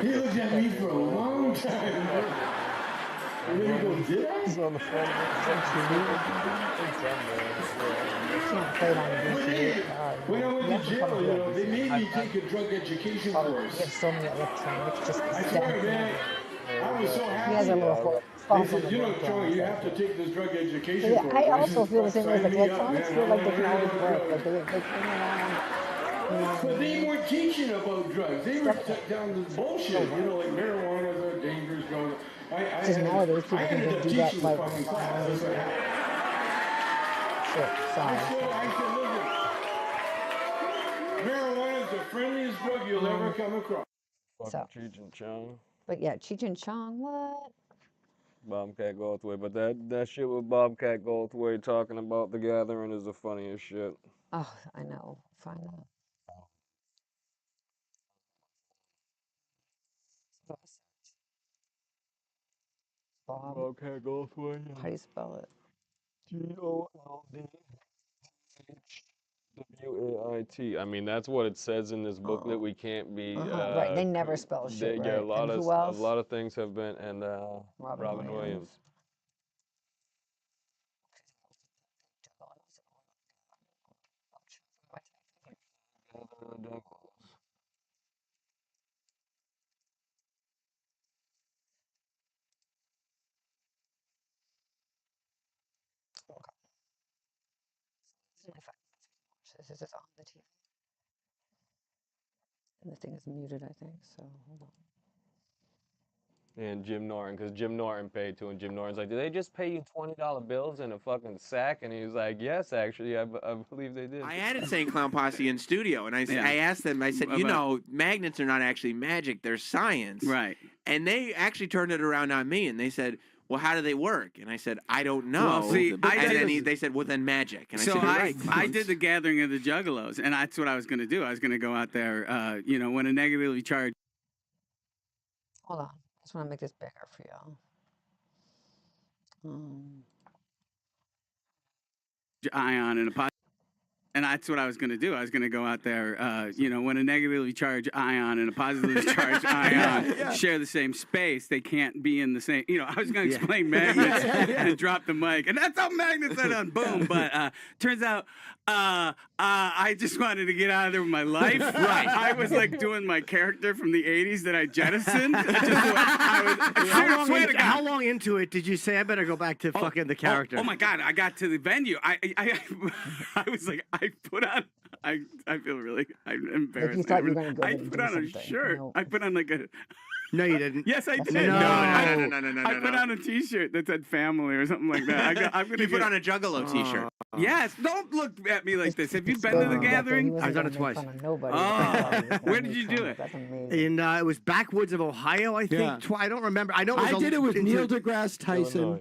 He looked at me for a long time. And then he goes, did I? He's on the phone. Can't play it on the VCR. When I went to jail, you know, they made me take a drug education course. We have so many electronics just I swear, man, I was so happy. He has a little They said, you know, Joey, you have to take this drug education course. I also feel the same way. Like electronics feel like they can always work. Like they turn around. But they weren't teaching about drugs. They were down this bullshit. You know, like marijuana is a dangerous drug. Just nowadays people can just do that like shit, sorry. I said, listen, marijuana is the friendliest drug you'll ever come across. So, Cheech and Chong. but yeah, Cheech and Chong, what? Bobcat Goldthwait, but that shit with Bobcat Goldthwait talking about the gathering is the funniest shit. Oh, I know. Find that. Bobcat Goldthwait. How do you spell it? Goldthwait. I mean, that's what it says in this book that we can't be. Right, they never spell shit, right? Yeah, And who else? a lot of things have been, and Robin Williams. This is on the TV. And the thing is muted, I think, so hold on. And Jim Norton, because Jim Norton paid to him. Jim Norton's like, did they just pay you $20 bills in a fucking sack? And he was like, yes, actually, I believe they did. I had Insane Clown Posse in studio, and I asked them, I said, you know, magnets are not actually magic, they're science. Right. And they actually turned it around on me, and they said, well, how do they work? And I said, I don't know. Well, see, they said, well, then magic. And so I said, I did the gathering of the Juggalos, and that's what I was going to do. I was going to go out there, you know, when a negatively charged. Hold on. I just want to make this bigger for y'all. Ion and a and that's what I was going to do. I was going to go out there, you know, when a negatively charged ion and a positively charged ion share the same space, they can't be in the same, you know, I was going to explain magnets and drop the mic. And that's how magnets are done. Boom. But turns out I just wanted to get out of there with my life. Right. I was like doing my character from the 80s that I jettisoned. How long into it did you say, I better go back to fucking the character? Oh my God. I got to the venue. I was like, I put on, I feel really, I'm embarrassed. Like you thought you were going to go I put on a shirt. No. I put on like a. No, you didn't. Yes, I did. No. I put on a T-shirt that said "family" or something like that. you put on a Juggalo T-shirt. Yes, don't look at me like this. Have you been to the gathering? I've done it twice. Where did you do it? That's amazing. In it was backwoods of Ohio, I think. I don't remember. I know. I did it with Neil deGrasse Tyson,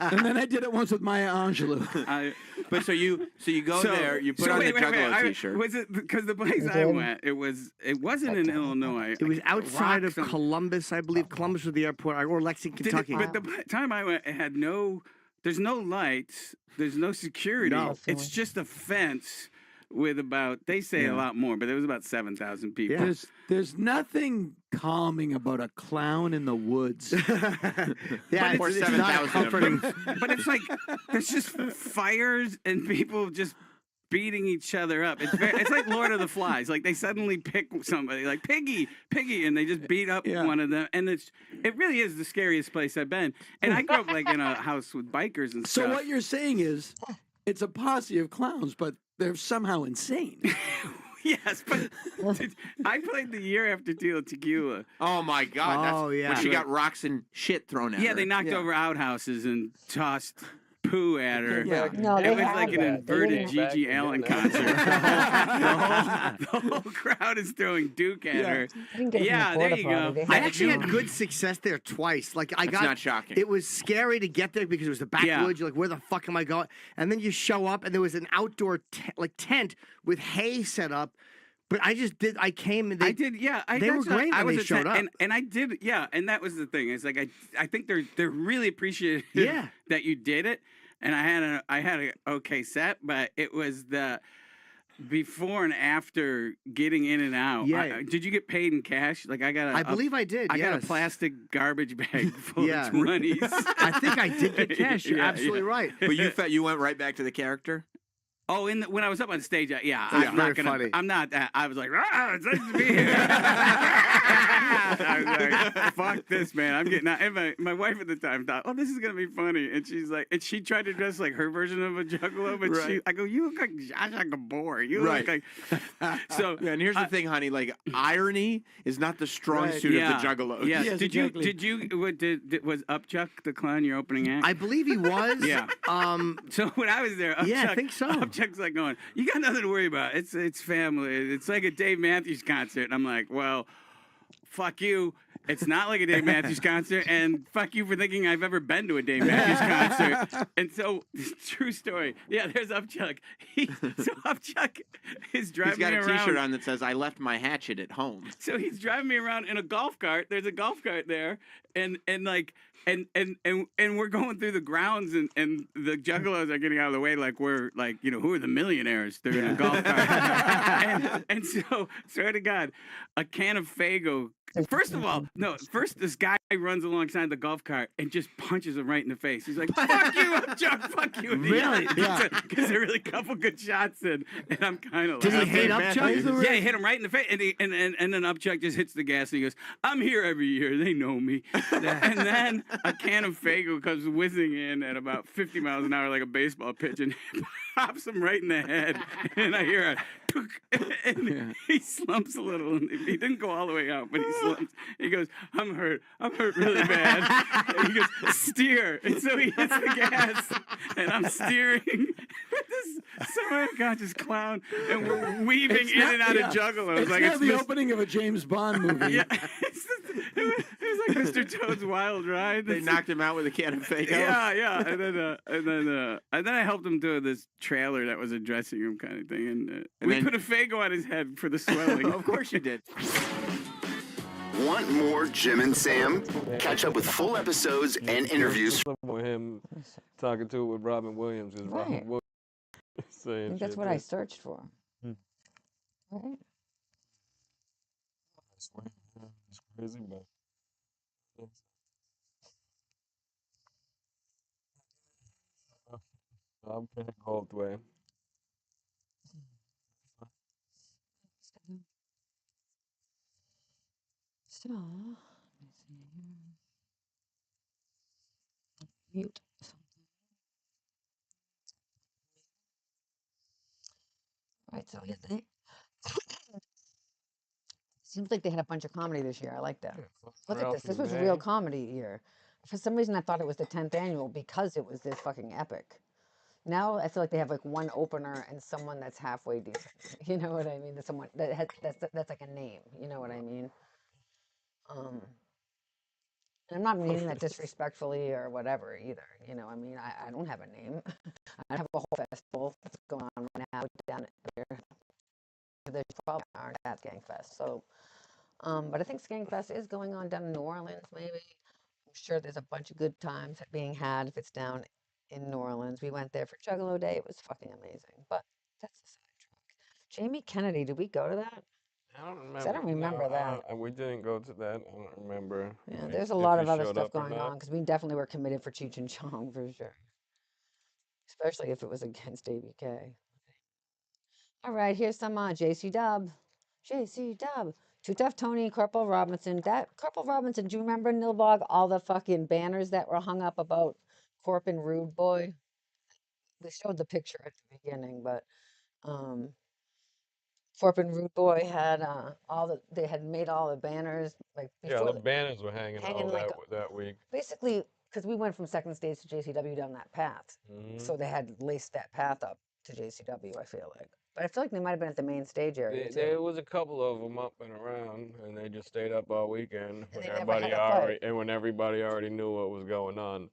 and then I did it once with Maya Angelou. But so you go there, you put on the Juggalo T-shirt. Was it because the place I went? It wasn't in Illinois. It was outside of Columbus, I believe. Columbus was the airport, or Lexington, Kentucky. But the time I went, it had no. There's no lights. There's no security. No. It's just a fence with about, they say a lot more, but there was about 7,000 people. Yeah. There's nothing calming about a clown in the woods. Yeah, Or it's 7,000 not comforting. But it's like, there's just fires and people just beating each other up. It's like Lord of the Flies. Like they suddenly pick somebody, like Piggy, and they just beat up one of them. And it really is the scariest place I've been. And I grew up like in a house with bikers and stuff. So what you're saying is, it's a posse of clowns, but they're somehow insane. Yes, but I played the year after Tequila. Oh my God! When she got rocks and shit thrown at her. Yeah, they knocked over outhouses and tossed poo at her. No, it they was had like an that. inverted Gigi Allen concert. the whole crowd is throwing Duke at her. Yeah, there you go. I actually had good success there twice. Like I got, not shocking. It was scary to get there because it was the backwoods. You're like, where the fuck am I going? And then you show up, and there was an outdoor tent with hay set up. But I just did. I came and they did. Yeah, they were great when they showed up. And I did. Yeah, and that was the thing. It's like I think they're really appreciative. That you did it. And I had a okay set, but it was the before and after getting in and out. Yeah. Did you get paid in cash? Like I believe I did. I got a plastic garbage bag full of 20s. I think I did get cash. You're absolutely right. But you went right back to the character. Oh, when I was up on stage, I'm very not gonna. funny. I'm not. I was like, it's nice to be here. I was like, fuck this, man. I'm getting out. And my wife at the time thought, oh, this is gonna be funny, and she's like, and she tried to dress like her version of a Juggalo, but I go, you look like Zsa Zsa Gabor. You look like. So yeah, and here's the thing, honey. Like irony is not the strong suit of the Juggalos. Yeah. Yes, Did you? Was Upchuck the clown your opening act? I believe he was. Yeah. So when I was there, Upchuck, I think so. Chuck's like going, you got nothing to worry about. It's family. It's like a Dave Matthews concert. And I'm like, well, fuck you. It's not like a Dave Matthews concert, and fuck you for thinking I've ever been to a Dave Matthews concert. And so, true story. Yeah, there's Upchuck. So Upchuck is driving me around. He's got a T-shirt on that says, "I left my hatchet at home." So he's driving me around in a golf cart. There's a golf cart there, and we're going through the grounds, and the Juggalos are getting out of the way, like we're like, who are the millionaires? They're in a golf cart. and so, swear to God, a can of Faygo. First of all, this guy runs alongside the golf cart and just punches him right in the face. He's like, fuck you, Upchuck, fuck you. Really? Yeah. Because there are really a couple good shots in, and I'm kind of like... Did he hate Upchuck? Yeah, he hit him right in the face. And then Upchuck just hits the gas and he goes, I'm here every year. They know me. And then a can of Faygo comes whizzing in at about 50 miles an hour like a baseball pitch and pops him right in the head. And I hear a... And he slumps a little. And he didn't go all the way out, but he slumps. He goes, I'm hurt really bad. And he goes, steer. And so he hits the gas, and I'm steering with this semi-unconscious clown, and we're weaving in and out of Juggalos. It's like the opening of a James Bond movie. Yeah, it was like Mr. Toad's Wild Ride. They knocked him out with a can of Faygo. Yeah. And then I helped him do this trailer that was a dressing room kind of thing, and we put a Faygo on his head for the swelling. Of course you did. Want more Jim and Sam? Catch up with full episodes and interviews. With him talking to it with Robin Williams. Is Robin Williams saying I think that's shit, what I searched for. Right? It's crazy, but I'm kind of cold way. So, let me see here. Mute something. Right, so yeah, seems like they had a bunch of comedy this year. I like that. Look at this. This was a real comedy year. For some reason, I thought it was the 10th annual because it was this fucking epic. Now I feel like they have like one opener and someone that's halfway decent. You know what I mean? There's someone that's like a name. You know what I mean? And I'm not meaning that disrespectfully or whatever either. You know, I mean, I don't have a name. I have a whole festival that's going on right now down here. There's 12 hours at Skankfest. So, but I think Skankfest is going on down in New Orleans, maybe. I'm sure there's a bunch of good times being had if it's down in New Orleans. We went there for Juggalo Day. It was fucking amazing. But that's the sidetrack. Jamie Kennedy, did we go to that? I don't 'Cause I remember. don't remember that. We didn't go to that. I don't remember Yeah, if there's a if lot he of other showed stuff up or going not. on because we definitely were committed for Cheech and Chong for sure, especially if it was against ABK. All right, here's some JC Dub. JC Dub. Too Tough Tony, Corporal Robinson. That Corporal Robinson, do you remember Nilbog? All the fucking banners that were hung up about Corp and Rude Boy. They showed the picture at the beginning, but um, Corp and Rude Boy had they had made all the banners like Yeah, before the banners were hanging all hanging like that week. basically because we went from second stage to JCW down that path, so they had laced that path up to JCW. I feel like, but I feel like they might have been at the main stage area too. There was a couple of them up and around, and they just stayed up all weekend And when they never had a fight. everybody already knew what was going on.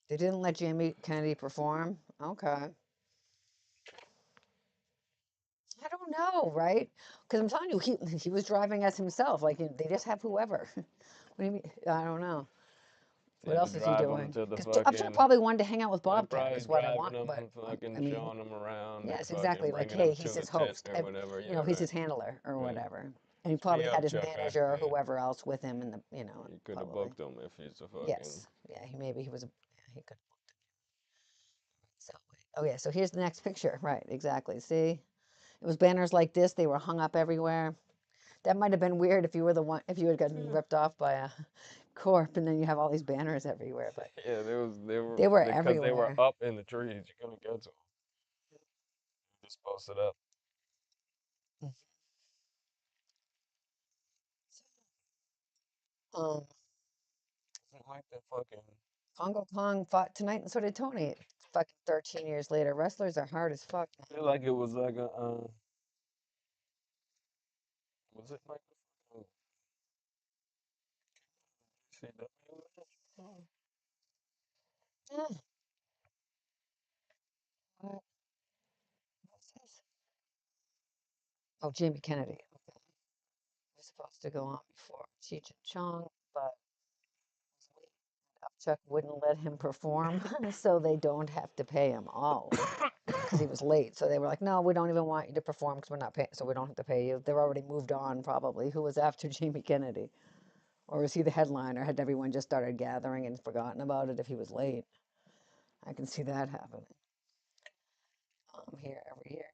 They didn't let Jamie Kennedy perform. Okay. I don't know, right? Because I'm telling you, he was driving as himself. Like they just have whoever. What do you mean? I don't know. They What had to else is he drive them doing? to the Because I'm sure fucking. probably wanted to hang out with They're Bobcat probably is what I driving want. them But and fucking I mean, showing them around and yes, fucking exactly. Like, bringing hey, them he's to the his tent host. or whatever. You know, Yeah, he's right. his handler or Right. whatever. And he Hey probably up, had his Chucker. manager or Yeah. whoever else with him in the, He could have probably. booked them if he's a fucking. Yes. Yeah. He was. He could. So, oh yeah. So here's the next picture. Right. Exactly. See, it was banners like this. They were hung up everywhere. That might have been weird if you were the one, if you had gotten ripped off by a corp and then you have all these banners everywhere. But Yeah, they were because they were everywhere. up in the trees. You couldn't get to them. Just posted up. Um, Like the fucking. Congo Kong fought tonight, and so did Tony. Fucking 13 years later, wrestlers are hard as fuck. I feel like it was like a. Was it like a CW match? Yeah. What's this? Oh, Jamie Kennedy. Okay. We're supposed to go on before Cheech and Chong, but Chuck wouldn't let him perform, so they don't have to pay him. Oh, because he was late. So they were like, no, we don't even want you to perform because we're not paying, so we don't have to pay you. They're already moved on, probably. Who was after Jamie Kennedy? Or was he the headliner? Had everyone just started gathering and forgotten about it if he was late? I can see that happening. I'm here every year.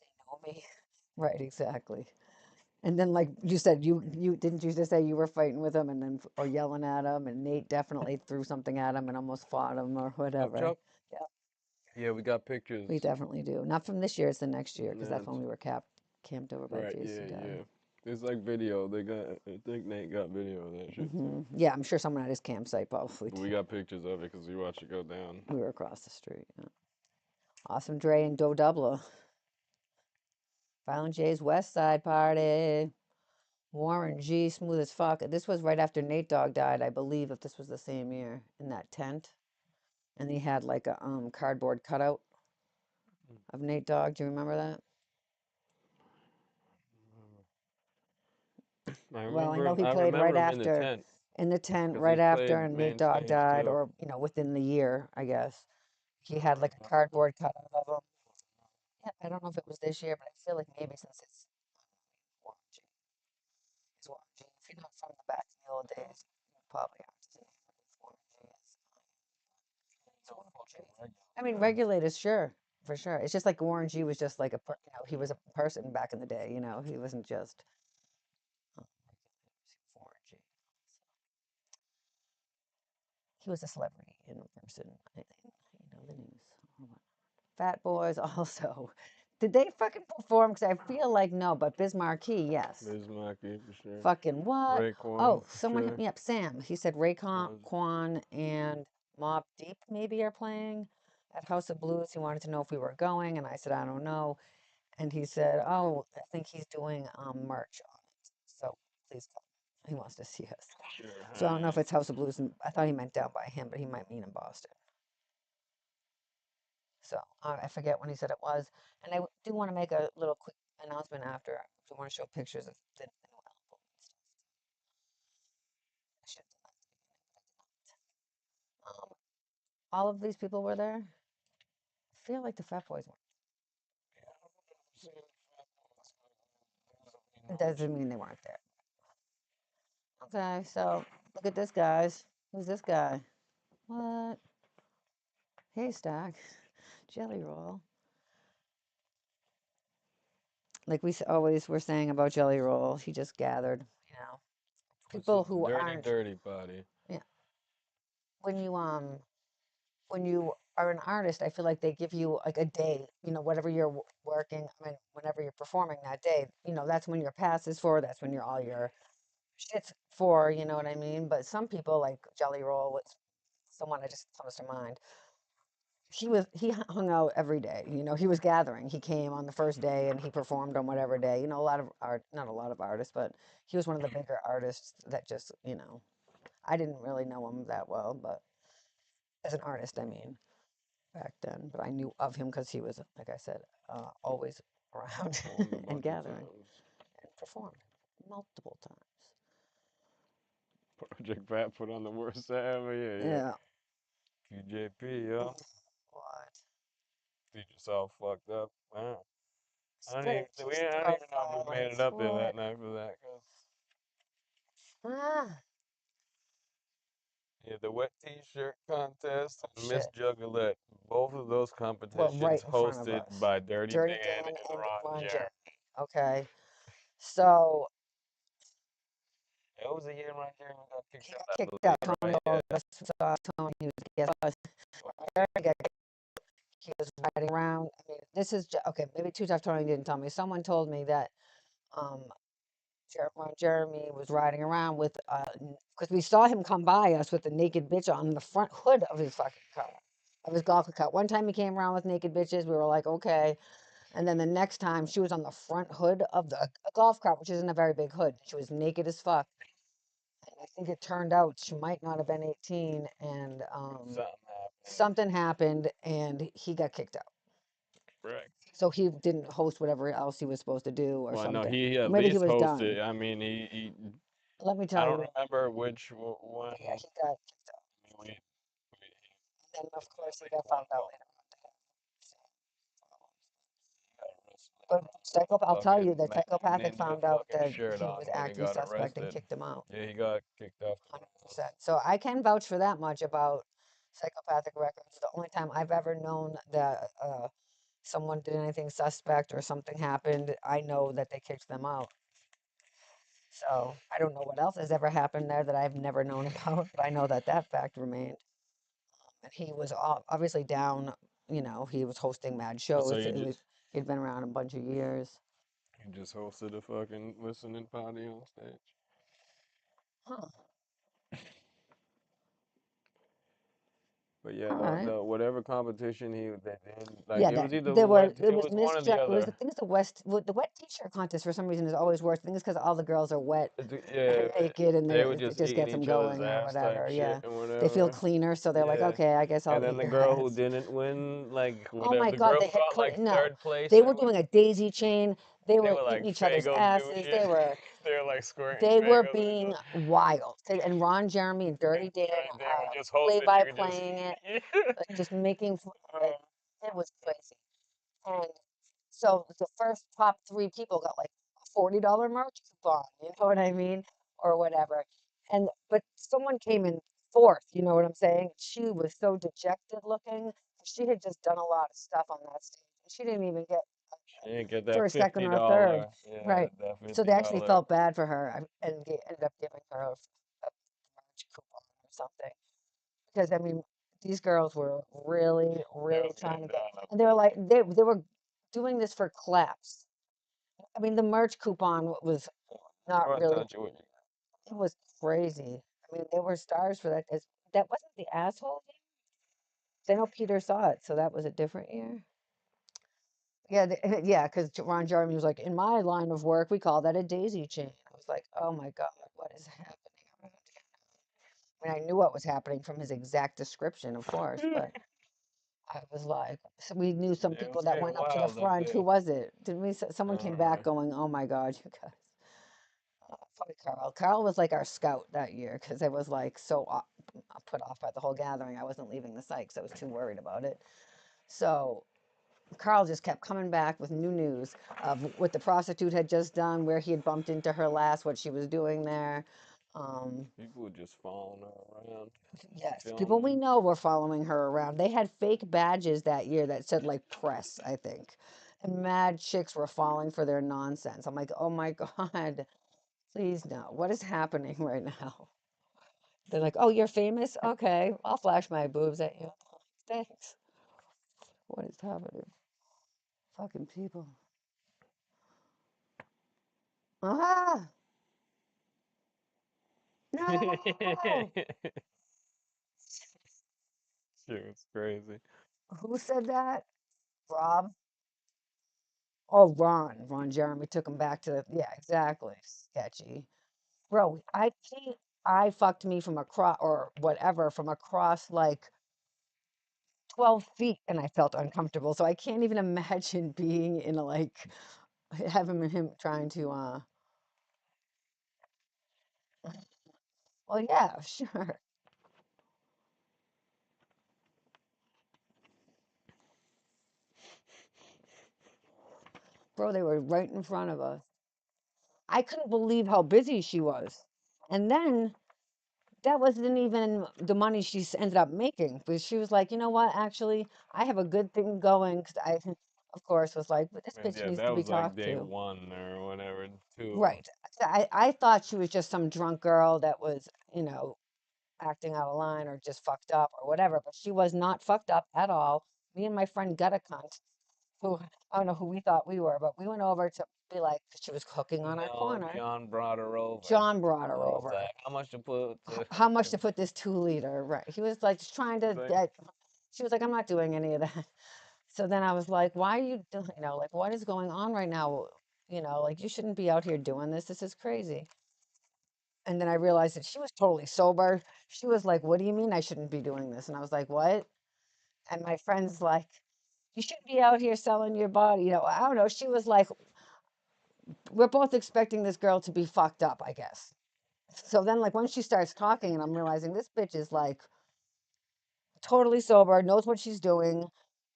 They know me. Right, exactly. And then, like you said, you didn't you just say you were fighting with him and then or yelling at him, and Nate definitely threw something at him and almost fought him or Up, whatever. Chuck? Yeah, Yeah, we got pictures. we definitely do. Not from this year; it's the next year because that's That's when we were camped over by right. Jason Yeah, Dub. yeah. It's like video. They got. I think Nate got video of that shit too. Yeah, I'm sure someone at his campsite probably But we did. got pictures of it because we watched it go down. We were across the street. Yeah. Awesome Dre and Doe Dubla. Violent J's West Side Party. Warren G, smooth as fuck. This was right after Nate Dogg died, I believe, if this was the same year, in that tent. And he had like a cardboard cutout of Nate Dogg. Do you remember that? Well, I know he I played right remember him in the after, tent in the tent because right he after, played and Nate main Dogg stage died, too. or within the year, I guess. He had like a cardboard cutout of him. Yeah, I don't know if it was this year, but I feel like maybe since it's Warren G. It's Warren G. If you're not from the back in the old days, you probably have to say Warren G. I mean, regulators, sure, for sure. It's just like Warren G was just like he was a person back in the day. He wasn't just Warren G. He was a celebrity in person. I think the news. Hold on. Fat Boys also. Did they fucking perform? Because I feel like no, but Biz Markie, yes. Biz Markie for sure. Fucking what? Raekwon, Oh, for someone hit sure. me up. Sam. He said Raekwon and Mobb Deep maybe are playing at House of Blues. He wanted to know if we were going, and I said I don't know. And he said, "Oh, I think he's doing merch on it, so please come. He wants to see us." Sure. So I don't know if it's House of Blues. I thought he meant down by him, but he might mean in Boston. So I forget when he said it was. And I do want to make a little quick announcement after. If you want to show pictures of the new album and stuff. I should have done that. All of these people were there. I feel like the Fat Boys were. It doesn't mean they weren't there. Okay, so look at this, guys. Who's this guy? What? Haystack. Jelly roll. Like we always were saying about Jelly Roll, he just gathered, people who aren't. Dirty body. Yeah. When you are an artist, I feel like they give you like a day, whatever you're working. I mean, whenever you're performing that day, that's when your pass is for. That's when all your shit's for. You know what I mean? But some people like Jelly Roll was someone that just comes to mind. He hung out every day. He was gathering. He came on the first day and he performed on whatever day. A lot of art, not a lot of artists, but he was one of the bigger artists that just, I didn't really know him that well, but as an artist, I mean, back then. But I knew of him because he was, like I said, always around and gathering and performed multiple times. Project Pat put on the worst ever. Yeah. QJP, yo. What? You just all fucked up. Wow. I don't even know if we made it up there that night for that. Yeah, the wet t-shirt contest and Miss Juggalo. Both of those competitions hosted by Dirty Dan and Ron Jeremy. Okay. So It was a year Ron Jeremy got kicked out. Kicked out. Tony told us, Tony, he was against us. He was riding around. I mean, this is okay. Maybe Too Tough Tony didn't tell me. Someone told me that Jeremy was riding around with, because we saw him come by us with a naked bitch on the front hood of his fucking car, of his golf cart. One time he came around with naked bitches. We were like, okay. And then the next time she was on the front hood of the golf cart, which isn't a very big hood. She was naked as fuck. And I think it turned out she might not have been 18, and something happened, and he got kicked out. Correct. So he didn't host whatever else he was supposed to do or something. No, he at Maybe least he was hosted. done. I mean, he Let me tell you. I don't remember which one. Yeah, he got kicked out. And of course, he got found out later on. But I'll tell you that Psychopathic found out that he was acting suspect and kicked him out. Yeah, he got kicked off. 100%. So I can vouch for that much about Psychopathic Records. The only time I've ever known that someone did anything suspect or something happened, I know that they kicked them out. So I don't know what else has ever happened there that I've never known about, but I know that fact remained. And he was obviously down, he was hosting mad shows. So he'd been around a bunch of years. He just hosted a fucking listening party on stage. Huh. But yeah, the whatever competition they did, like yeah, it was either it was one or the other. I think it's the wet t-shirt contest for some reason is always worse. I think it's because all the girls are wet, Yeah, naked, and they would it just gets them going or whatever. Yeah, they feel cleaner, so they're like, okay, I guess I'll. And then the girl who didn't win, like oh my the God, girl they who had got like third place. They were doing a daisy chain. They were like eating each other's asses. They were like squirting. They were being wild. And Ron Jeremy and Dirty Dan play by playing it, like just making like it was crazy. And so the first top 3 people got like a $40 merch coupon, you know what I mean? Or whatever. But someone came in 4th, you know what I'm saying? She was so dejected looking. She had just done a lot of stuff on that stage. She didn't even get that for a second or a third. Right. So they actually felt bad for her and ended up giving her a merch coupon or something. Because I mean, these girls were really, really trying to get, and they were like, they were doing this for claps. I mean, the merch coupon was not really. It was crazy. I mean, they were stars for that. That wasn't the asshole year. I know Peter saw it, so that was a different year. Yeah, yeah, because Ron Jeremy was like, in my line of work, we call that a daisy chain. I was like, oh my God, what is happening around here? I mean, I knew what was happening from his exact description, of course, but I was like, so we knew some people that went up to the front. Who was it? Did we? Someone came back going, oh my God, you guys. Probably Carl. Carl was like our scout that year because I was like so put off by the whole gathering. I wasn't leaving the site because I was too worried about it. So Carl just kept coming back with new news of what the prostitute had just done, where he had bumped into her last, what she was doing there. People were just following her around, Yes, people we filming. know were following her around. They had fake badges that year that said like press, I think. And mad chicks were falling for their nonsense. I'm like, oh my God, please no. What is happening right now? They're like, oh, you're famous? Okay, I'll flash my boobs at you. Thanks. What is happening? Fucking people. Ah, no. Shit was crazy. Who said that? Rob? Oh, Ron. Ron Jeremy took him back to the, yeah, exactly. Sketchy. Bro, I fucked me from across, or whatever, from across like 12 feet and I felt uncomfortable. So I can't even imagine being in a like, having him trying to, well, yeah, sure. Bro, they were right in front of us. I couldn't believe how busy she was. And then that wasn't even the money she ended up making. But she was like, you know what? Actually, I have a good thing going. Because I, of course, was like, but this And bitch yeah, needs that to be was like talked day to. one or whatever, too. Right. So I thought she was just some drunk girl that was, acting out of line or just fucked up or whatever. But she was not fucked up at all. Me and my friend got a cunt who, I don't know who we thought we were, but we went over to be like, 'cause she was hooking on our No, corner. John brought her over. John brought her I was over. like, how much to put? How much to put this 2 liter? Right. He was like just trying to Like, get, she was like, I'm not doing any of that. So then I was like, why are you doing, like, what is going on right now? Like, you shouldn't be out here doing this. This is crazy. And then I realized that she was totally sober. She was like, what do you mean I shouldn't be doing this? And I was like, what? And my friend's like, you shouldn't be out here selling your body. I don't know. She was like, we're both expecting this girl to be fucked up, I guess. So then, like, when she starts talking, and I'm realizing this bitch is like totally sober, knows what she's doing.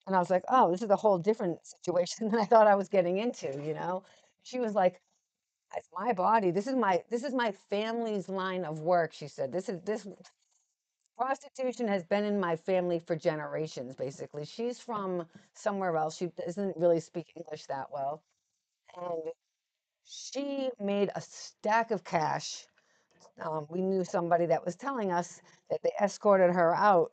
And I was like, oh, this is a whole different situation than I thought I was getting into. She was like, it's my body. This is my family's line of work, she said. This prostitution has been in my family for generations, basically. She's from somewhere else. She doesn't really speak English that well. And she made a stack of cash. We knew somebody that was telling us that they escorted her out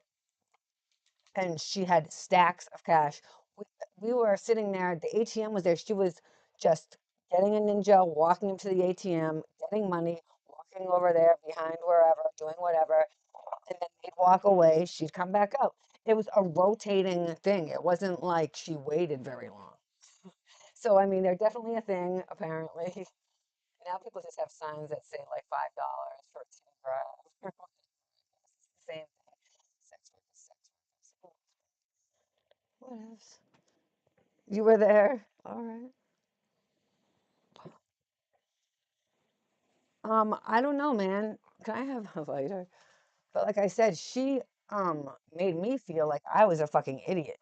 and she had stacks of cash. We, we were sitting there, the ATM was there. She was just getting a ninja, walking into the ATM, getting money, walking over there behind wherever, doing whatever. And then they'd walk away, she'd come back out. It was a rotating thing. It wasn't like she waited very long. So, I mean, they're definitely a thing, apparently. Now people just have signs that say like $5 for a 2 grab. Same thing. Sex workers, sex workers. What else? You were there? All right. I don't know, man. Can I have a lighter? But like I said, she made me feel like I was a fucking idiot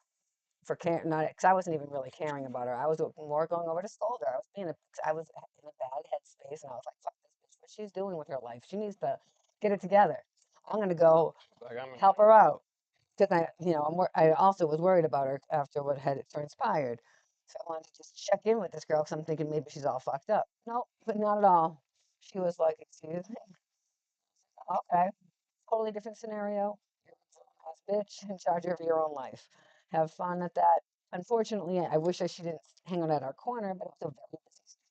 for caring, not because I wasn't even really caring about her. I was more going over to scold her. I was in a bad headspace, and I was like, "Fuck this bitch! What she's doing with her life? She needs to get it together." I'm gonna go like I'm help her out because I also was worried about her after what had transpired. So I wanted to just check in with this girl because I'm thinking maybe she's all fucked up. No, but not at all. She was like, "Excuse me, okay, totally different scenario. You're a boss bitch in charge of your own life. Have fun at that." Unfortunately, I wish she didn't hang out at our corner, but it was a very busy street.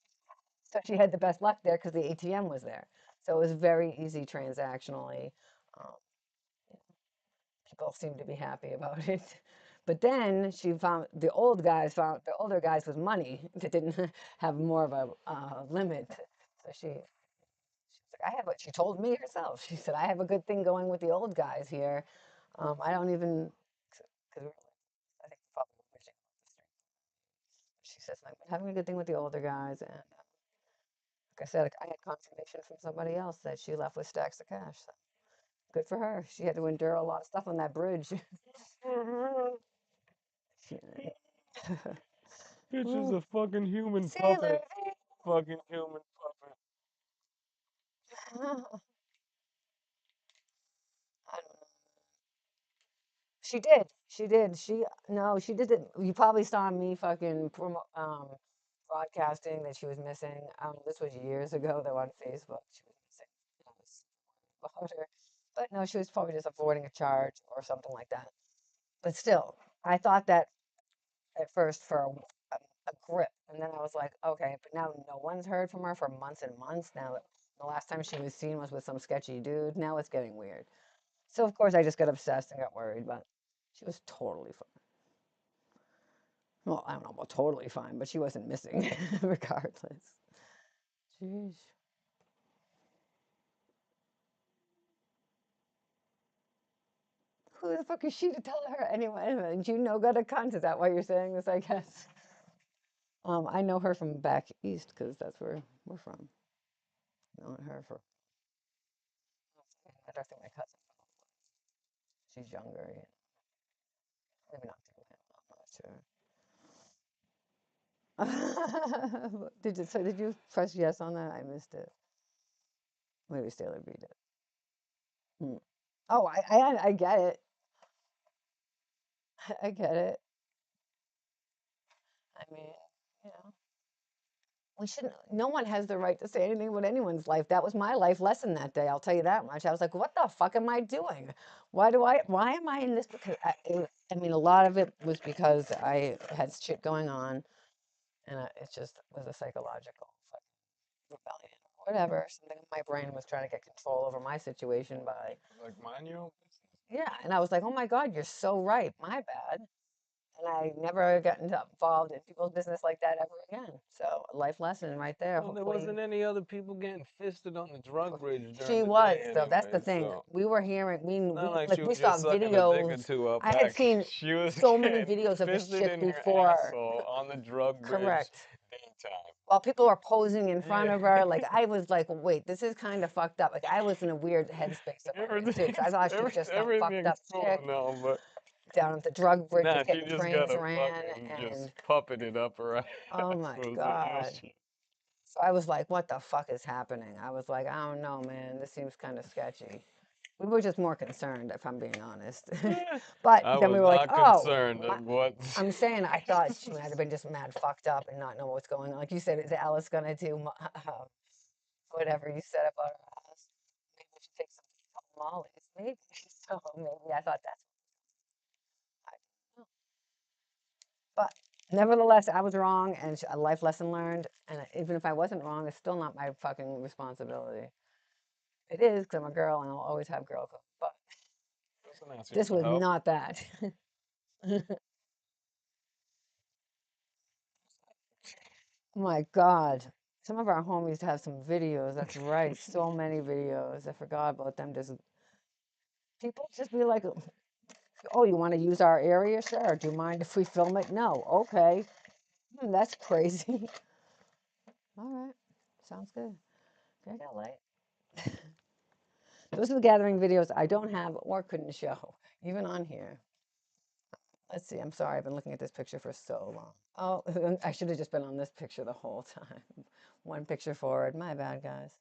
So she had the best luck there because the ATM was there. So it was very easy transactionally. Um, People seemed to be happy about it. But then she found the older guys with money that didn't have more of a limit. So she's like, I have what she told me herself. She said, I have a good thing going with the old guys here. I don't even, because I think probably wishing off the street. She says, I'm having a good thing with the older guys. And like I said, I had confirmation from somebody else that she left with stacks of cash. So good for her. She had to endure a lot of stuff on that bridge. She, Pictures of fucking human Sailor puppet. Fucking human puppet. V. I don't know. She did. She did. She did it. You probably saw me fucking broadcasting that she was missing. This was years ago though on Facebook. She was missing. I was about her. But no, she was probably just avoiding a charge or something like that. But still, I thought that at first for a grip. And then I was like, okay, but now no one's heard from her for months and months. Now, the last time she was seen was with some sketchy dude. Now it's getting weird. So, of course, I just got obsessed and got worried, but she was totally fine. Well, I don't know about totally fine, but she wasn't missing regardless. Jeez. Who the fuck is she to tell her anyway? Do you know Gutta Cunt? Is that why you're saying this, I guess? I know her from back east because that's where we're from. Known her for. I don't think my cousin. She's younger. Yeah. Maybe not through him. I'm not sure. Did you press yes on that? I missed it. Maybe Sailor B did. Hmm. Oh, I get it. I get it. I mean, you know, we shouldn't. No one has the right to say anything about anyone's life. That was my life lesson that day. I'll tell you that much. I was like, what the fuck am I doing? Why am I in this? Because I mean, a lot of it was because I had shit going on, and it just was a psychological rebellion or whatever. Something in my brain was trying to get control over my situation by Like mind your own yeah. And I was like, oh my God, you're so right. My bad. And I never got involved in people's business like that ever again. So a life lesson right there. Well, there Hopefully, wasn't any other people getting fisted on the drug bridge she during the was day though. That's the anyway, thing. so We were hearing. not like Like she we was saw just sucking a dick or videos. two up I had back. seen She was so many getting videos of this fisted chick in her before. asshole on the drug bridge Correct. daytime. While people are posing in front Yeah. of her, like I was like, wait, this is kind of fucked up. Like I was in a weird headspace about this too, because I thought she was just some fucked up Everything's cool chick now, but down at the drug bridge, nah, just she getting just trains got a ran, fucking just and puppet it up her ass. oh my Was the God. issue. So I was like, what the fuck is happening? I was like, I don't know, man. This seems kind of sketchy. We were just more concerned, if I'm being honest. But I then we was were like, not oh, concerned of what. I'm saying I thought she might have been just mad fucked up and not know what's going on. Like you said, is Alice gonna do whatever you said about her ass? Maybe we should take some mollies. Maybe. So maybe I thought that's I don't know. But nevertheless, I was wrong and a life lesson learned. And even if I wasn't wrong, it's still not my fucking responsibility. It is because I'm a girl and I'll always have girl code. But this was not that. My God. Some of our homies have some videos. That's right. So many videos. I forgot about them. Just people just be like, oh, you want to use our area? Sure. Do you mind if we film it? No. Okay. That's crazy. All right. Sounds good. I got light. Those are the gathering videos I don't have or couldn't show, even on here. Let's see. I'm sorry. I've been looking at this picture for so long. Oh, I should have just been on this picture the whole time. One picture forward. My bad, guys.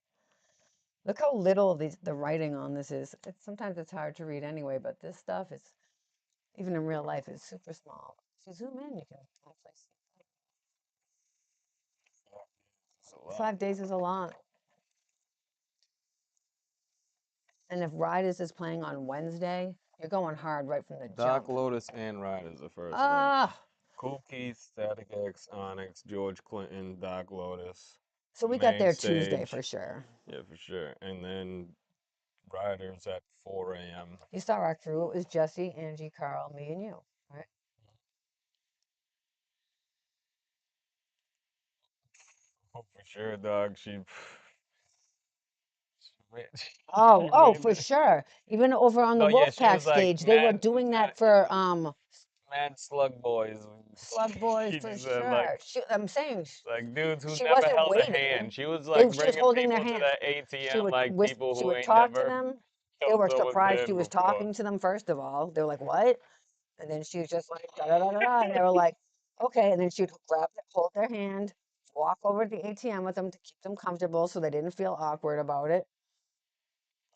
Look how little the writing on this is. Sometimes it's hard to read anyway, but this stuff is, even in real life, is super small. If you zoom in, you can actually see. 5 days is a lot. And if Riders is playing on Wednesday, you're going hard right from the Dark jump. Lotus and Riders the first Ah. night. Cool Keith, Static X, Onyx, George Clinton, Dark Lotus. So we got there Tuesday for sure. Yeah, for sure. And then Riders at 4 a.m. You saw our crew. It was Jesse, Angie, Carl, me, and you, right? Oh, for sure, dog. She Oh, for sure. Even over on the No, yeah, she Wolfpack was like stage, they were doing that for mad slug boys. Slug Boys for sure. I'm saying like dudes who she never wasn't held a waiting. hand. She was like She was bringing holding their people to hand. the ATM like people She who would ain't talk to never them. They held were someone's surprised she hand was before. talking to them. First of all, they were like, "What?" And then she was just like, "Da da da da," and they were like, okay, and then she'd hold their hand, walk over to the ATM with them to keep them comfortable so they didn't feel awkward about it.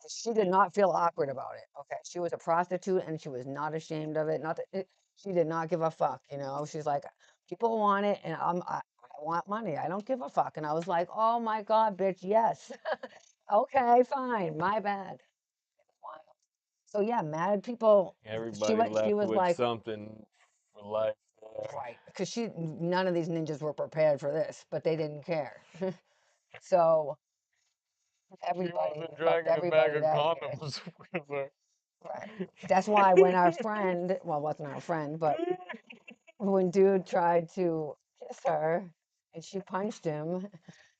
She did not feel awkward about it. Okay, she was a prostitute and she was not ashamed of it. Not that she did not give a fuck. You know, she's like, people want it, and I want money. I don't give a fuck. And I was like, oh my god, bitch, yes. Okay, fine, my bad. Wild. So yeah, mad people. Everybody She left was with like, something for life. right, because none of these ninjas were prepared for this, but they didn't care. So everybody, Been dragging a bag of that year. condoms with her. Right. That's why when our friend, well, wasn't our friend, but when dude tried to kiss her and she punched him,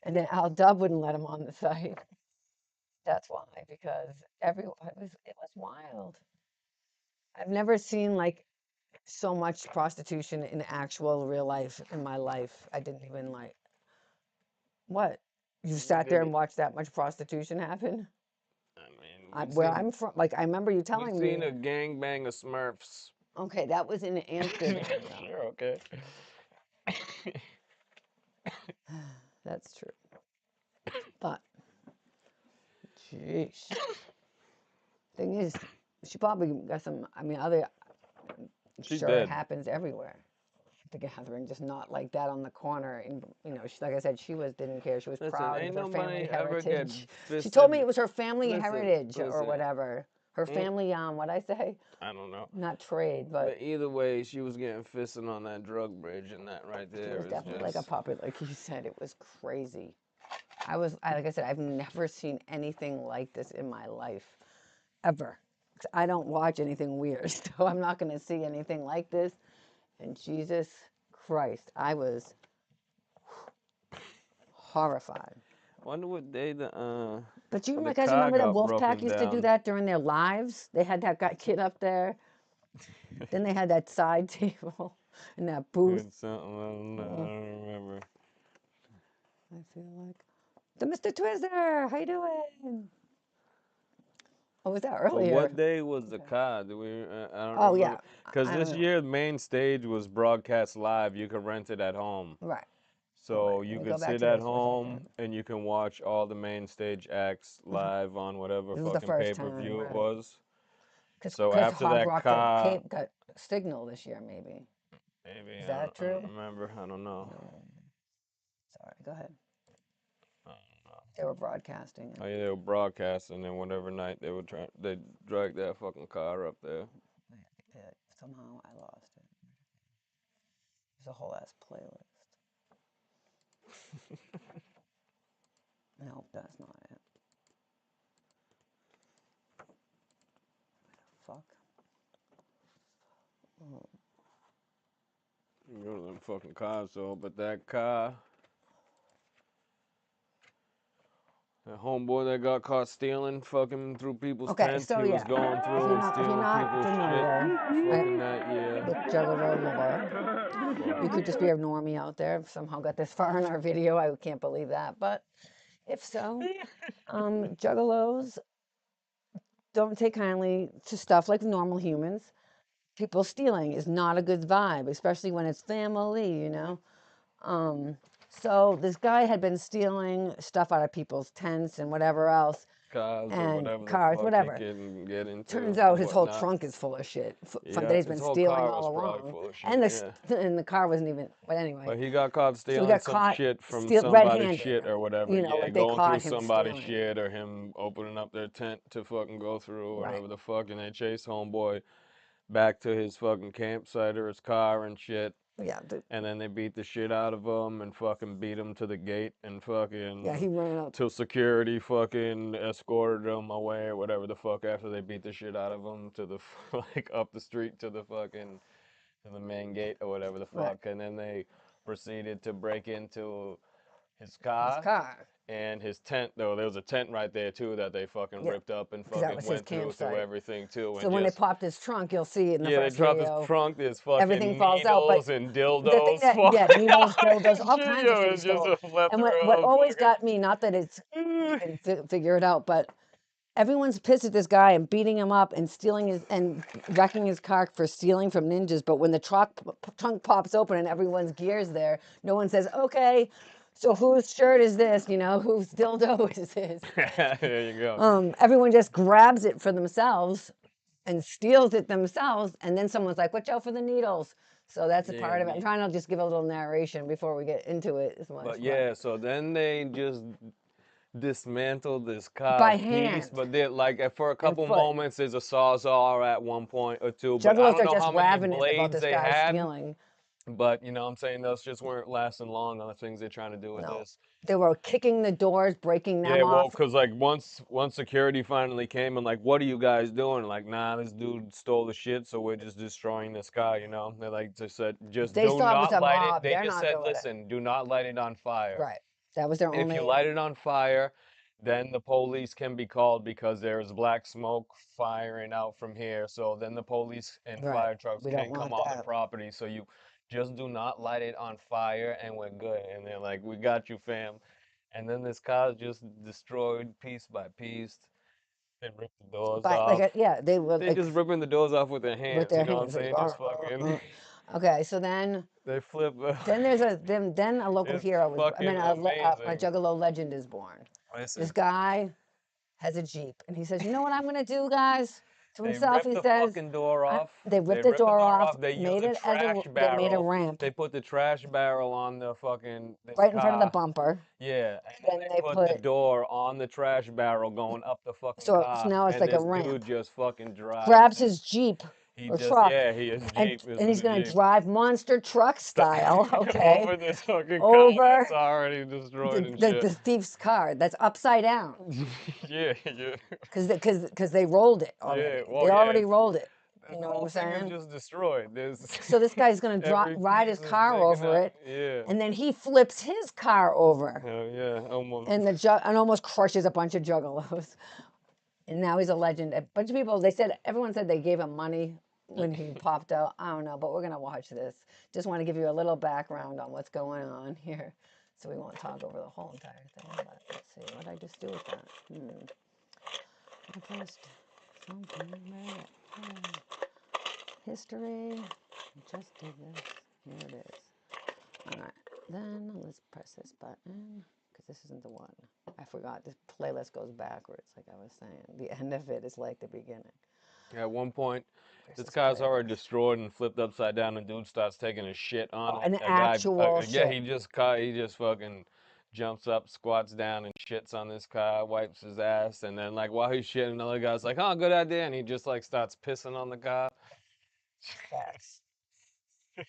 and then Al Dub wouldn't let him on the site. That's why, because it was wild. I've never seen like so much prostitution in actual real life in my life. I didn't even like what? You sat there and watched that much prostitution happen? I mean, Where I'm from, like I remember you telling we've me. seen a gangbang of Smurfs. Okay, that was in Amsterdam. Sure, okay. That's true. But, jeez. Thing is, she probably got some. I mean, She sure, did. it happens everywhere. The gathering, just not like that on the corner. And like I said, didn't care. She was proud of her family heritage. She told me it was her family heritage or whatever. Her family, what I say? I don't know. Not trade, but either way, she was getting fisted on that drug bridge, and that right there it was definitely just... like a puppet, like you said. It was crazy. Like I said, I've never seen anything like this in my life, ever. I don't watch anything weird, so I'm not going to see anything like this. And Jesus Christ, I was horrified. Wonder what day the But you the guys car remember that got Wolfpack broken used to do down. that during their lives? They had that kid up there. Then they had that side table and that booth. It's something, I don't remember. I feel like the Mr. Twister. How you doing? Oh, was that But earlier? what day was the car? Do we? I don't Oh remember. yeah, Because I this don't know. year, main stage was broadcast live. You could rent it at home. Right. So Let you me go could back sit to at this for a home second. and you can watch all the main stage acts live on whatever This was the fucking first time, pay-per-view it right? was. So Because after Hog that Rock car, got signal this year, maybe. maybe Is I that true? don't remember. I don't know. Sorry, go ahead. I don't know. They were broadcasting it. Oh yeah, they were broadcasting, and whatever night they dragged that fucking car up there. Somehow I lost it. There's a whole ass playlist. Nope, that's not it. Fuck. Oh. You go to them fucking cars though, but that car, that homeboy that got caught stealing fucking through people's tents, So he was yeah, going through and if you're stealing not people's familiar shit fucking that year. with Juggalo lore, you could just be a normie out there. Somehow got this far in our video. I can't believe that, but if so, Juggalos don't take kindly to stuff like normal humans. People stealing is not a good vibe, especially when it's family, you know. So this guy had been stealing stuff out of people's tents and whatever else. Cars or And whatever cars, the fuck whatever. he can get into. Turns out or his whole whatnot. trunk is full of shit Yeah, that he's been his whole stealing car all was probably along. full of shit, And the car wasn't even. But anyway. But he got caught So he stealing got some caught shit from somebody's red-handed, shit or whatever. you know, Yeah, like they going caught through him somebody's stealing. shit or him opening up their tent to fucking go through or Right. whatever the fuck, and they chased homeboy back to his fucking campsite or his car and shit. Yeah. And then they beat the shit out of him and fucking beat him to the gate and fucking... Yeah, he ran up. Till security fucking escorted him away or whatever the fuck after they beat the shit out of him to the, like, up the street to the fucking... to the main gate or whatever the fuck. Right. And then they proceeded to break into his car. And his tent, though, there was a tent right there too that they fucking ripped up and fucking went through everything too. So when they popped his trunk, you'll see it in the first they dropped video. his trunk, there's fucking everything falls out, but and dildos. the thing that, needles, dildos, all kinds of shit. Just a plethora And what of always fucking... got me, not that it's, you can figure it out, but everyone's pissed at this guy and beating him up and stealing his and wrecking his car for stealing from ninjas. But when the trunk pops open and everyone's gear's there, no one says, "Okay, so whose shirt is this? You know, whose dildo is this?" There you go. Everyone just grabs it for themselves and steals it themselves, and then someone's like, "Watch out for the needles." So that's a part of it. I'm trying to just give a little narration before we get into it as much. But yeah, so then they just dismantled this car By piece, hand but they like for a and couple foot. moments there's a sawzall at one point or two, but I Juggalos don't are know just how many ravenous about blades this they guy had. stealing. But you know what I'm saying, those just weren't lasting long on the things they're trying to do with No, this. they were kicking the doors, breaking them Yeah, well, off. because like once security finally came and like, what are you guys doing? Like, nah, this dude stole the shit, so we're just destroying this car. You know, they like just said, just They do saw it was not a light it. mob. They They're just not said, doing it. listen, do not light it on fire. Right. That was their If only. you light it on fire, then the police can be called because there is black smoke firing out from here. So then the police and Right. fire trucks We don't can come want on the that. property. So you just do not light it on fire and we're good. And they're like, we got you, fam. And then this car is just destroyed piece by piece. They rip the doors But off. yeah, they were They like just ripping the doors off with their hands. with their You know what I'm hands. Like, saying? Just fucking. Okay, so then They flip. then there's then a local It's hero was. I fucking mean, a amazing. Juggalo legend is born. Listen. This guy has a Jeep, and he says, "You know what I'm gonna do, guys?" To They himself, ripped he the says, fucking door off. They ripped the door off, They used made a it as a. trash They made a barrel. ramp They put the trash barrel on the fucking this right in front of the car. bumper. Yeah, and Then then they they put the put. door on the trash barrel going up the fucking So car. now it's And like a this dude ramp. just fucking drives. Grabs his Jeep He or just truck, his and Jeep is he's the gonna Jeep. drive monster truck style. Okay. Over this fucking car Over that's already destroyed and the shit. thief's car that's upside down. Yeah. Because they rolled it already. Yeah, well, They yeah. already rolled it. The You know what whole I'm thing is saying? just destroyed. There's So this guy's gonna every ride his piece is car taken over out. it, Yeah. and then he flips his car over, Hell yeah, almost. and and almost crushes a bunch of juggalos. And now he's a legend. A bunch of people, everyone said they gave him money when he popped out. I don't know, but we're gonna watch this. Just want to give you a little background on what's going on here, so we won't talk over the whole entire thing. But let's see, what did I just do with that? I pressed something right. History. I just did this. Here it is. All right. Then let's press this button because this isn't the one. I forgot. This playlist goes backwards, like I was saying. The end of it is like the beginning. At one point, this car's already destroyed and flipped upside down, and dude starts taking a shit on it. An A guy, actual yeah, shit. he just fucking jumps up, squats down, and shits on this car, wipes his ass, and then like while he's shitting, another guy's like, "Oh, good idea," and he just like starts pissing on the car. Facts.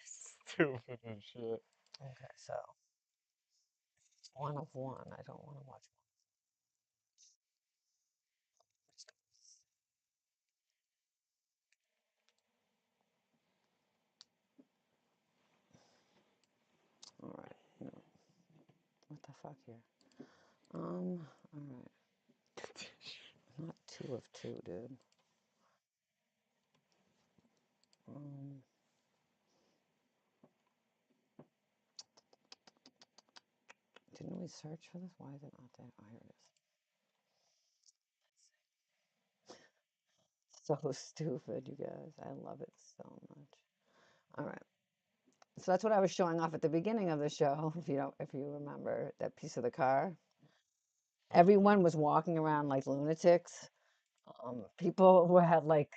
Stupid as shit. Okay, so it's one of one. I don't want to watch one. All right. No. What the fuck here? All right. Not 2 of 2, dude. Didn't we search for this? Why is it not there? Oh, here it is. So stupid, you guys. I love it so much. All right. So that's what I was showing off at the beginning of the show. If you remember that piece of the car, everyone was walking around like lunatics. People who had like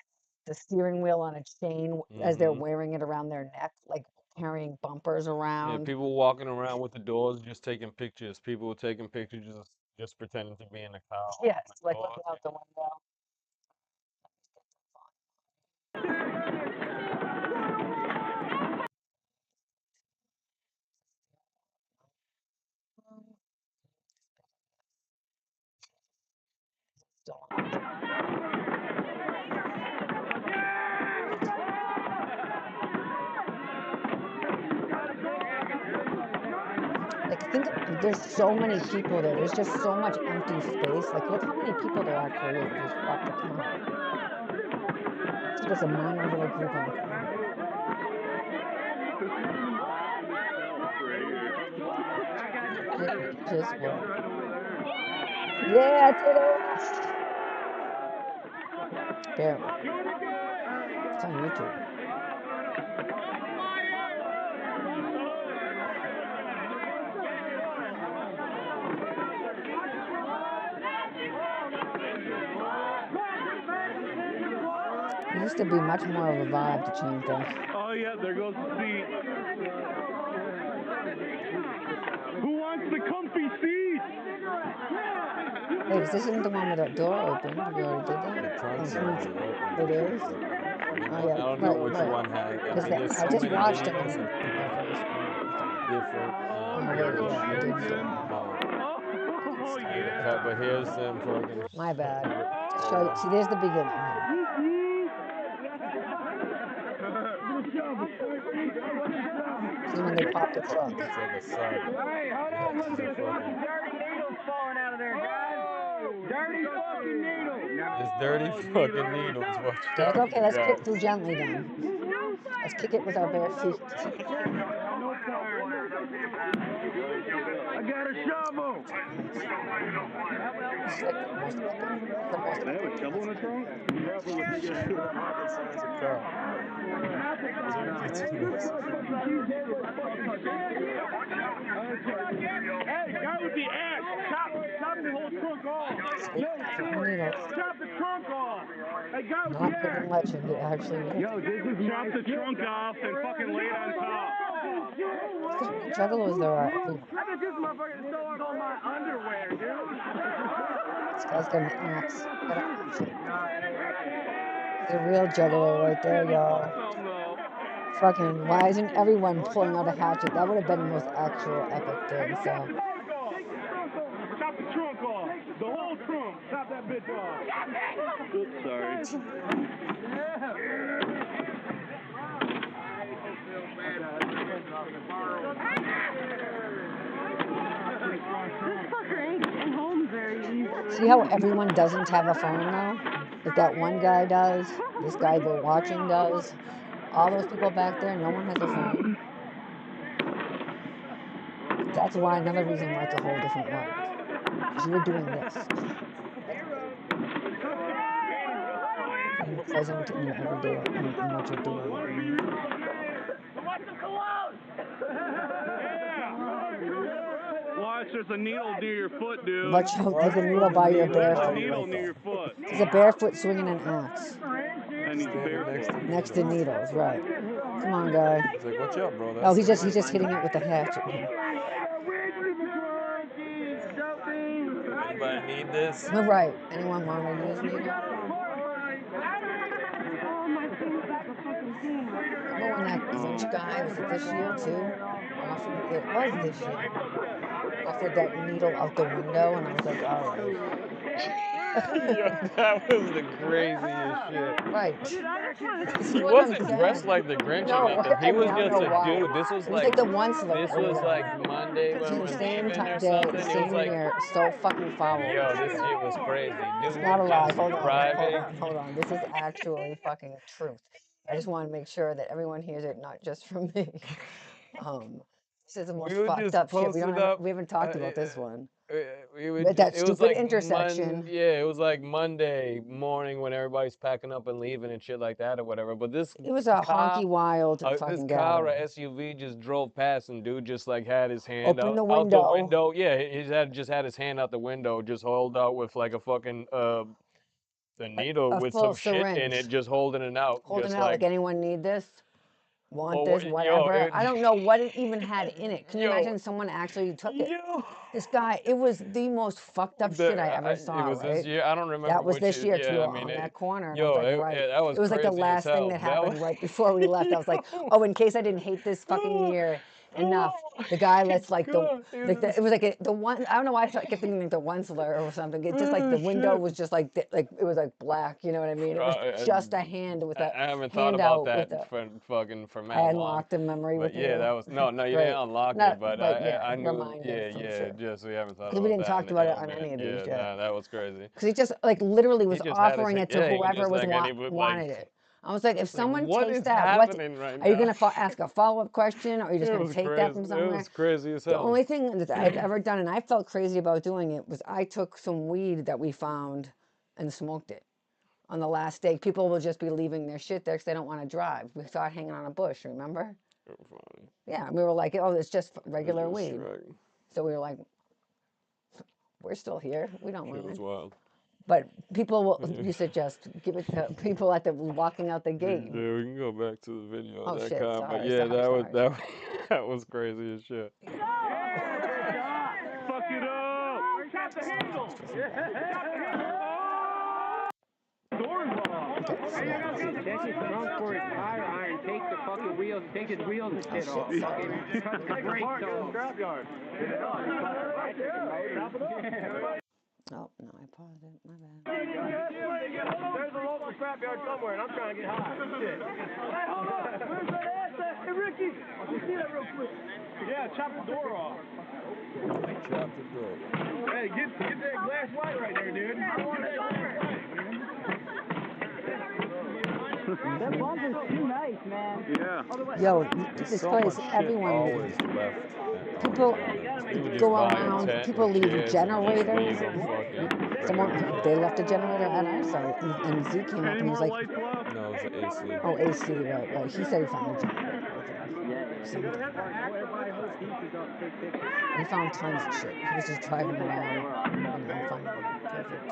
the steering wheel on a chain as they're wearing it around their neck, like carrying bumpers Yeah, around. people walking around with the doors, just taking pictures. People taking pictures, just pretending to be in the car. Yes, like looking out the window. There's so many people there. There's just so much empty space. Like, look how many people there actually is. Just fuck the count. It's just a minor little group on the corner. Just what? Yeah, to the left. Barely. It's on YouTube. It used to be much more of a vibe to change this. Oh yeah, there goes the seat. Who wants the comfy seat? Hey, this isn't the one with the door open. We already did that. The trunk's Oh, already open. it is? Oh, yeah. I don't know which one has. I mean, there's I so just many watched them videos on my first one. different Oh, wait, weird yeah, I shit. did do it. Oh yeah. But here's them fucking. My bad. Just show you. See, there's the beginning. This is when they popped the trunk. It's like a saga. Hey, hold on, This look is a at fucking. dirty needles falling out of there, guys. Dirty fucking needles. This dirty fucking needles. Watch Like, out, okay, you let's guys. kick through gently then. Let's kick it with our bare feet. I got a shovel. This is like the most They have a shovel in the trunk? Hey, guy with the axe, chop the whole trunk off. Yo, chop the trunk off. Hey, guy with the Not axe. putting much into actually. Yo, this is chop the trunk off and fucking lay it on top. Juggalos there are everywhere. I bet this motherfucker stole all my underwear, dude. This guy's got an axe. The real juggalo right there, y'all. Fucking, why isn't everyone pulling out a hatchet? That would have been the most actual epic thing, so. Chop the trunk off. The whole trunk. Chop that bitch off. Oops, sorry. See how everyone doesn't have a phone though? Like that one guy does, this guy we're watching does, all those people back there, no one has a phone. That's why, another reason why it's a whole different world. Because you were doing this. Being present in your everyday, in what you're doing. Watch, there's a needle near your foot, dude. Watch out, there's a needle by your bare There's a foot needle right near there. your foot. There's a barefoot swinging an axe. And he's barefoot. Next to needles, right. Come on, guy. He's like, watch out, bro. Oh, he's just hitting it with a hatchet. Anybody need this? Right. Anyone want to use needle? Remember when that Grinch guy, was it this year too? Offered, it was this year. Offered that needle out the window, and I was like, all right. Yo, that was the craziest shit. Right. He wasn't dressed like the Grinch or nothing. He was just a why. dude. This was It was like the once this was like Monday when we were same leaving or day, something. It same was like, year, so fucking foul. yo, this shit was crazy. Dude It's not a was lie. just Hold driving. on. This is actually fucking truth. I just want to make sure that everyone hears it, not just from me. This is the most fucked up shit. We haven't talked about this one. That stupid like intersection. It was like Monday morning when everybody's packing up and leaving and shit like that or whatever. But this It was a honky wild this fucking car or gathering. SUV just drove past and dude just like had his hand Open out the the window. window. Yeah, he just had his hand out the window, just hold out with like a fucking the needle A with full some shit in syringe. it, just holding it out. Holding just it out like anyone need this? Want Oh, this, yo, whatever. I don't know what it even had in it. Can you imagine someone actually took it? This guy, it was the most fucked up shit I ever saw, It was right? this year. I don't remember. That was which this year too, Yeah, I mean, on that corner. And yo, I was like, right. that was It was like the crazy as last thing hell. that That happened was- right before we left. I was like, oh, in case I didn't hate this fucking year enough. The guy lets like it was like the one. I don't know why I kept thinking like the Onceler or something. It just like the window was just like it was like black. You know what I mean? It was just a hand with a I haven't thought hand about out that with a. for I mad long. unlocked the memory But with you. yeah, that was no, you Great. didn't unlock Not- it, but yeah, I knew. reminded for sure. Just we haven't thought 'Cause about we didn't that. talk in about a it on minute. any of these Yeah, yet. nah, that was crazy. Because he just like literally was just had his offering it to he can whoever just was like anybody, wanted like, it. I was like, if someone what takes is that, what happening right are you now? gonna ask a follow-up question, or are you just It gonna was take that from crazy. somewhere? It was crazy as The hell. only thing that I've ever done, and I felt crazy about doing it, was I took some weed that we found and smoked it. on the last day. People will just be leaving their shit there because they don't want to drive. We saw it hanging on a bush, remember? Funny. Yeah, and we were like, oh, it's just regular Just weed. right. So we were like, we're still here. We don't Shit was mind. wild. But people used to just give it to people at the walking out the gate. Yeah, we can go back to the video Oh of that shit! comment. Sorry, But yeah, sorry. that was crazy as shit. Fuck it up! Tap the handle! Tap the handle! Doors off! Check his trunk for his tire iron. Take the fucking wheels. Take his wheels and shit off. Fucking cut the brakes off. Scrapyard. Oh, no, I paused it. My bad. There's a local scrapyard somewhere, and I'm trying to get high. Shit. Hey, hold on. Where's that asset? Hey, Ricky, you see that real quick? Yeah, chop the door off. Chop the door. Hey, get that glass white right there, dude. I want that glass white, man. That bumper's too nice, man. Yeah. Yo, There's this so place, much shit everyone, always left. people just go buy a around, tent people with leave chairs and just generators. leave them fucking They left a generator at our site, and Zeke came up and he was like, no, it's an AC. oh, AC, right. He said he found a generator, I think. He found tons of shit. He was just driving around, finding perfect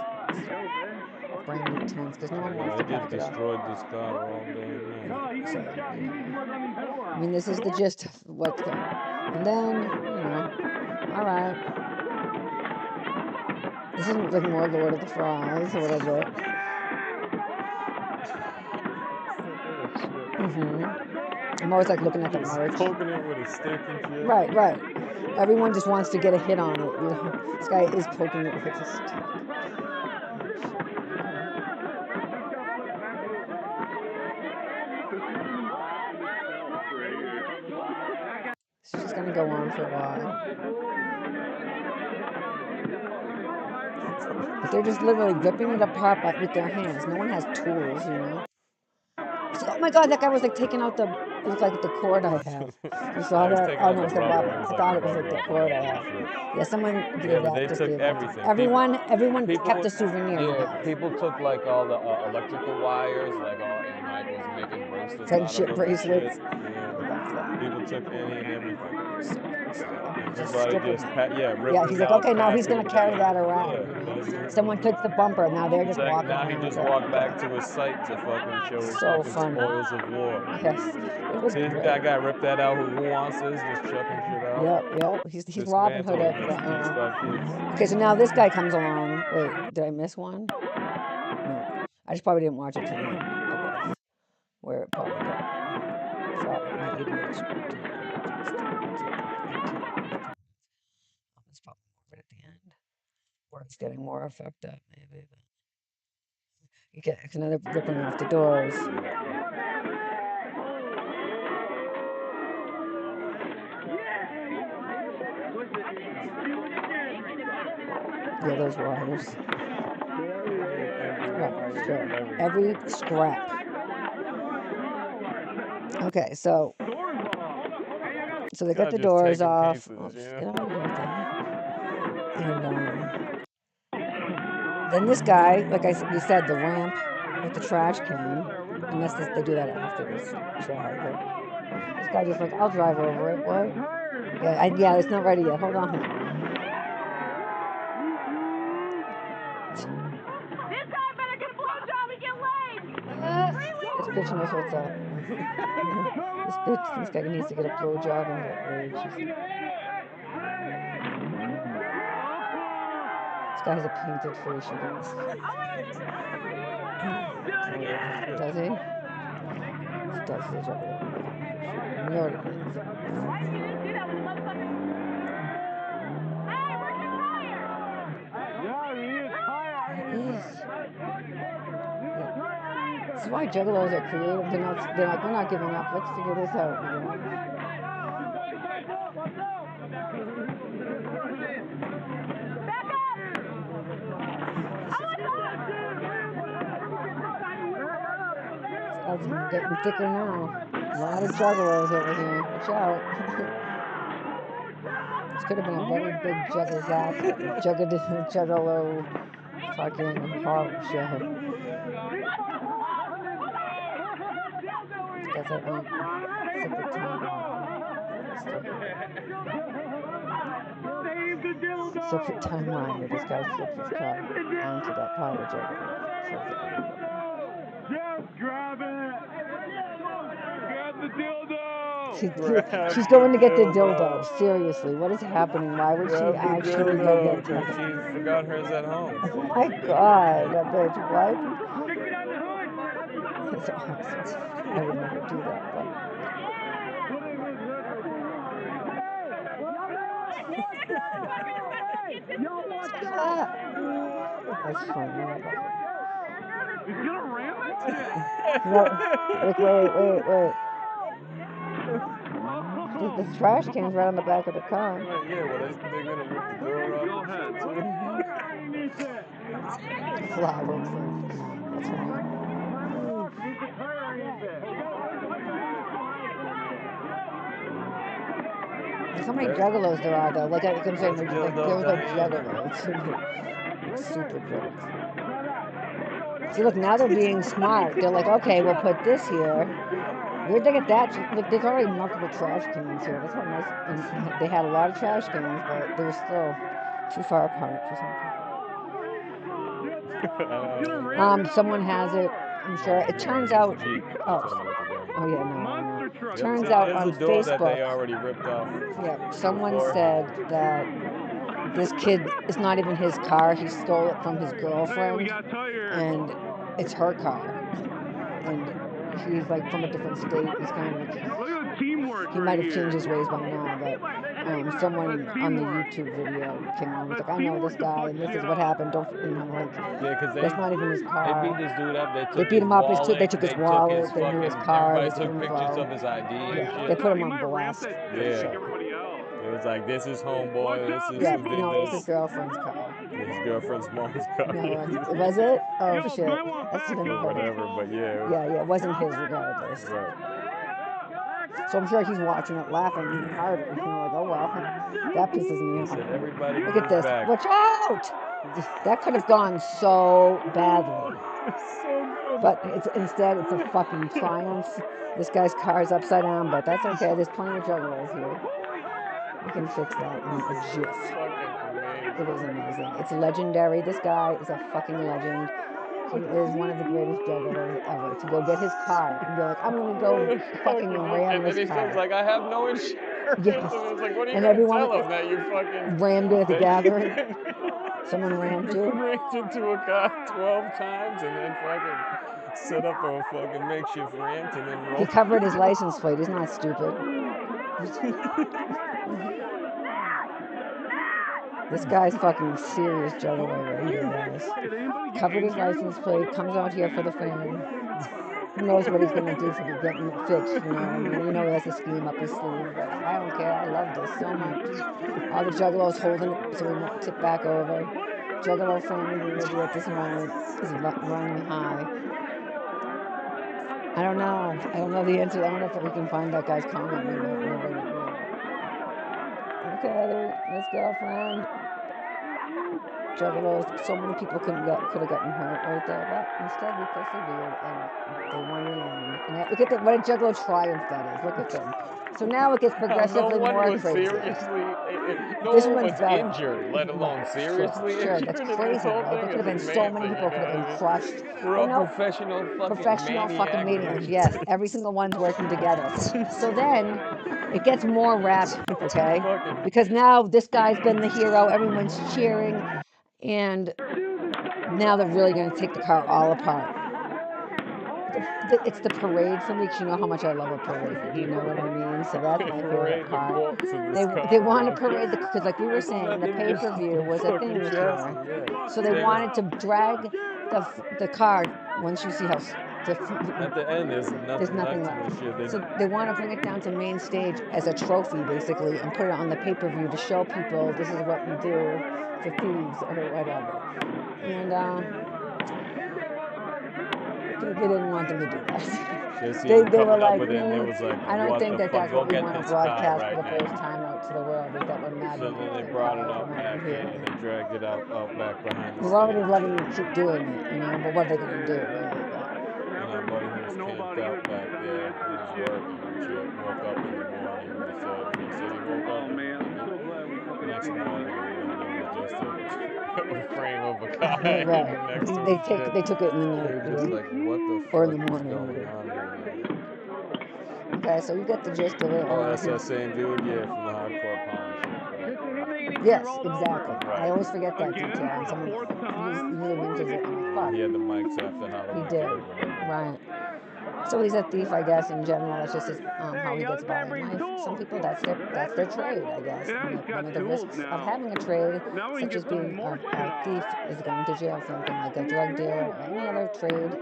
brand new tents, because no one wants to They just pack it up. destroyed this car all day and night. So, I mean, this is the gist of what's going on. And then, all right. This is like more Lord of the Flies a little bit. I'm always like looking at the merch. Poking it with a stick and shit. Right. Everyone just wants to get a hit on it. This guy is poking it with a stick. It's just gonna go on for a while. But they're just literally ripping it apart with their hands. No one has tools, So, oh my God, that guy was like taking out it looked like the cord I have. You saw that? Oh no, it was the rubber. I thought it was like the cord I have. Yeah, someone gave that. They Just took gave that. everything. Everyone People kept a souvenir. Yeah, people took like all the electrical wires, and like was making bracelets out Friendship of them bracelets. and shit. Yeah. People took any and everything. Just Everybody just stripping ripped Yeah, it he's like, out, okay, now he's passing gonna it carry back. that around. Yeah. Someone took the bumper. Now they're just walking Now around. he just walked back to his site to fucking show his So fucking funny. spoils of war. Yes, it was See, great. that guy ripped that out. Who wants this? Just chucking shit out. Yep. He's Robin Hood Dismantling of this that. piece by piece. Okay, so now this guy comes along. Wait, did I miss one? No, I just probably didn't watch it to the end. Okay, where it probably got. Sorry, my ADHD. It's probably more of it at the end, where it's getting more effect up, maybe. But you get another ripping off the doors. Yeah, those wires. Right, sure. Every scrap. Okay, so they got the doors off. Get out of here, thing. And then this guy, like we said, the ramp with the trash can, unless they do that after this try. But this guy just like, I'll drive over it. What? Yeah, it's not ready yet. Hold on. This guy better get a blowjob and get laid! This bitch knows what's up. This guy needs to get a blowjob and get laid. This guy has a painted face, you guys. Does he? He does the Juggalo. And he already has. This is why Juggalos are creative. They're like, we're not giving up. Let's figure this out. It's getting thicker now. A lot of Juggalos over here. Watch out. This could have been a very big Juggalo fucking horror show. does it on separate timeline. Separate timeline where this guy flips his car onto that pile of Juggalo. Just grab it! Grab the dildo! She's going to get the dildo. Seriously, what is happening? Why would she actually go get that? She forgot hers at home. Oh my god, that bitch, what? That's awesome. I would never do that, but... That's funny, I love it. He's gonna ram it? No, wait. The trash can's right on the back of the car. Yeah, well, they're gonna rip the door off. Go ahead. Flower proof. That's funny. How many juggalos there are, though? Like I'm saying, there was like juggalos. Like super jerks. See, look, now they're being smart. They're like, okay, we'll put this here. Where'd they get that? Look, there's already multiple trash cans here. That's how nice. And they had a lot of trash cans, but they were still too far apart for some people. Someone has it. I'm sure. It turns out. Oh yeah, no. Turns out on door that they Facebook. already ripped off. Yeah, someone said that this kid, it's not even his car. He stole it from his girlfriend, and it's her car. And he's like from a different state. He's kind of he might have changed his ways by now, but someone on the YouTube video came on and was like, I know this guy, and this is what happened. Don't like? Yeah, because that's not even his car. They beat this dude up. They beat him up. They took his wallet. They knew his car. Everybody took pictures of his ID and shit. They put him on blast. Yeah. It was like, this is homeboy. This is who did no, this. it's his girlfriend's car. His girlfriend's mom's car. No, was it? Oh shit. That's even better. Whatever, but yeah. Yeah, it wasn't his regardless. Right. So I'm sure he's watching it, laughing even harder. You know, like, oh well, that pisses me off. Everybody look at this. Back. Watch out! That could have gone so badly. But instead, it's a fucking triumph. This guy's car's upside down, but that's okay. There's plenty of juggalos here. We can fix that in a jiff. It is amazing. It's legendary. This guy is a fucking legend. He is one of the greatest juggalos ever. To go get his car and be like, I'm gonna go fucking ram this car. And then he says like, I have no insurance. Yes. It's like, what are you and gonna tell him that you fucking rammed it at the gathering? Someone rammed you? Rammed into a car 12 times and then fucking set up a fucking makeshift ramp and then roll. He covered his license plate. He's not stupid. This guy's fucking serious juggalo right here, guys. Covered his license plate, comes out here for the fame. Who knows what he's gonna do for getting it fixed, you know what I mean? You know he has a scheme up his sleeve, but I don't care. I love this so much. All the juggalos holding it so we won't tip back over. Juggalo family unity at this moment is running high. I don't know the answer. I don't know if we can find that guy's comment. We won't know what it is. Okay, his girlfriend. Juggalos. So many people could have gotten hurt right there, but instead we persevered and they won the end. And look at what a juggalo triumph that is. Look at them. So now it gets progressively more crazy. No this one one's was injured, let alone seriously injured. injured. That's crazy, right? There could have been so many people could have been crushed. We're all professional fucking maniacs. Yes, every single one's working together. So then it gets more rapid, okay? Because now this guy's been the hero. Everyone's cheering. And now they're really going to take the car all apart. It's the parade for me, because you know how much I love a parade. You know what I mean? So that's my favorite part. They want to parade because, like we were saying, the pay-per-view was a thing this year. So they wanted to drag the car. Once you see how at the end there's nothing left. So they want to bring it down to main stage as a trophy, basically, and put it on the pay-per-view to show people this is what you do for thieves or whatever. And they didn't want them to do that. They were like, I don't think that's what we want to broadcast for the first time out to the world, is that we're mad. So then they brought it up back here and they dragged it out back behind the We're already letting you keep doing it, you know, but what are they going to do, really? And our buddy was camped out back there. there. He was working and shit. Woke up in the morning. He said he woke up the next morning and there was just a frame of a guy Right. next to They his shit. they took it in the They night, were just like, what the or in the fuck is morning. going on here, man? Okay, so you get the gist of it. Oh, that's that same dude, yeah, from the hardcore pawn shit, right? Yes, exactly. Right. I always forget that detail, and someone usually mentions it. I'm like, fuck. He had the mics after He Halloween did. Kid, whatever. Right. So he's a thief, I guess. In general, that's just how he gets by in life. Some people, that's their trade, I guess. One of the risks of having a trade, such as being a thief, is going to jail for anything like a drug dealer or any other trade.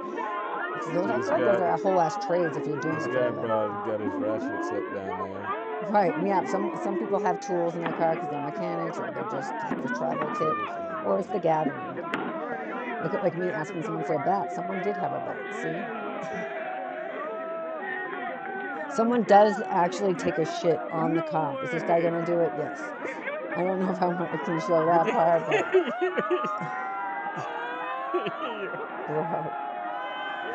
I feel like those are whole ass trades if you're doing it for a living. This guy got his ratchet set down there. Right. Yeah. Some people have tools in their car because they're mechanics or they're just have the travel kit, or it's the gathering. Look at like me asking someone for a bat. Someone did have a bat. See. Someone does actually take a shit on the car. Is this guy gonna do it? Yes. I don't know if I can show that part, but. Bro.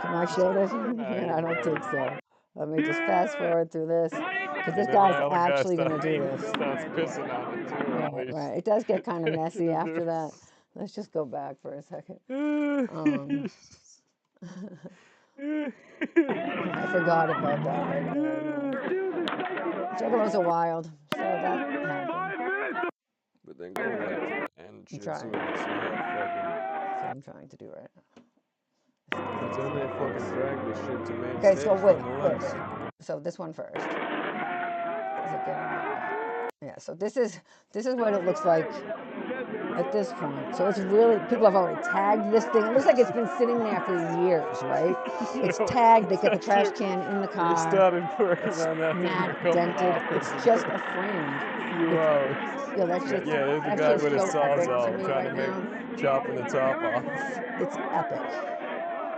Can I show this? Man, I don't think so. Let me just fast forward through this, because this guy's actually going to do this. Starts pissing on it too. Right. It does get kind of messy after that. Let's just go back for a second. I forgot about that right there. Juggalos are wild, so that happened. But then go like to the end shit too, and see how fucking. That's what I'm trying to do right now. That's how they fucking drag this shit to main Okay, stage. so wait. Nonetheless. So this one first. Is it getting there? Yeah. So this is what it looks like at this point. So it's really, people have already tagged this thing. It looks like it's been sitting there for years, right? It's tagged. They get the trash can in the car. We started working on that mad thing dented. It's just a frame. Few hours. Yo, that's just there's a that's guy just with his so saws epic out to me trying right to make now. chopping the top off. It's epic.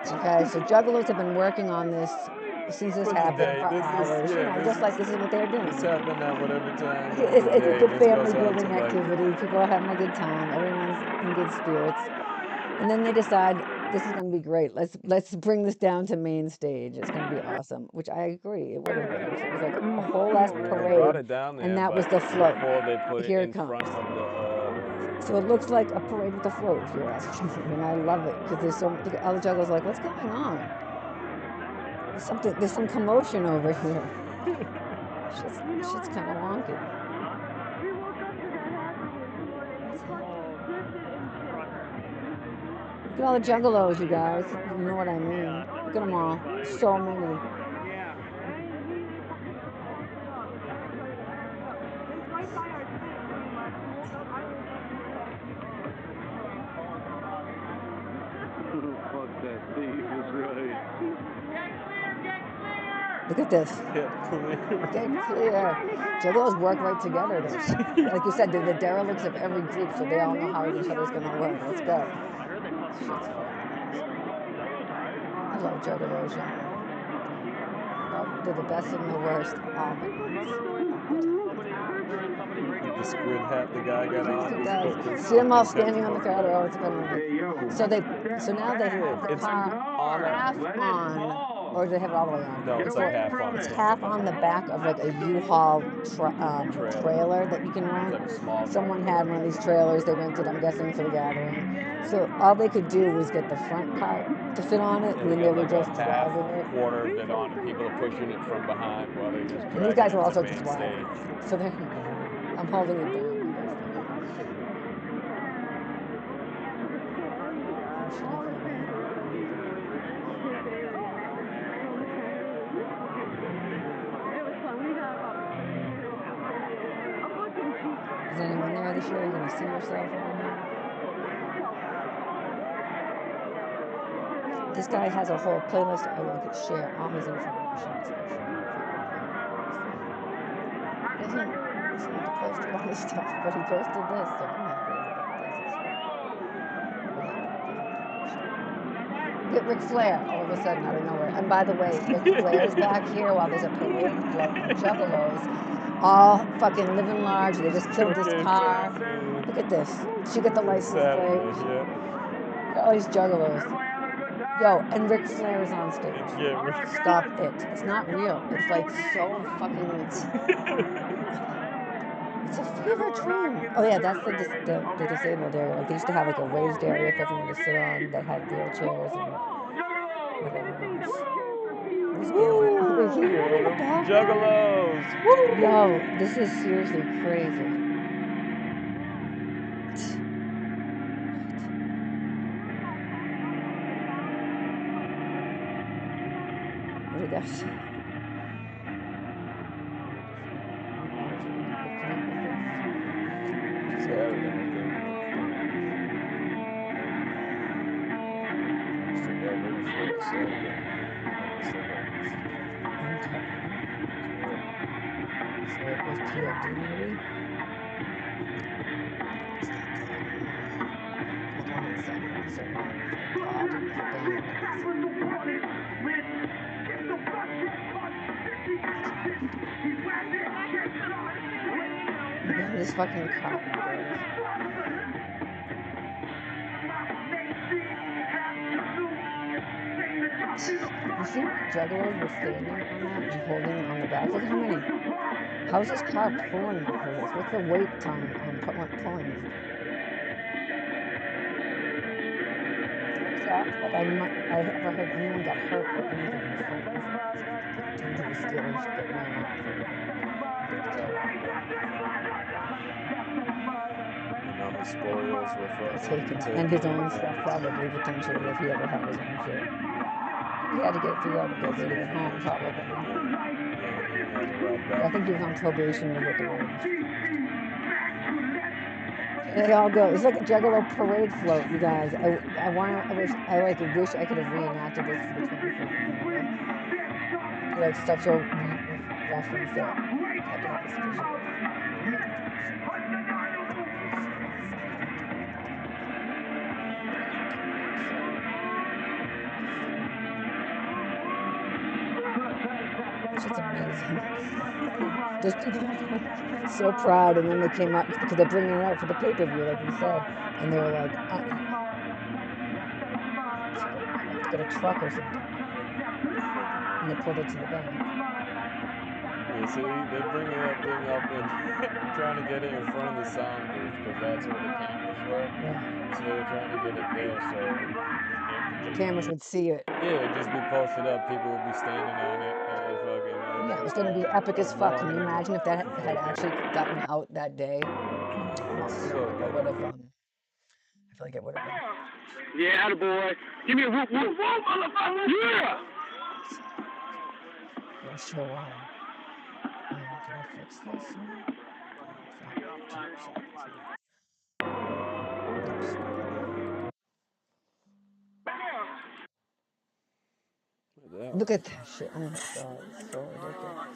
Okay, so Juggalos have been working on this since this happened for hours. Just like this is what they're doing. This happened at whatever time. It's a good family building activity. People are having a good time. Everyone's in good spirits. And then they decide this is going to be great. Let's bring this down to main stage. It's going to be awesome, which I agree it would have been. It was like a whole ass parade, brought it down there, and that was the float. Before they put Here it in comes. front of the. So it looks like a parade with a float, if you're asking me, and I love it because there's so look at all the Juggalos like, what's going on? There's some commotion over here. Shit's kind of wonky. Look at all the Juggalos, you guys. You know what I mean. Look at them all. So many. Fuck that thief is right. Look at this. Get clear. Juggalos work right together. Like you said, they're the derelicts of every group, so they all know how each other's going to work. Let's go. I love Juggalos, y'all. They're the best and the worst all at once. The squid hat the guy got on. See them all standing on the crowd. Oh, it's kind of so now they have the car half on. Or do they have it all the way on? No, it's like half on. It's half on the back of like a U-Haul trailer that you can rent. Like a small Someone had one of these trailers they rented, I'm guessing, for the gathering. So all they could do was get the front part to fit on it, and then they were just driving it. Quarter of it on, and people are pushing it from behind while they just. And these guys are also just main wild. stage. So I'm holding it down. Is anyone there this year? Are you going to see yourself on here? This guy has a whole playlist. I will share all his information. He doesn't seem to post a lot of stuff, but he posted this, so I'm happy about this. Get Ric Flair all of a sudden out of nowhere. And by the way, Ric Flair's back here while there's a parade of Juggalos. All fucking living large. They just killed this car. Look at this. Did you get the license plate? Look at all these Juggalos. Yo, and Ric Flair is on stage. Yeah, Ric Stop it. It's not real. It's like so fucking. It's a fever dream. Oh yeah, that's the disabled area. Like they used to have like a raised area for everyone to sit on that had wheelchairs and whatever else. This band, wait, he Yeah, in the them background? Juggalos. Yo, this is seriously crazy. What did that say? Saturday, I think. Yeah, Ric Flair Saturday. Okay. So it was POD maybe? What's that called? Called one of the songs or like God is a band. Again, this fucking car, you guys. You see how many juggalos were standing on that and holding on the back? Look at how many. How's this car pulling off of this? What's the weight time on pulling this thing? Like I ever heard anyone got hurt or anything in front of the dude who was stealing that ran off or whatever. And all his spoils were fucking Taken, and his own stuff probably potentially if he ever had his own shit. He had to figure out a good way to get home probably. Yeah, he never got back. I think he was on probation is what the word is. And they all go. It's like a Juggalo parade float, you guys. I wish I could have reenacted this for the 25th annual. It'd be like such a reference that you have to have this visual. It's just amazing. Those people are so proud, and then they came out because they're bringing it out for the pay-per-view, like we said, and they were like, So they might have to get a truck or something, and they pulled it to the back. Yeah, see, they're bringing that thing up and trying to get it in front of the sound booth because that's where the cameras were. Right. So they were trying to get it there so The cameras would see it. Yeah, it'd just be posted up. People would be standing on it and fucking. Yeah, it was going to be epic as fuck. Can you imagine if that had actually gotten out that day? It would have. I feel like it would have been. Yeah, attaboy. Give me a whoop, whoop, whoop, motherfucker. Yeah. Not sure why. Can I fix this? Look at that shit. Oh my god, it's so ridiculous.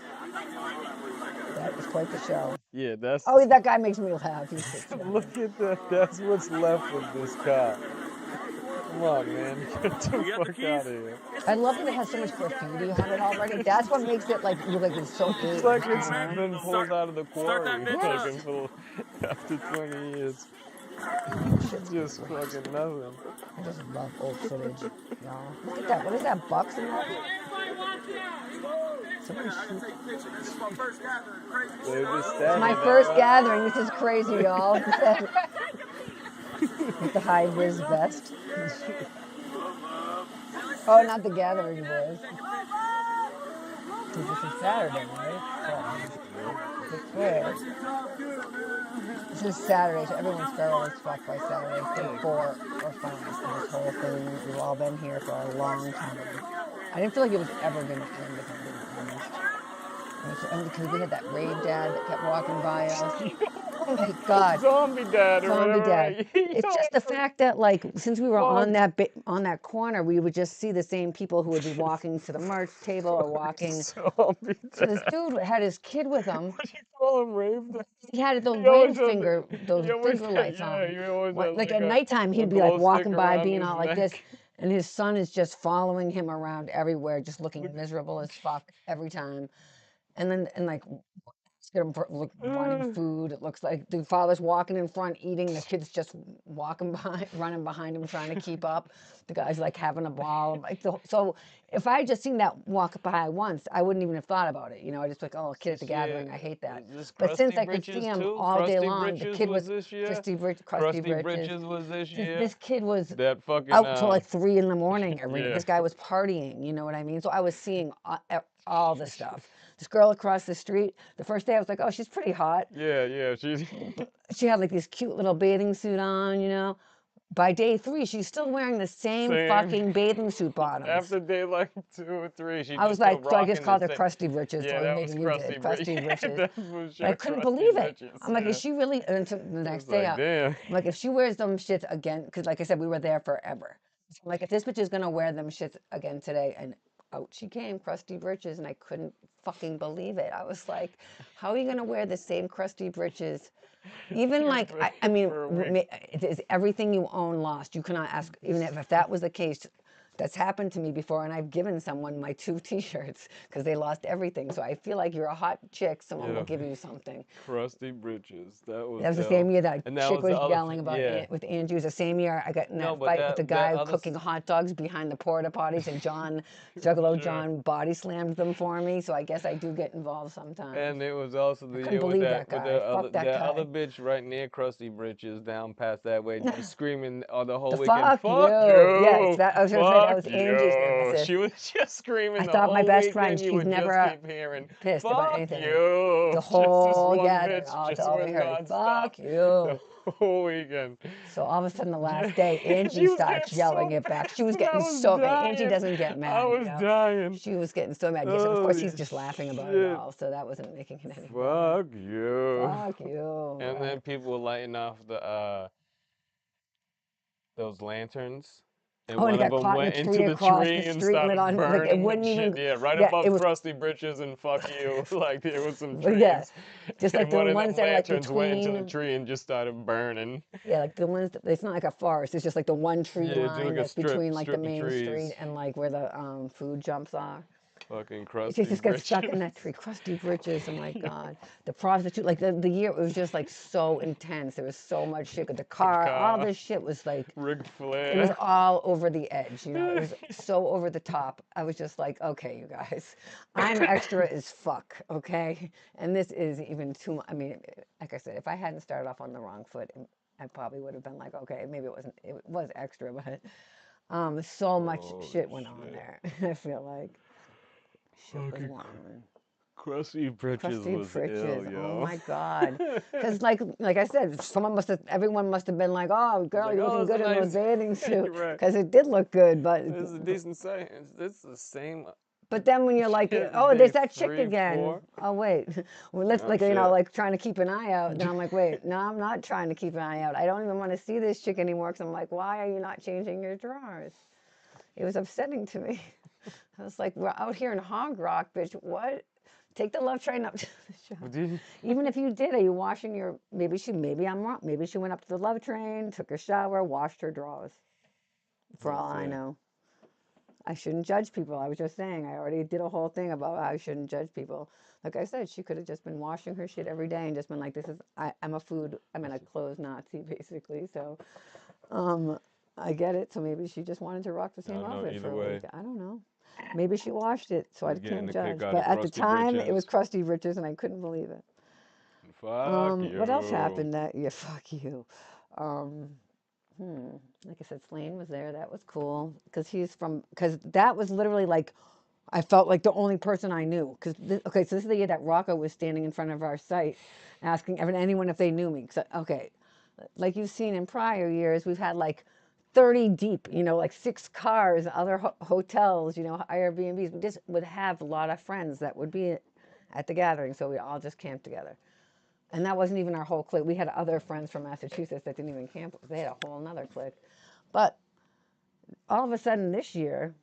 That is quite the show. Yeah, that's. Oh, that guy makes me laugh. Look at that. That's what's left of this car. Come on, man. Get the fuck out of here. I love that it has so much graffiti on it already. That's what makes it like look like it's so big. It's like it's been pulled out of the quarry after 20 years. It's just fucking nothing. I just love old footage, y'all. Look at that. What is that, bucks in that? Somebody shoot. It's my first gathering. This is crazy, y'all. With the high vis vest. Oh, not the gathering boys. This is Saturday, right? Yeah. This is Saturday, so everyone's feral as fuck by Saturday. Day 4 or 5 for this whole thing. We've all been here for a long time. I didn't feel like it was ever going to end, if I'm being honest. Because we had that rave dad that kept walking by us. Oh my god. Zombie dad or Zombie whatever. dad. It's just the fact that, like, since we were on that corner, we would just see the same people who would be walking to the merch table or walking. So this dude had his kid with him. What do you call him, rave dad? He had those finger lights on. Like at nighttime, he'd be like walking by, being all like this, and his son is just following him around everywhere, just looking miserable as fuck every time. And like wanting food. It looks like the father's walking in front, eating. The kid's just walking behind, running behind him, trying to keep up. The guy's like having a ball. So if I had just seen that walk by once, I wouldn't even have thought about it. I just like, oh, a kid at the gathering. I hate that. But since I could see him all day long, the kid was Crusty Britches was this year. This kid was That fucking out till like 3 a.m. every night. yeah. This guy was partying. You know what I mean? So I was seeing all the stuff. This girl across the street, the first day I was like, oh, she's pretty hot. Yeah, She had like this cute little bathing suit on. By day 3, she's still wearing the same fucking bathing suit bottoms. After day like 2 or 3, she I was just like, still so I just rocking called the her same- Crusty Britches. Yeah, or that maybe was you Crusty did, Crusty Britches. That was But I sure couldn't Crusty believe it. Britches, I'm like, yeah. is she really? And so the next day, like, damn. I'm like, if she wears them shits again, because like I said, we were there forever. So I'm like, if this bitch is gonna wear them shits again today, and out she came, Crusty Britches, and I couldn't fucking believe it. I was like, how are you gonna wear the same Crusty Britches? Even like, I mean, is everything you own lost? You cannot ask, even if that was the case. That's happened to me before, and I've given someone my 2 T-shirts because they lost everything. So I feel like you're a hot chick. Someone will give you something. Crusty Britches. That was the same year that and chick was was yelling about with Andrew. It was the same year I got in that fight with the guy cooking hot dogs behind the porta potties, and Juggalo John body slammed them for me. So I guess I do get involved sometimes. And it was also the year with that other bitch right near Crusty Britches down past that way, just screaming the whole weekend. Fuck you! Yes, I was gonna say that was Angie's nemesis. She was just screaming. I thought my best friend. She's never keep hearing, pissed about anything. You. The whole gathering, all we heard. Fuck you. The whole weekend. So all of a sudden, the last day, Angie starts yelling it back. She was getting so mad. Angie doesn't get mad. I was dying. She was getting so mad. Yes, of course, he's just laughing about it all. So that wasn't making it any better. Fuck you. Fuck you. And then people were lighting off the those lanterns. And one of them went into the tree and started burning. Like, it wouldn't even. Yeah, right above Crusty Britches and fuck you. Like there was some trees. Yeah, just like the ones that are like between. Went into the tree and just started burning. Yeah, like the ones. It's not like a forest. It's just like the one tree line that's between like the main street and like where the food jumps are. Fucking Crusty She just got stuck in that tree. Crusty Britches. Oh my God. The prostitute, like the year, it was just like so intense. There was so much shit. The car, all this shit was like. Ric Flair. It was all over the edge, It was so over the top. I was just like, okay, you guys, I'm extra as fuck, okay? And this is even too much. I mean, like I said, if I hadn't started off on the wrong foot, I probably would have been like, okay, maybe it was extra, but so much shit went on there. I feel like. Crusty Britches was ill, yo. Oh my God! Because like I said, everyone must have been like, "Oh, girl, you're looking good in those bathing suit," because it did look good. But it's a decent sight. It's the same. But then when you're like, "Oh, there's that chick again." 4. Oh wait, well, let's like trying to keep an eye out. Then I'm like, wait, no, I'm not trying to keep an eye out. I don't even want to see this chick anymore. Because I'm like, why are you not changing your drawers? It was upsetting to me. I was like, we're out here in Hog Rock, bitch. What? Take the love train up to the shop. Even if you did, are you washing your? Maybe I'm wrong. Maybe she went up to the love train, took a shower, washed her drawers. For all I know, I shouldn't judge people. I was just saying. I already did a whole thing about how I shouldn't judge people. Like I said, she could have just been washing her shit every day and just been like, "This is I'm a clothes Nazi, basically." So, I get it. So maybe she just wanted to rock the same outfit for a week. I don't know. Maybe she washed it, so I can't judge. But at the time, it was Crusty Britches, and I couldn't believe it. Fuck you. What else happened that year? Fuck you. Like I said, Slane was there. That was cool because that was literally like, I felt like the only person I knew. So this is the year that Rocco was standing in front of our site, asking anyone if they knew me. Like you've seen in prior years, we've had like 30 deep, like 6 cars, other hotels, Airbnbs. We just would have a lot of friends that would be at the gathering, so we all just camped together. And that wasn't even our whole clique. We had other friends from Massachusetts that didn't even camp. They had a whole nother clique. But all of a sudden this year,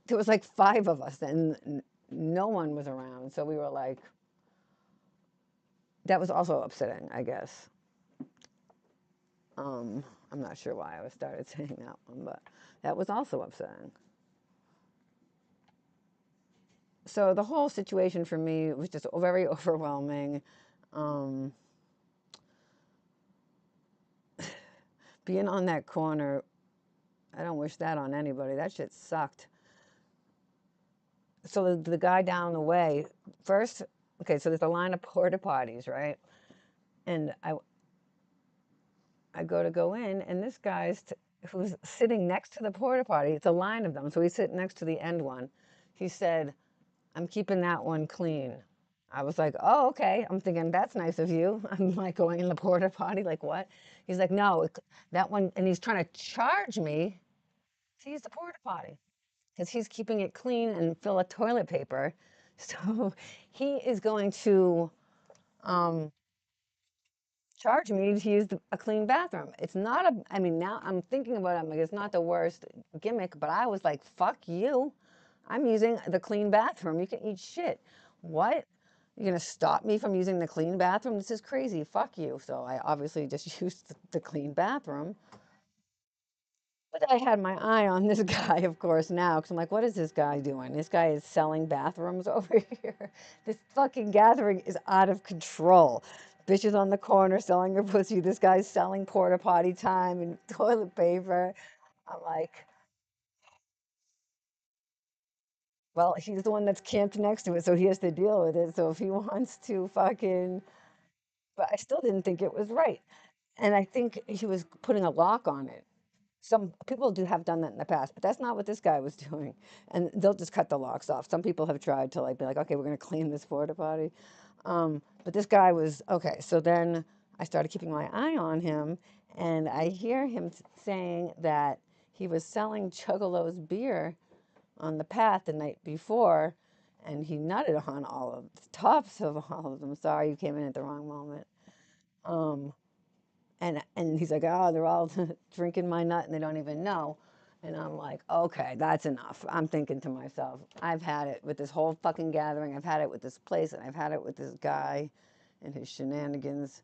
there was like 5 of us, and no one was around. So we were like, that was also upsetting, I guess. I'm not sure why I started saying that one, but that was also upsetting. so the whole situation for me was just very overwhelming. Being on that corner, I don't wish that on anybody. That shit sucked. So the guy down the way, first, okay, so there's a line of porta potties, right? And I go in, and this guy's who's sitting next to the porta potty. It's a line of them, so he's sitting next to the end one. He said, "I'm keeping that one clean." I was like, "Oh, okay." I'm thinking that's nice of you. I'm like going in the porta potty, like what? He's like, "No, that one," and he's trying to charge me to use the porta potty because he's keeping it clean and fill a toilet paper. So he is going to um, charge me to use a clean bathroom. It's not a, I mean, now I'm thinking about it, I'm like, it's not the worst gimmick, but I was like, fuck you. I'm using the clean bathroom. You can eat shit. What? You're going to stop me from using the clean bathroom? This is crazy. Fuck you. So I obviously just used the clean bathroom. But I had my eye on this guy, of course, now, because I'm like, what is this guy doing? This guy is selling bathrooms over here. This fucking gathering is out of control. Bitches on the corner selling her pussy. This guy's selling porta potty time and toilet paper. I'm like, well, he's the one that's camped next to it, so he has to deal with it. So if he wants to fucking, but I still didn't think it was right. And I think he was putting a lock on it. Some people do have done that in the past, but that's not what this guy was doing. And they'll just cut the locks off. Some people have tried to like be like, okay, we're gonna clean this porta potty. But this guy was okay. So then I started keeping my eye on him, and I hear him saying that he was selling Juggalo's beer on the path the night before, and he nutted on all of the tops of all of them. Sorry, you came in at the wrong moment. And he's like, oh, they're all drinking my nut and they don't even know. And I'm like, okay, that's enough. I'm thinking to myself, I've had it with this whole fucking gathering. I've had it with this place, and I've had it with this guy and his shenanigans.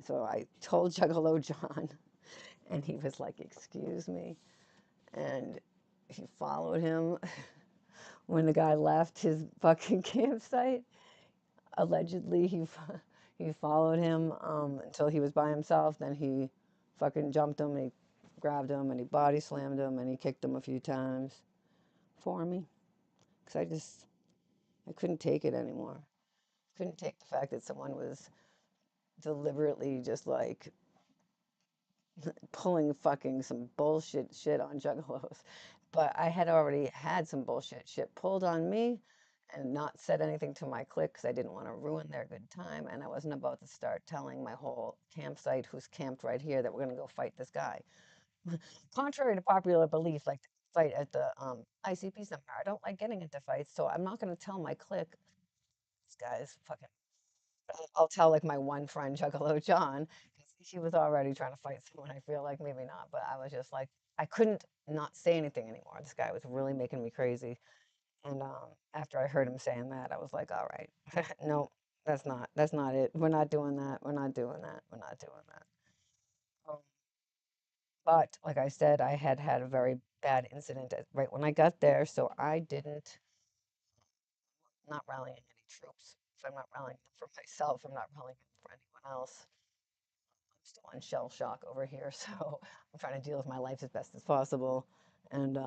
So I told Juggalo John, and he was like, excuse me. And he followed him when the guy left his fucking campsite. Allegedly, he followed him until he was by himself. Then he fucking jumped him, and he grabbed him, and he body slammed him, and he kicked him a few times for me. Because I couldn't take it anymore. Couldn't take the fact that someone was deliberately just like pulling fucking some bullshit shit on Juggalos. But I had already had some bullshit shit pulled on me and not said anything to my clique because I didn't want to ruin their good time. And I wasn't about to start telling my whole campsite who's camped right here that we're going to go fight this guy. Contrary to popular belief, like fight at the ICP seminar, I don't like getting into fights. So I'm not going to tell my clique, this guy's fucking, I'll tell like my one friend, Juggalo John, because he was already trying to fight someone. I feel like maybe not, but I was just like, I couldn't not say anything anymore. This guy was really making me crazy. And after I heard him saying that, I was like, all right, no, that's not it. We're not doing that. We're not doing that. We're not doing that. Um, but like I said, I had had a very bad incident right when I got there, so I didn't, not rallying any troops. If I'm not rallying them for myself, I'm not rallying them for anyone else. I'm still on shell shock over here, so I'm trying to deal with my life as best as possible. And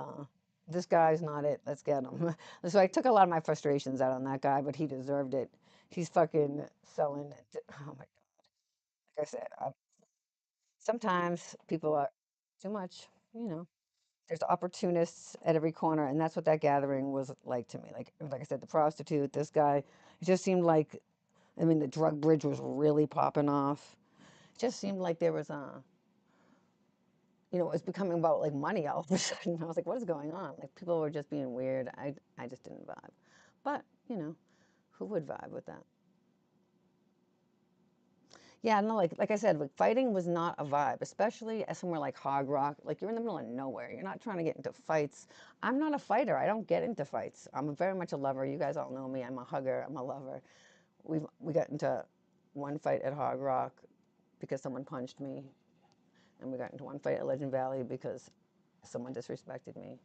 this guy's not it. Let's get him. So I took a lot of my frustrations out on that guy, but he deserved it. He's fucking selling it. Oh my God. Like I said, sometimes people are too much, you know. There's opportunists at every corner, and that's what that gathering was like to me. Like I said, the prostitute, this guy, it just seemed like, I mean, the drug bridge was really popping off. It just seemed like there was a, you know, it was becoming about like money all of a sudden. I was like, what is going on? Like people were just being weird. I just didn't vibe. But, you know, who would vibe with that? Yeah, no, like I said, like fighting was not a vibe, especially at somewhere like Hog Rock. Like you're in the middle of nowhere. You're not trying to get into fights. I'm not a fighter. I don't get into fights. I'm very much a lover. You guys all know me. I'm a hugger. I'm a lover. We got into one fight at Hog Rock because someone punched me, and we got into one fight at Legend Valley because someone disrespected me.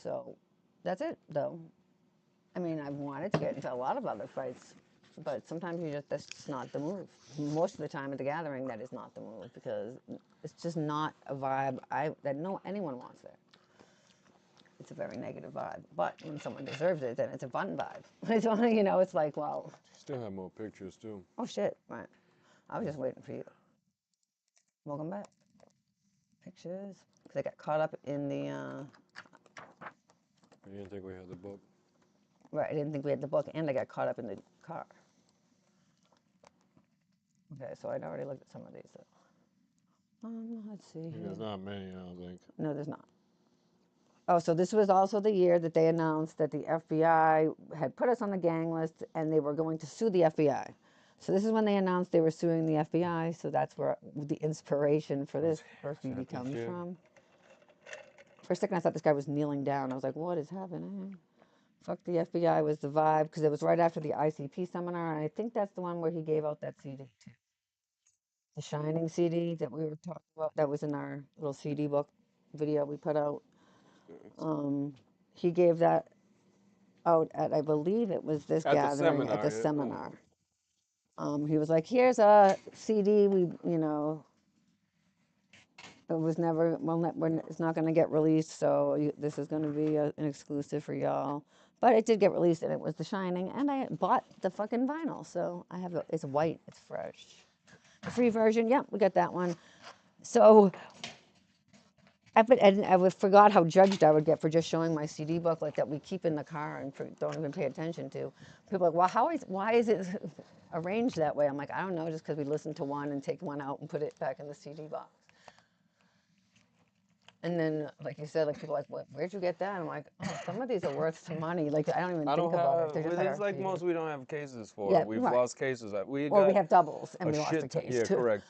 So That's it, though. I mean, I've wanted to get into a lot of other fights, but sometimes that's just not the move. Most of the time at the gathering, that is not the move because it's just not a vibe that anyone wants there. It's a very negative vibe. But when someone deserves it, then it's a fun vibe. It's it's like, well. Still have more pictures too. Oh shit! Right. I was just waiting for you. Welcome back. Pictures. Because I got caught up in the. You didn't think we had the book? Right, I didn't think we had the book, and I got caught up in the car. Okay, so I'd already looked at some of these. Let's see. There's not many, I don't think. No, there's not. Oh, so this was also the year that they announced that the FBI had put us on the gang list, and they were going to sue the FBI. So this is when they announced they were suing the FBI. So that's where the inspiration for this graffiti comes from. For a second, I thought this guy was kneeling down. I was like, what is happening? Fuck the FBI was the vibe, because it was right after the ICP seminar, and I think that's the one where he gave out that CD too. The Shining CD that we were talking about, that was in our little CD book video we put out. He gave that out at, I believe it was this gathering at the seminar. He was like, here's a CD, it was never, it's not going to get released, so this is going to be an exclusive for y'all. But it did get released, and it was The Shining, and I bought the fucking vinyl, so I have it's white, it's fresh. The free version, yep, we got that one. So I forgot how judged I would get for just showing my CD book like that we keep in the car and don't even pay attention to. People are like, well, why is it arranged that way? I'm like, I don't know, just because we listen to one and take one out and put it back in the CD box. And then, like you said, like people are like, where'd you get that? I'm like, oh, some of these are worth some money. Like I don't even think about it. It's like most we don't have cases for. Yeah, We've right. lost cases. We have doubles, and we lost a case yeah, too. Correct.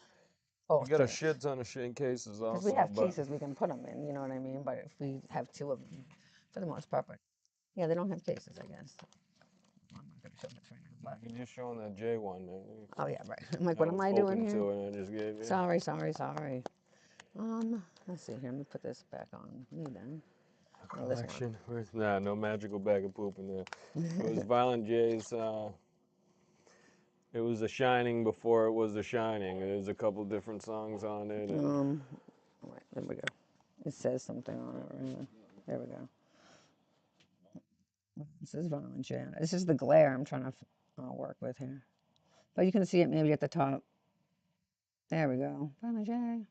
Oh, we got a shit ton of shit cases also. Because we have cases we can put them in, you know what I mean? But if we have two of them, for the most part, yeah, they don't have cases, I guess. I'm not going to show this right now. You're just showing that J one, man. Oh yeah, right. I'm like, what am I doing here? To it and I just gave you. Sorry. Let's see here. Let me put this back on me then. Collection. Nah, no magical bag of poop in there. It was Violent J's. It was The Shining before it was The Shining. There's a couple different songs on it. Right, there we go. It says something on it right. There we go. This is Violent J. This is the glare I'm trying to work with here. But you can see it maybe at the top. There we go. Violent J.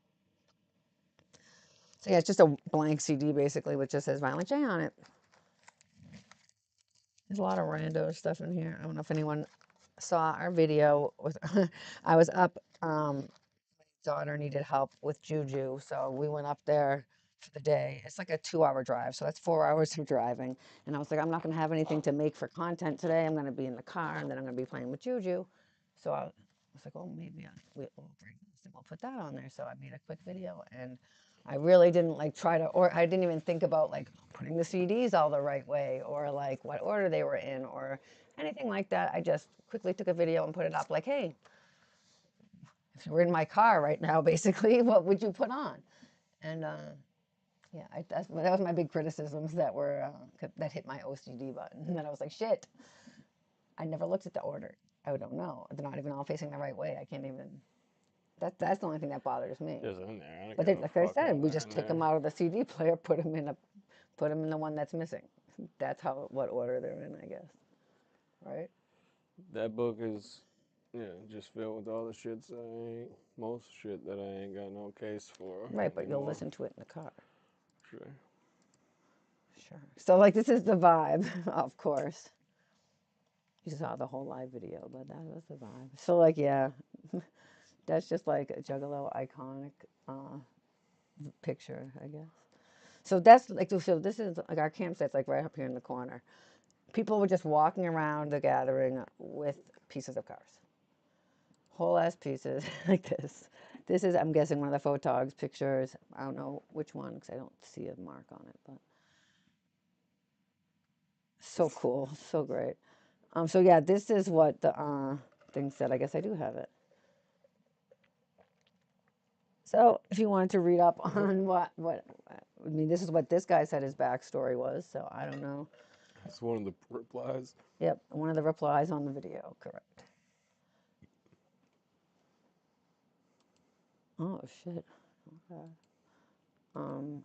So yeah, it's just a blank CD basically, which just says Violent J on it. There's a lot of rando stuff in here. I don't know if anyone saw our video. I was up. My daughter needed help with Juju, so we went up there for the day. It's like a 2-hour drive, so that's 4 hours of driving. And I was like, I'm not going to have anything to make for content today. I'm going to be in the car, and then I'm going to be playing with Juju. So I was like, oh, maybe we'll bring this and we'll put that on there. So I made a quick video, and I really didn't I didn't even think about like putting the CDs all the right way or like what order they were in or anything like that. I just quickly took a video and put it up like, hey, if you were in my car right now, basically, what would you put on? And yeah, that was my big criticisms that hit my OCD button. And then I was like, shit, I never looked at the order. I don't know. They're not even all facing the right way. I can't even. That's the only thing that bothers me. Just in there. But like I said, we just took them out of the CD player, put them in the one that's missing. That's what order they're in, I guess. Right? That book is, just filled with all the most shit that I ain't got no case for. Right, but you'll listen to it in the car. Sure. So like this is the vibe, of course. You saw the whole live video, but that was the vibe. So like, yeah. That's just like a Juggalo iconic picture, I guess. So that's like, so this is like our campsite's like right up here in the corner. People were just walking around the gathering with pieces of cars. Whole ass pieces like this. This is, I'm guessing, one of the photogs pictures. I don't know which one because I don't see a mark on it, but so cool, so great. So yeah, this is what the thing said. I guess I do have it. So if you wanted to read up on what I mean, this is what this guy said his backstory was, so I don't know. That's one of the replies. Yep, one of the replies on the video, correct. Oh, shit. Okay.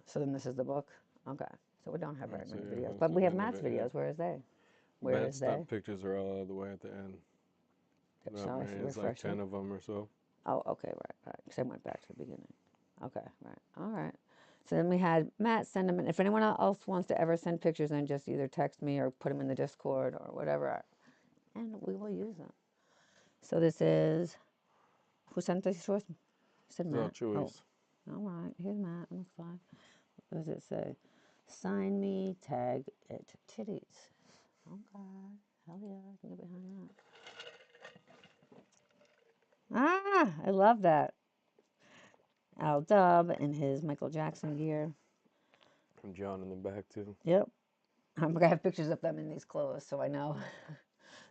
So then this is the book? Okay. So we don't have very many videos. But we have Matt's videos. Where is they? Where is they? Pictures are all the way at the end. Sorry, It's like 10 of them or so. Oh, okay, right. Because I went back to the beginning. Okay, right. All right. So then we had Matt send them in. If anyone else wants to ever send pictures in, just either text me or put them in the Discord or whatever, and we will use them. So this is, who sent this to us? Said Matt. Oh, all right. Here's Matt. Looks like. What does it say? Sign me, tag it, titties. Okay. Hell yeah, I can get behind that. Ah, I love that. Al Dub in his Michael Jackson gear. And John in the back too. Yep. I'm gonna have pictures of them in these clothes, so I know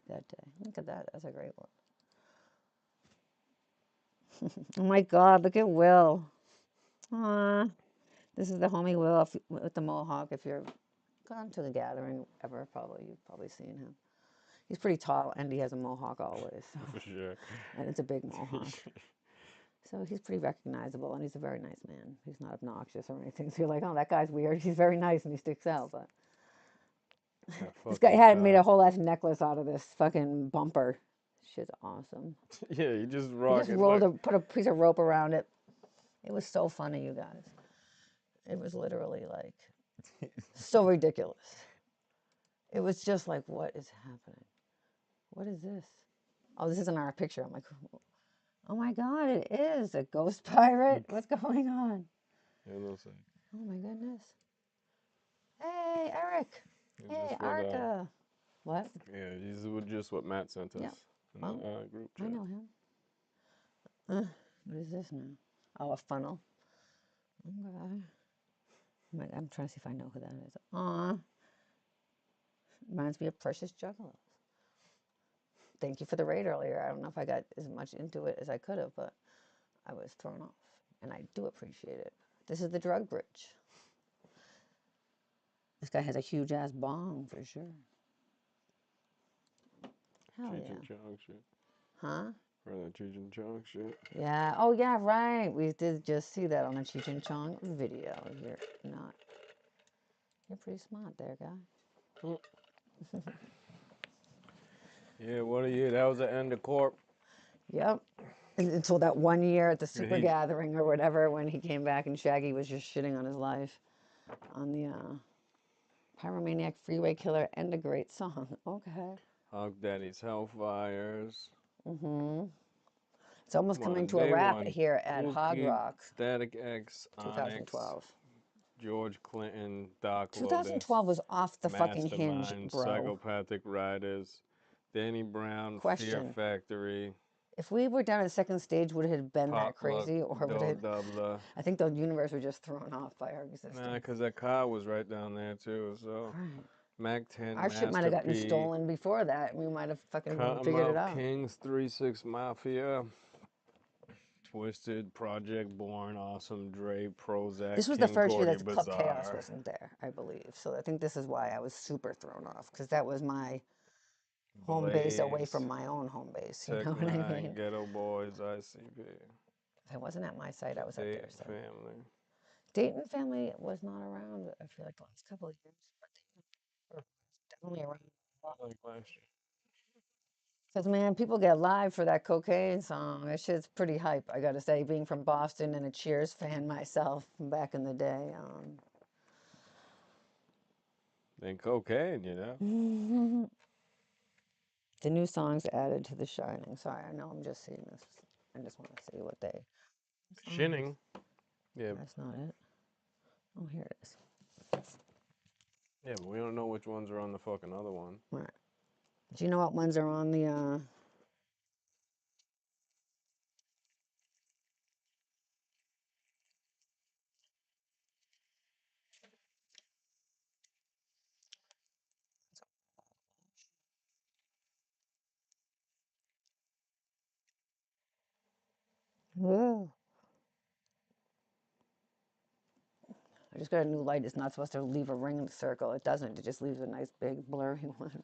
that day. Look at that. That's a great one. Oh my God! Look at Will. Ah, this is the homie Will with the mohawk. If you're gone to the gathering ever, you've probably seen him. He's pretty tall, and he has a mohawk always. So. For sure. And it's a big mohawk. So he's pretty recognizable, and he's a very nice man. He's not obnoxious or anything. So you're like, oh, that guy's weird. He's very nice, and he sticks out. But this guy had made a whole ass necklace out of this fucking bumper. Shit's awesome. Yeah, you just put a piece of rope around it. It was so funny, you guys. It was literally like so ridiculous. It was just like, what is happening? What is this? Oh, this isn't our picture. I'm like, oh my God, it is a ghost pirate. What's going on? Yeah, they'll say. Oh my goodness. Hey, Eric. Hey, Arca. What? Yeah, this is just what Matt sent us in the group chat. I know him. What is this now? Oh, a funnel. Okay. I'm trying to see if I know who that is. Aw. Reminds me of Precious Juggalo. Thank you for the raid earlier. I don't know if I got as much into it as I could have, but I was thrown off. And I do appreciate it. This is the drug bridge. This guy has a huge ass bong for sure. Hell yeah. Cheech and Chong shit. Huh? For that Cheech and Chong shit. Yeah. Oh yeah, right. We did just see that on the Cheech and Chong video. You're pretty smart there, guy. Yeah, what a year. That was the end of Corp. Yep. Until that 1 year at the Super Gathering or whatever when he came back and Shaggy was just shitting on his life on the Pyromaniac Freeway Killer and a great song. Okay. Hog Daddy's Hellfires. Mm-hmm. It's almost coming to a wrap here at Hog Rock. Static X, 2012. Onyx, George Clinton, Doc 2012 was off the fucking hinge, Mastermind, bro. Psychopathic Riders, Danny Brown, Fear Factory. If we were down at second stage, would it have been that crazy, or would it? Dubla. I think the universe was just thrown off by our existence. Nah, because that car was right down there too. So, Mac 10, our shit might have gotten stolen before that. We might have fucking figured it out. Kings, 3-6 Mafia, Twisted, Project Born, Awesome, Dre, Prozac. This was King the first year that Gordy Club Chaos wasn't there, I believe. So I think this is why I was super thrown off, because that was my home base away from my own home base. You know what I mean? Ghetto Boys, ICP. If I wasn't at my site, I was at their site. Family. Dayton Family was not around, I feel like, the last couple of years. But they were definitely around. Like last year. Because, man, people get live for that cocaine song. That shit's pretty hype, I gotta say, being from Boston and a Cheers fan myself from back in the day. Then cocaine, you know? The new songs added to The Shining. Sorry, I know I'm just seeing this. I just want to see what they... Shining? Yeah. That's not it. Oh, here it is. Yeah, but we don't know which ones are on the fucking other one. Right. Do you know what ones are on the... Whoa. just got a new light. It's not supposed to leave a ring circle. It doesn't. It just leaves a nice big blurry one.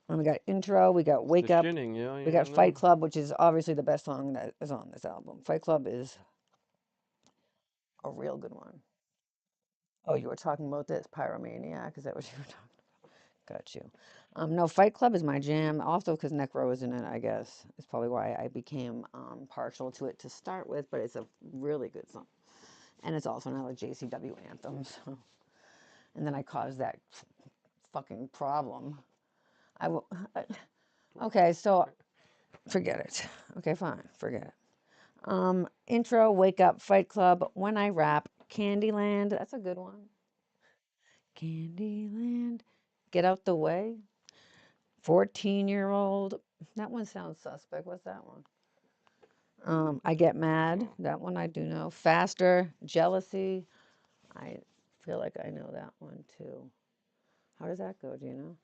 And we got intro, we got wake up, we got Fight Club, which is obviously the best song that is on this album. Fight Club is a real good one. Oh, you were talking about this Pyromaniac? Is that what you were talking about? Got you. No, Fight Club is my jam. Also, because Necro is in it, I guess. It's probably why I became partial to it to start with. But it's a really good song, and it's also another JCW anthem. So, and then I caused that fucking problem. Okay, so forget it. Okay, fine, forget it. Intro, Wake Up, Fight Club, When I Rap, Candyland. That's a good one. Candyland. Get Out the Way. 14-year-old. That one sounds suspect. What's that one? I Get Mad. That one I do know. Faster. Jealousy. I feel like I know that one too. How does that go? Do you know?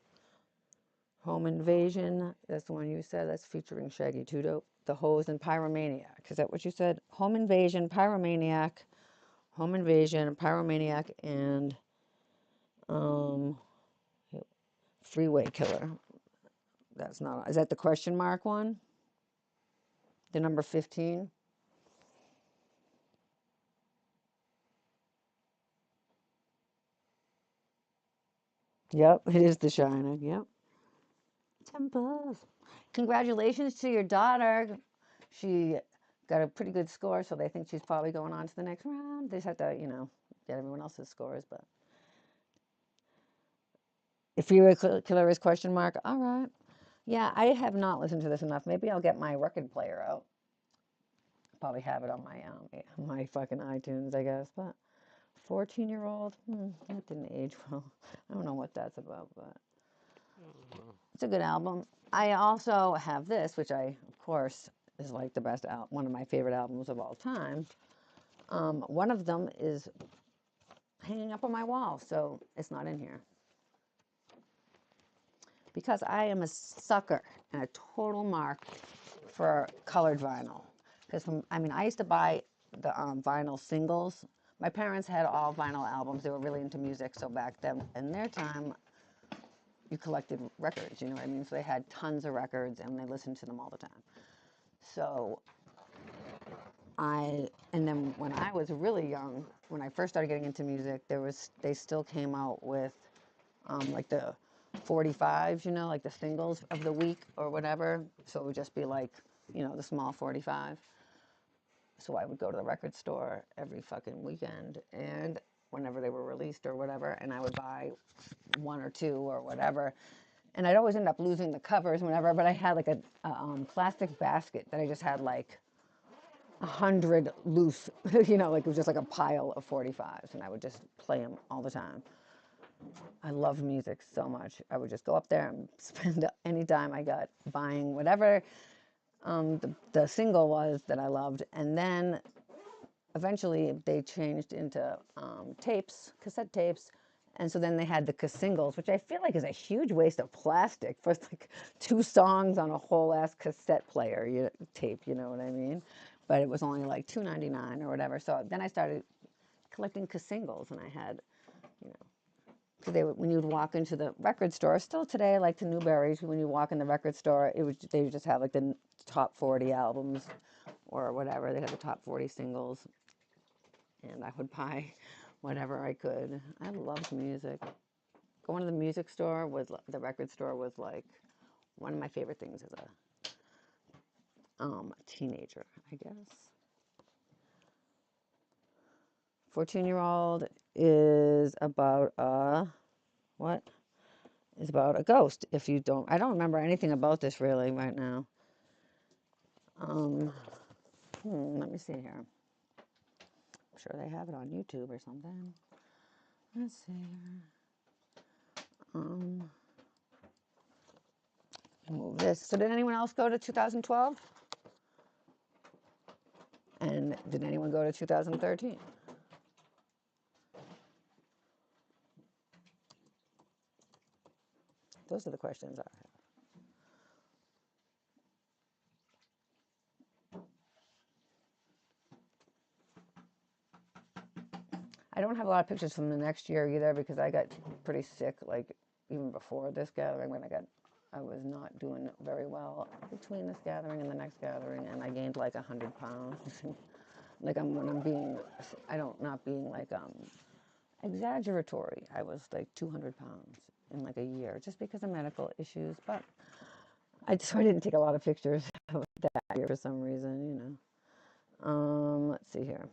Home Invasion. That's the one you said. That's featuring Shaggy Two Dope. The Hose and Pyromaniac. Is that what you said? Home Invasion, Pyromaniac. Home Invasion, Pyromaniac, and Freeway Killer. That's not. Is that the question mark one? The number 15? Yep, it is The Shining. Yep. Temples. Congratulations to your daughter. She got a pretty good score, so they think she's probably going on to the next round. They just have to, get everyone else's scores. But if you're a killer is question mark, all right. Yeah, I have not listened to this enough. Maybe I'll get my record player out. Probably have it on my fucking iTunes, I guess. But 14-year-old, that didn't age well. I don't know what that's about, but it's a good album. I also have this, which of course, is like the best one of my favorite albums of all time. One of them is hanging up on my wall, so it's not in here. Because I am a sucker and a total mark for colored vinyl. Because I used to buy the vinyl singles. My parents had all vinyl albums. They were really into music, so back then, in their time, you collected records, you know what I mean? So they had tons of records, and they listened to them all the time. So and then when I was really young, when I first started getting into music, they still came out with like the 45s, like the singles of the week or whatever. So it would just be like, the small 45. So I would go to the record store every fucking weekend, and whenever they were released or whatever, and I would buy one or two or whatever. And I'd always end up losing the covers whenever, but I had like a plastic basket that I just had like 100 loose, like it was just like a pile of 45s, and I would just play them all the time. I love music so much. I would just go up there and spend any dime I got buying whatever the single was that I loved. And then eventually they changed into tapes, cassette tapes. And so then they had the singles, which I feel like is a huge waste of plastic for like 2 songs on a whole ass cassette player tape, you know what I mean? But it was only like $2.99 or whatever. So then I started collecting singles, and I had, because when you'd walk into the record store, still today, like the Newberry's, when you walk in the record store, they would just have like the top 40 albums or whatever. They had the top 40 singles, and I would buy whatever I could. I loved music. Going to the music store the record store was like one of my favorite things as a teenager, I guess. 14-year-old is about what? Is about a ghost. If you don't, I don't remember anything about this really right now. Let me see here. I'm sure they have it on YouTube or something. Let's see here. Move this. So did anyone else go to 2012? And did anyone go to 2013? Those are the questions I have. don't have a lot of pictures from the next year either because I got pretty sick, like even before this gathering when I was not doing very well between this gathering and the next gathering, and I gained like 100 pounds. Like not being like exaggeratory. I was like 200 pounds in like a year just because of medical issues, but I didn't take a lot of pictures of that year for some reason, let's see here.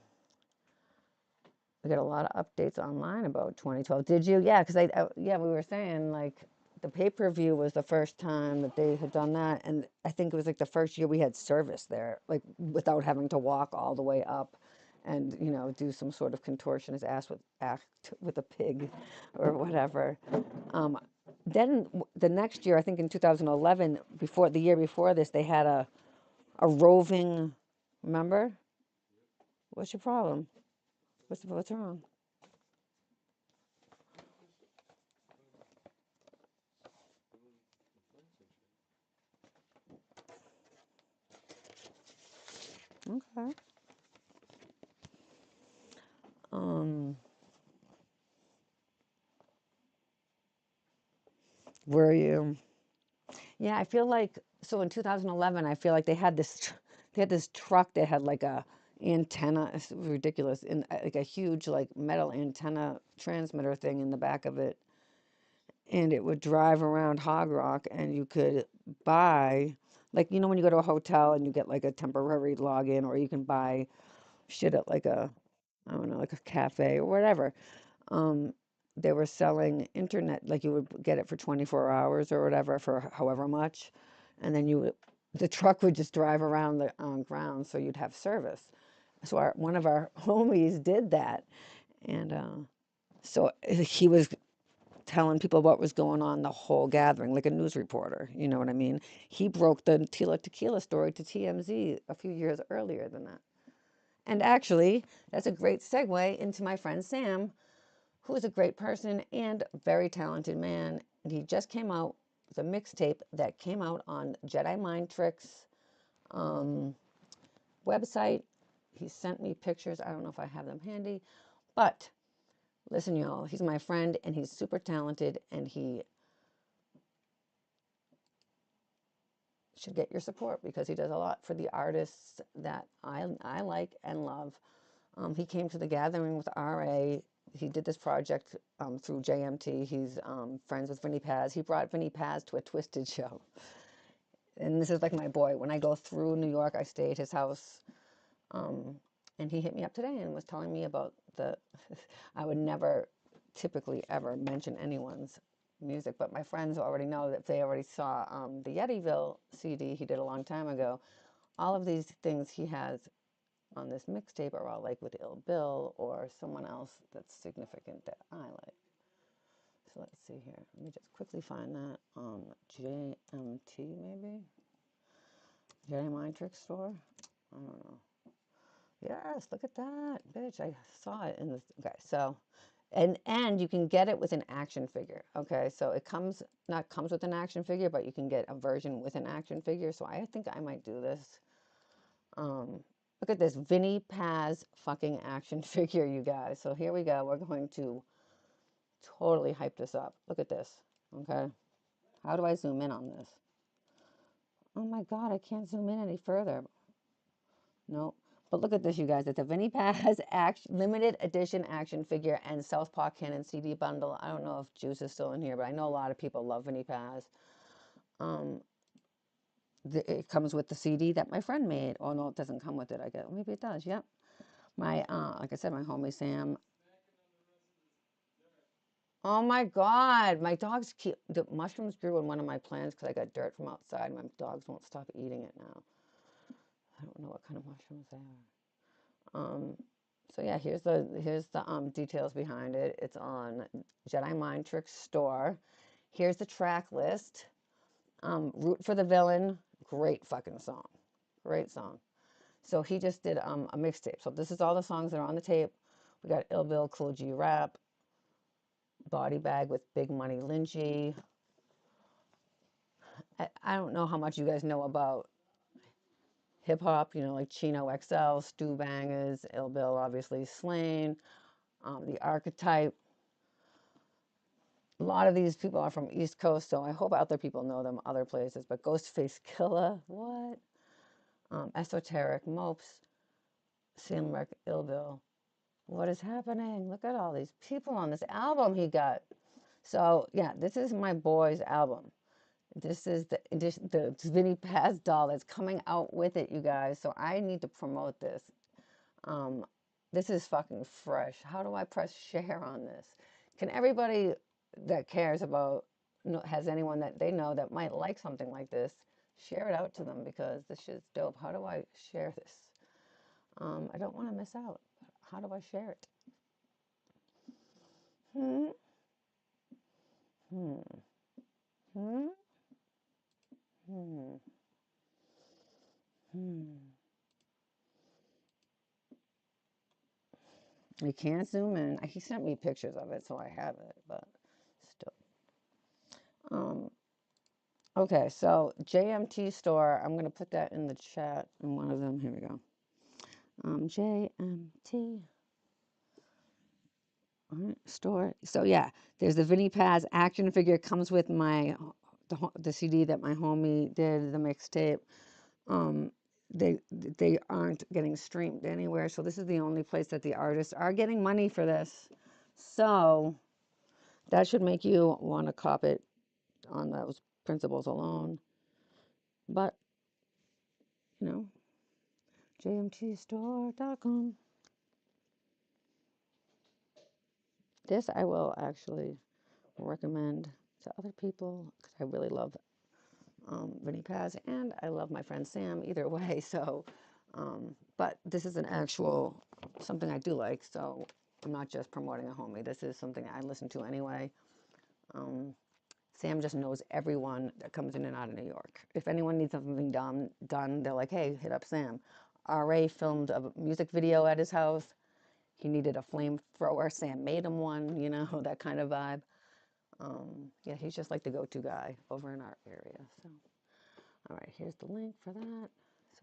We got a lot of updates online about 2012. Did you? Yeah, because we were saying like the pay-per-view was the first time that they had done that, and I think it was like the first year we had service there, like without having to walk all the way up and do some sort of contortionist act with a pig or whatever. Then the next year, I think in 2011, the year before this, they had a roving. Remember? What's your problem? What's wrong? Okay. Were you? Yeah, I feel like so in 2011, I feel like they had this truck that had like a antenna. It's ridiculous, and like a huge like metal antenna transmitter thing in the back of it, and it would drive around Hog Rock, and you could buy like when you go to a hotel and you get like a temporary login, or you can buy shit at like I don't know, like a cafe or whatever. They were selling internet, like you would get it for 24 hours or whatever for however much. And then the truck would just drive around the ground so you'd have service. So one of our homies did that. And so he was telling people what was going on the whole gathering, like a news reporter, you know what I mean? He broke the Tila Tequila story to TMZ a few years earlier than that. And actually, that's a great segue into my friend Sam, who is a great person and very talented man. And he just came out with a mixtape that came out on Jedi Mind Tricks website. He sent me pictures. I don't know if I have them handy, but listen, y'all, he's my friend and he's super talented and he should get your support because he does a lot for the artists that I like and love. He came to the gathering with RA. He did this project through JMT. He's friends with Vinny Paz. He brought Vinny Paz to a Twisted show. And this is like my boy. When I go through New York, I stay at his house. And he hit me up today and was telling me about I would never typically ever mention anyone's music, but my friends already know that they already saw the Yetyville CD he did a long time ago. All of these things he has on this mixtape are all like with Ill Bill or someone else that's significant that I like. So let's see here. Let me just quickly find that. JMT maybe? Jedi Mind Trick Store? I don't know. Yes, look at that. Bitch, I saw it in this. Okay, so, and you can get it with an action figure. Okay, so it comes with an action figure, but you can get a version with an action figure. So I think I might do this. Look at this Vinny Paz fucking action figure, you guys. So here we go. We're going to totally hype this up. Look at this. Okay. How do I zoom in on this? Oh my God, I can't zoom in any further. Nope. But look at this, you guys. It's a Vinny Paz limited edition action figure and Southpaw Cannon CD bundle. I don't know if Juice is still in here, but I know a lot of people love Vinny Paz. It comes with the CD that my friend made. Oh, no, it doesn't come with it, I guess. Maybe it does, yep. My, like I said, my homie Sam. Oh my God, my dogs the mushrooms grew in one of my plants because I got dirt from outside. My dogs won't stop eating it now. I don't know what kind of mushrooms they are. So yeah, here's the details behind it. It's on Jedi Mind Trick Store. Here's the track list. Root for the Villain, great fucking song. Great song. So he just did a mixtape. So this is all the songs that are on the tape. We got Ill Bill, Cool G Rap, Body Bag with Big Money Lynchy. I don't know how much you guys know about hip hop, like Chino XL, Stu Bangers, Ill Bill, obviously Slain. The Archetype. A lot of these people are from East Coast, so I hope other people know them other places. But Ghostface Killer, what? Esoteric, Mopes, Samric, Illville. What is happening? Look at all these people on this album he got. So yeah, this is my boy's album. This is the Vinny Paz doll that's coming out with it, you guys. So I need to promote this. This is fucking fresh. How do I press share on this? Can everybody that cares about, has anyone that they know that might like something like this, share it out to them because this shit's dope. How do I share this? I don't want to miss out. How do I share it? Hmm. Hmm. Hmm. Hmm. Hmm. You can't zoom in. He sent me pictures of it, so I have it, but still. Okay, so JMT store. I'm gonna put that in the chat in one of them. Here we go. JMT store. So yeah, there's the Vinny Paz action figure. Comes with my the CD that my homie did, the mixtape. They aren't getting streamed anywhere, so this is the only place that the artists are getting money for this. So that should make you want to cop it on those principles alone. But jmtstore.com. This I will actually recommend to other people because I really love Vinny Paz and I love my friend Sam either way. So, but this is an actual something I do like. So I'm not just promoting a homie. This is something I listen to anyway. Sam just knows everyone that comes in and out of New York. If anyone needs something done, they're like, hey, hit up Sam. RA filmed a music video at his house. He needed a flamethrower. Sam made him one, that kind of vibe. Yeah, he's just like the go-to guy over in our area. So, all right, here's the link for that.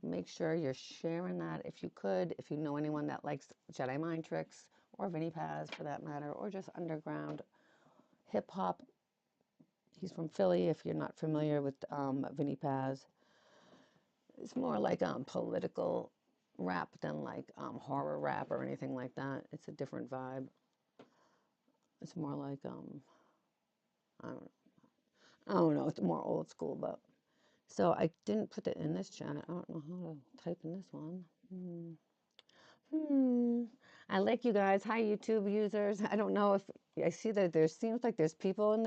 So make sure you're sharing that if you could. If you know anyone that likes Jedi Mind Tricks or Vinny Paz for that matter, or just underground hip-hop. He's from Philly, if you're not familiar with Vinny Paz. It's more like political rap than like horror rap or anything like that. It's a different vibe. It's more like, I don't know, it's more old school, but. So I didn't put it in this chat. I don't know how to type in this one. I like you guys. Hi, YouTube users. I don't know if I see that there seems like there's people in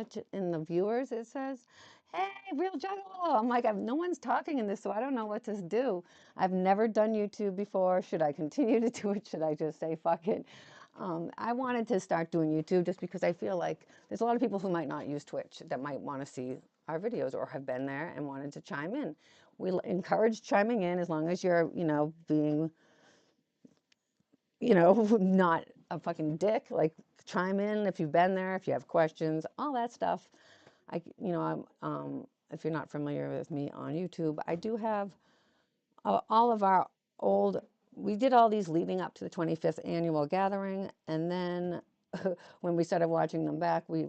the viewers. It says, "Hey, real Juggalo." I'm like, no one's talking in this, so I don't know what to do. I've never done YouTube before. Should I continue to do it? Should I just say fuck it? I wanted to start doing YouTube just because I feel like there's a lot of people who might not use Twitch that might want to see our videos or have been there and wanted to chime in. We encourage chiming in as long as you're, being not a fucking dick. Like, chime in if you've been there, if you have questions, all that stuff. If you're not familiar with me on YouTube, I do have all of our old. We did all these leading up to the 25th annual gathering, and then when we started watching them back, we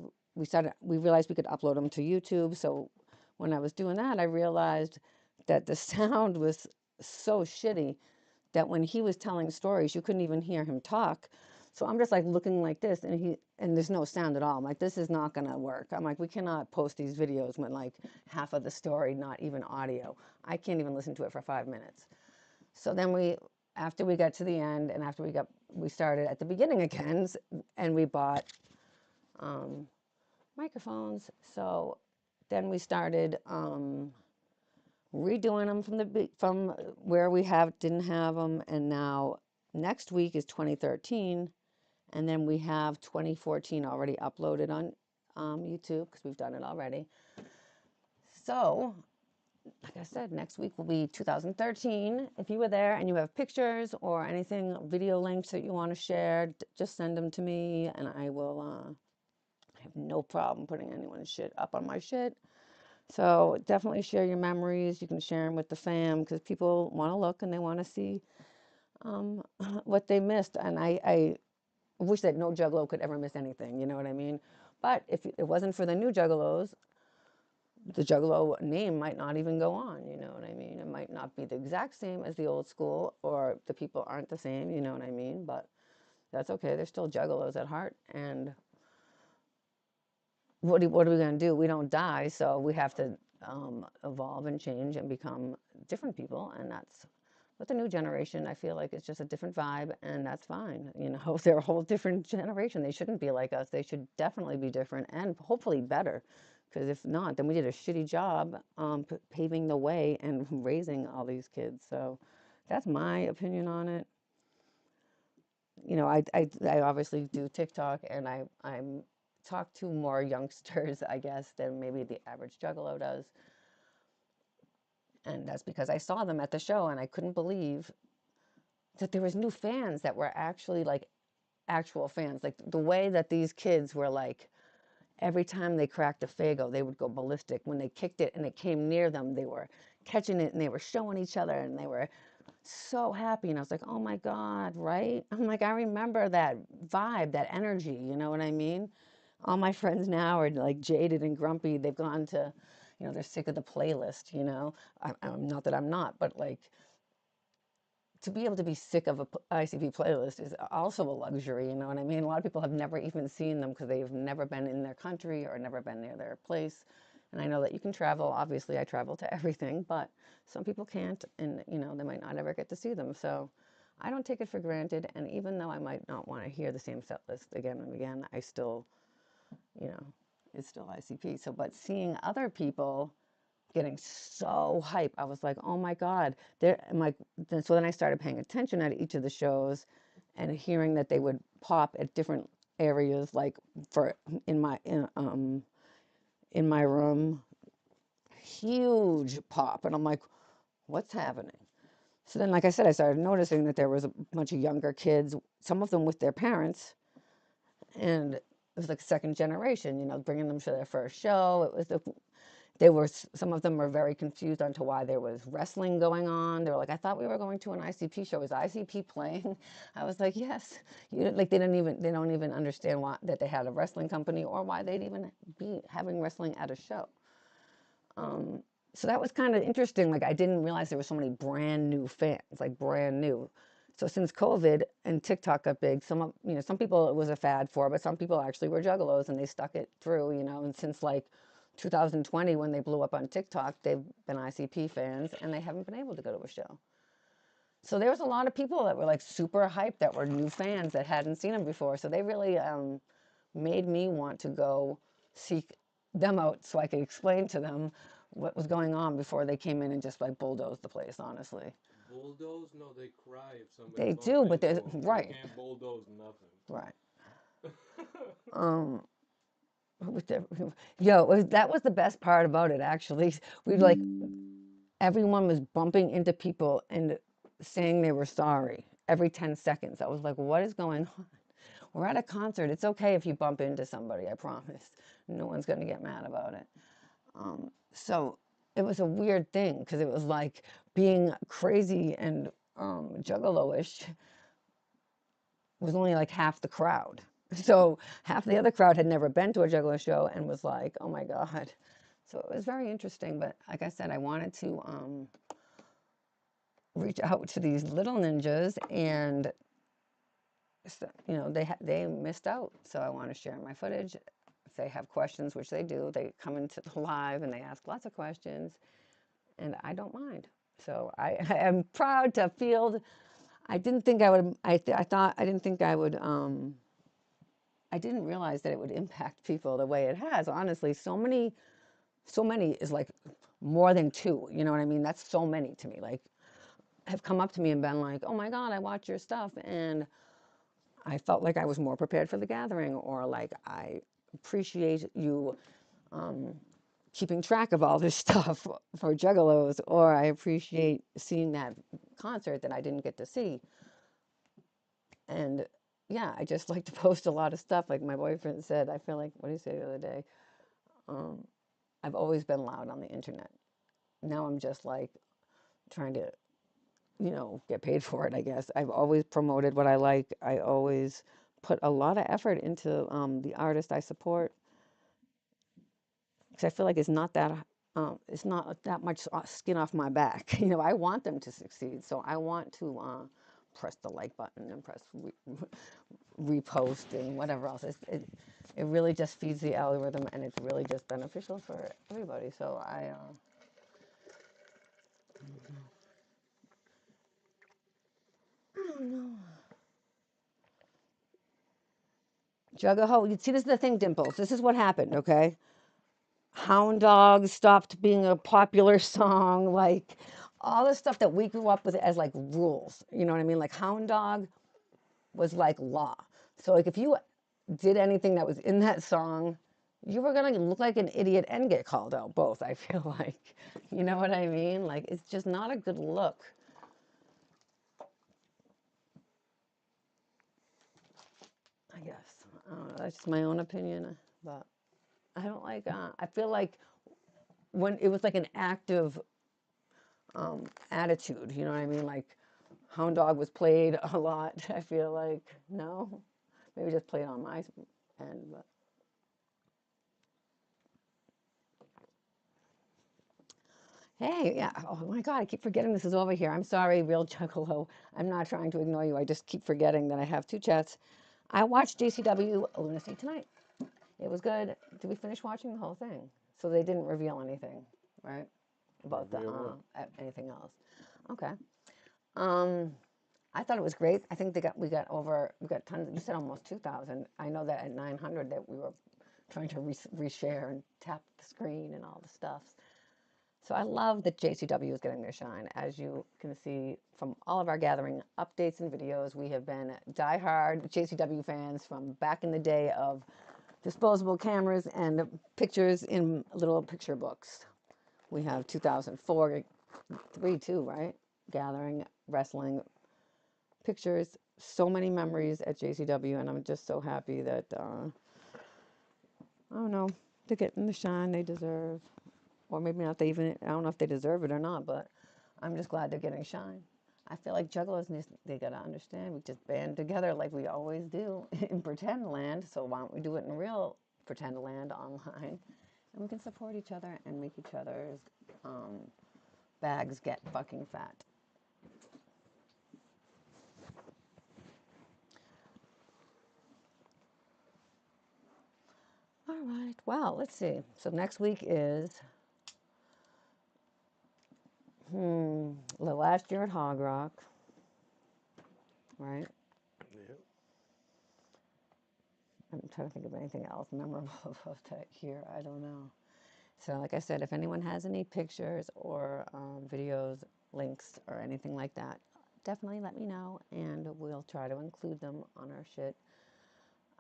realized we could upload them to YouTube. So when I was doing that, I realized that the sound was so shitty that when he was telling stories, you couldn't even hear him talk. So I'm just like looking like this, and there's no sound at all. I'm like, this is not gonna work. I'm like, we cannot post these videos when like half of the story, not even audio. I can't even listen to it for 5 minutes. So then after we got to the end, and after we started at the beginning again, and we bought microphones. So then we started redoing them from where we didn't have them, and now next week is 2013, and then we have 2014 already uploaded on YouTube because we've done it already. So, like I said, next week will be 2013. If you were there and you have pictures or anything, video links that you want to share, just send them to me, and I will. I have no problem putting anyone's shit up on my shit. So definitely share your memories. You can share them with the fam because people want to look and they want to see what they missed. And I wish that no Juggalo could ever miss anything, you know what I mean? But if it wasn't for the new Juggalos, the Juggalo name might not even go on, you know what I mean? It might not be the exact same as the old school, or the people aren't the same, you know what I mean? But that's okay. They're still Juggalos at heart. And what are we going to do? We don't die, so we have to evolve and change and become different people. And that's what the new generation, I feel like it's just a different vibe, and that's fine. You know, they're a whole different generation. They shouldn't be like us. They should definitely be different and hopefully better. Because if not, then we did a shitty job paving the way and raising all these kids. So that's my opinion on it. You know, I obviously do TikTok, and I'm talk to more youngsters, I guess, than maybe the average Juggalo does. And that's because I saw them at the show, and I couldn't believe that there was new fans that were actually like actual fans. Like the way that these kids were like, every time they cracked a Faygo, they would go ballistic. When they kicked it and it came near them, they were catching it and they were showing each other, and they were so happy. And I was like, oh my God, right? I'm like, I remember that vibe, that energy, you know what I mean? All my friends now are like jaded and grumpy. They've gone to, you know, they're sick of the playlist, you know? I'm not that I'm not, but like, to be able to be sick of a ICP playlist is also a luxury, you know what I mean? A lot of people have never even seen them because they've never been in their country or never been near their place. And I know that you can travel. Obviously, I travel to everything, but some people can't, and you know, they might not ever get to see them. So I don't take it for granted. And even though I might not want to hear the same set list again and again, I still, you know, it's still ICP. So, but seeing other people getting so hype, I was like, oh my God. I'm like, so then I started paying attention at each of the shows and hearing that they would pop at different areas, like for in my room, huge pop. And I'm like, what's happening? So then, like I said, I started noticing that there was a bunch of younger kids, some of them with their parents, and it was like second generation, you know, bringing them to their first show. Some of them were very confused onto why there was wrestling going on. They were like, I thought we were going to an ICP show. Is ICP playing? I was like, yes. Like they don't even understand why that they had a wrestling company or why they'd even be having wrestling at a show. So that was kind of interesting. Like I didn't realize there were so many brand new fans, like brand new. So since COVID and TikTok got big, some people it was a fad for, but some people actually were Juggalos and they stuck it through, you know. And since like 2020, when they blew up on TikTok, they've been ICP fans and they haven't been able to go to a show. So there was a lot of people that were like super hyped that were new fans that hadn't seen them before. So they really made me want to go seek them out so I could explain to them what was going on before they came in and just like bulldozed the place, honestly. Bulldoze? No, they cry if somebody. They do, but they're right. They can't bulldoze nothing. Right. Yo, that was the best part about it, actually. We like, everyone was bumping into people and saying they were sorry every 10 seconds. I was like, what is going on? We're at a concert. It's okay if you bump into somebody, I promise. No one's going to get mad about it. So it was a weird thing because it was like being crazy and Juggalo-ish was only like half the crowd. So half the other crowd had never been to a Juggalo show and was like, oh my God. So it was very interesting. But like I said, I wanted to reach out to these little ninjas, and you know, they missed out. So I want to share my footage. If they have questions, which they do, they come into the live and they ask lots of questions, and I don't mind. So I am proud to field. I didn't think I would. I didn't think I would. I didn't realize that it would impact people the way it has. Honestly, so many is like more than two. You know what I mean? That's so many to me. Like, have come up to me and been like, "Oh my God, I watch your stuff," and I felt like I was more prepared for the gathering, or like I appreciate you keeping track of all this stuff for Juggalos, or I appreciate seeing that concert that I didn't get to see. And yeah, I just like to post a lot of stuff. Like my boyfriend said, I feel like, what did he say the other day? I've always been loud on the internet. Now I'm just like trying to, you know, get paid for it, I guess. I've always promoted what I like. I always put a lot of effort into the artist I support, because I feel like it's not that much skin off my back. You know, I want them to succeed, so I want to press the like button and press repost and whatever else. It really just feeds the algorithm, and it's really just beneficial for everybody. So I don't know. Juggalo, you see, this is the thing, Dimples. This is what happened, okay? Hound Dog stopped being a popular song, like all the stuff that we grew up with as like rules. You know what I mean? Like Hound Dog was like law. So like if you did anything that was in that song, you were gonna look like an idiot and get called out both, I feel like. You know what I mean? Like it's just not a good look. I guess. I don't know, that's just my own opinion, but I don't like I feel like when it was like an active attitude, you know what I mean? Like Hound Dog was played a lot. I feel like no, maybe just played on my end, but hey, yeah. Oh my God, I keep forgetting this is over here. I'm sorry, real Juggalo. I'm not trying to ignore you. I just keep forgetting that I have two chats. I watched JCW Lunacy tonight. It was good. Did we finish watching the whole thing? So they didn't reveal anything, right? About the anything else. Okay. I thought it was great. I think we got tons. You said almost 2,000. I know that at 900 that we were trying to reshare and tap the screen and all the stuff. So I love that JCW is getting their shine. As you can see from all of our gathering updates and videos, we have been diehard JCW fans from back in the day of disposable cameras and pictures in little picture books. We have 2004, 3 too, right? Gathering, wrestling, pictures, so many memories at JCW, and I'm just so happy that, I don't know, they're getting the shine they deserve. Or maybe not, I don't know if they deserve it or not, but I'm just glad they're getting shine. I feel like Juggalos, they got to understand, we just band together like we always do in pretend land, so why don't we do it in real pretend land online? And we can support each other and make each other's bags get fucking fat. All right, well, let's see. So next week is the last year at Hog Rock, right? Yep. I'm trying to think of anything else memorable about that year. I don't know. So like I said, if anyone has any pictures or videos, links, or anything like that, definitely let me know, and we'll try to include them on our shit.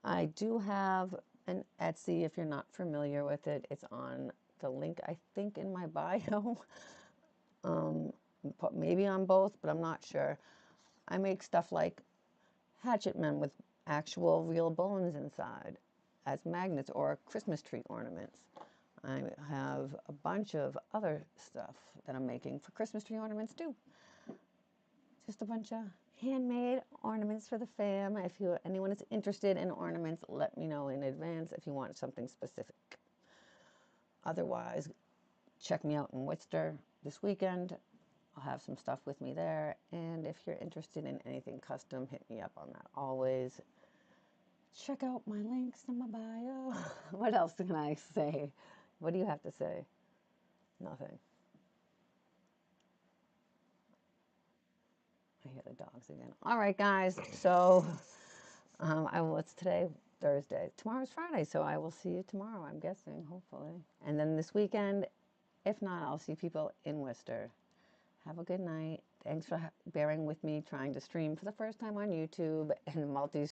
I do have an Etsy, if you're not familiar with it. It's on the link, I think, in my bio. Maybe on both, but I'm not sure. I make stuff like hatchet men with actual real bones inside as magnets or Christmas tree ornaments. I have a bunch of other stuff that I'm making for Christmas tree ornaments too. Just a bunch of handmade ornaments for the fam. If anyone is interested in ornaments, let me know in advance if you want something specific. Otherwise, check me out in Worcester this weekend. I'll have some stuff with me there. And if you're interested in anything custom, hit me up on that always. Check out my links in my bio. What else can I say? What do you have to say? Nothing. I hear the dogs again. All right, guys. So it's today, Thursday. Tomorrow's Friday, so I will see you tomorrow, I'm guessing, hopefully. And then this weekend, if not, I'll see people in Worcester. Have a good night. Thanks for bearing with me trying to stream for the first time on YouTube and multi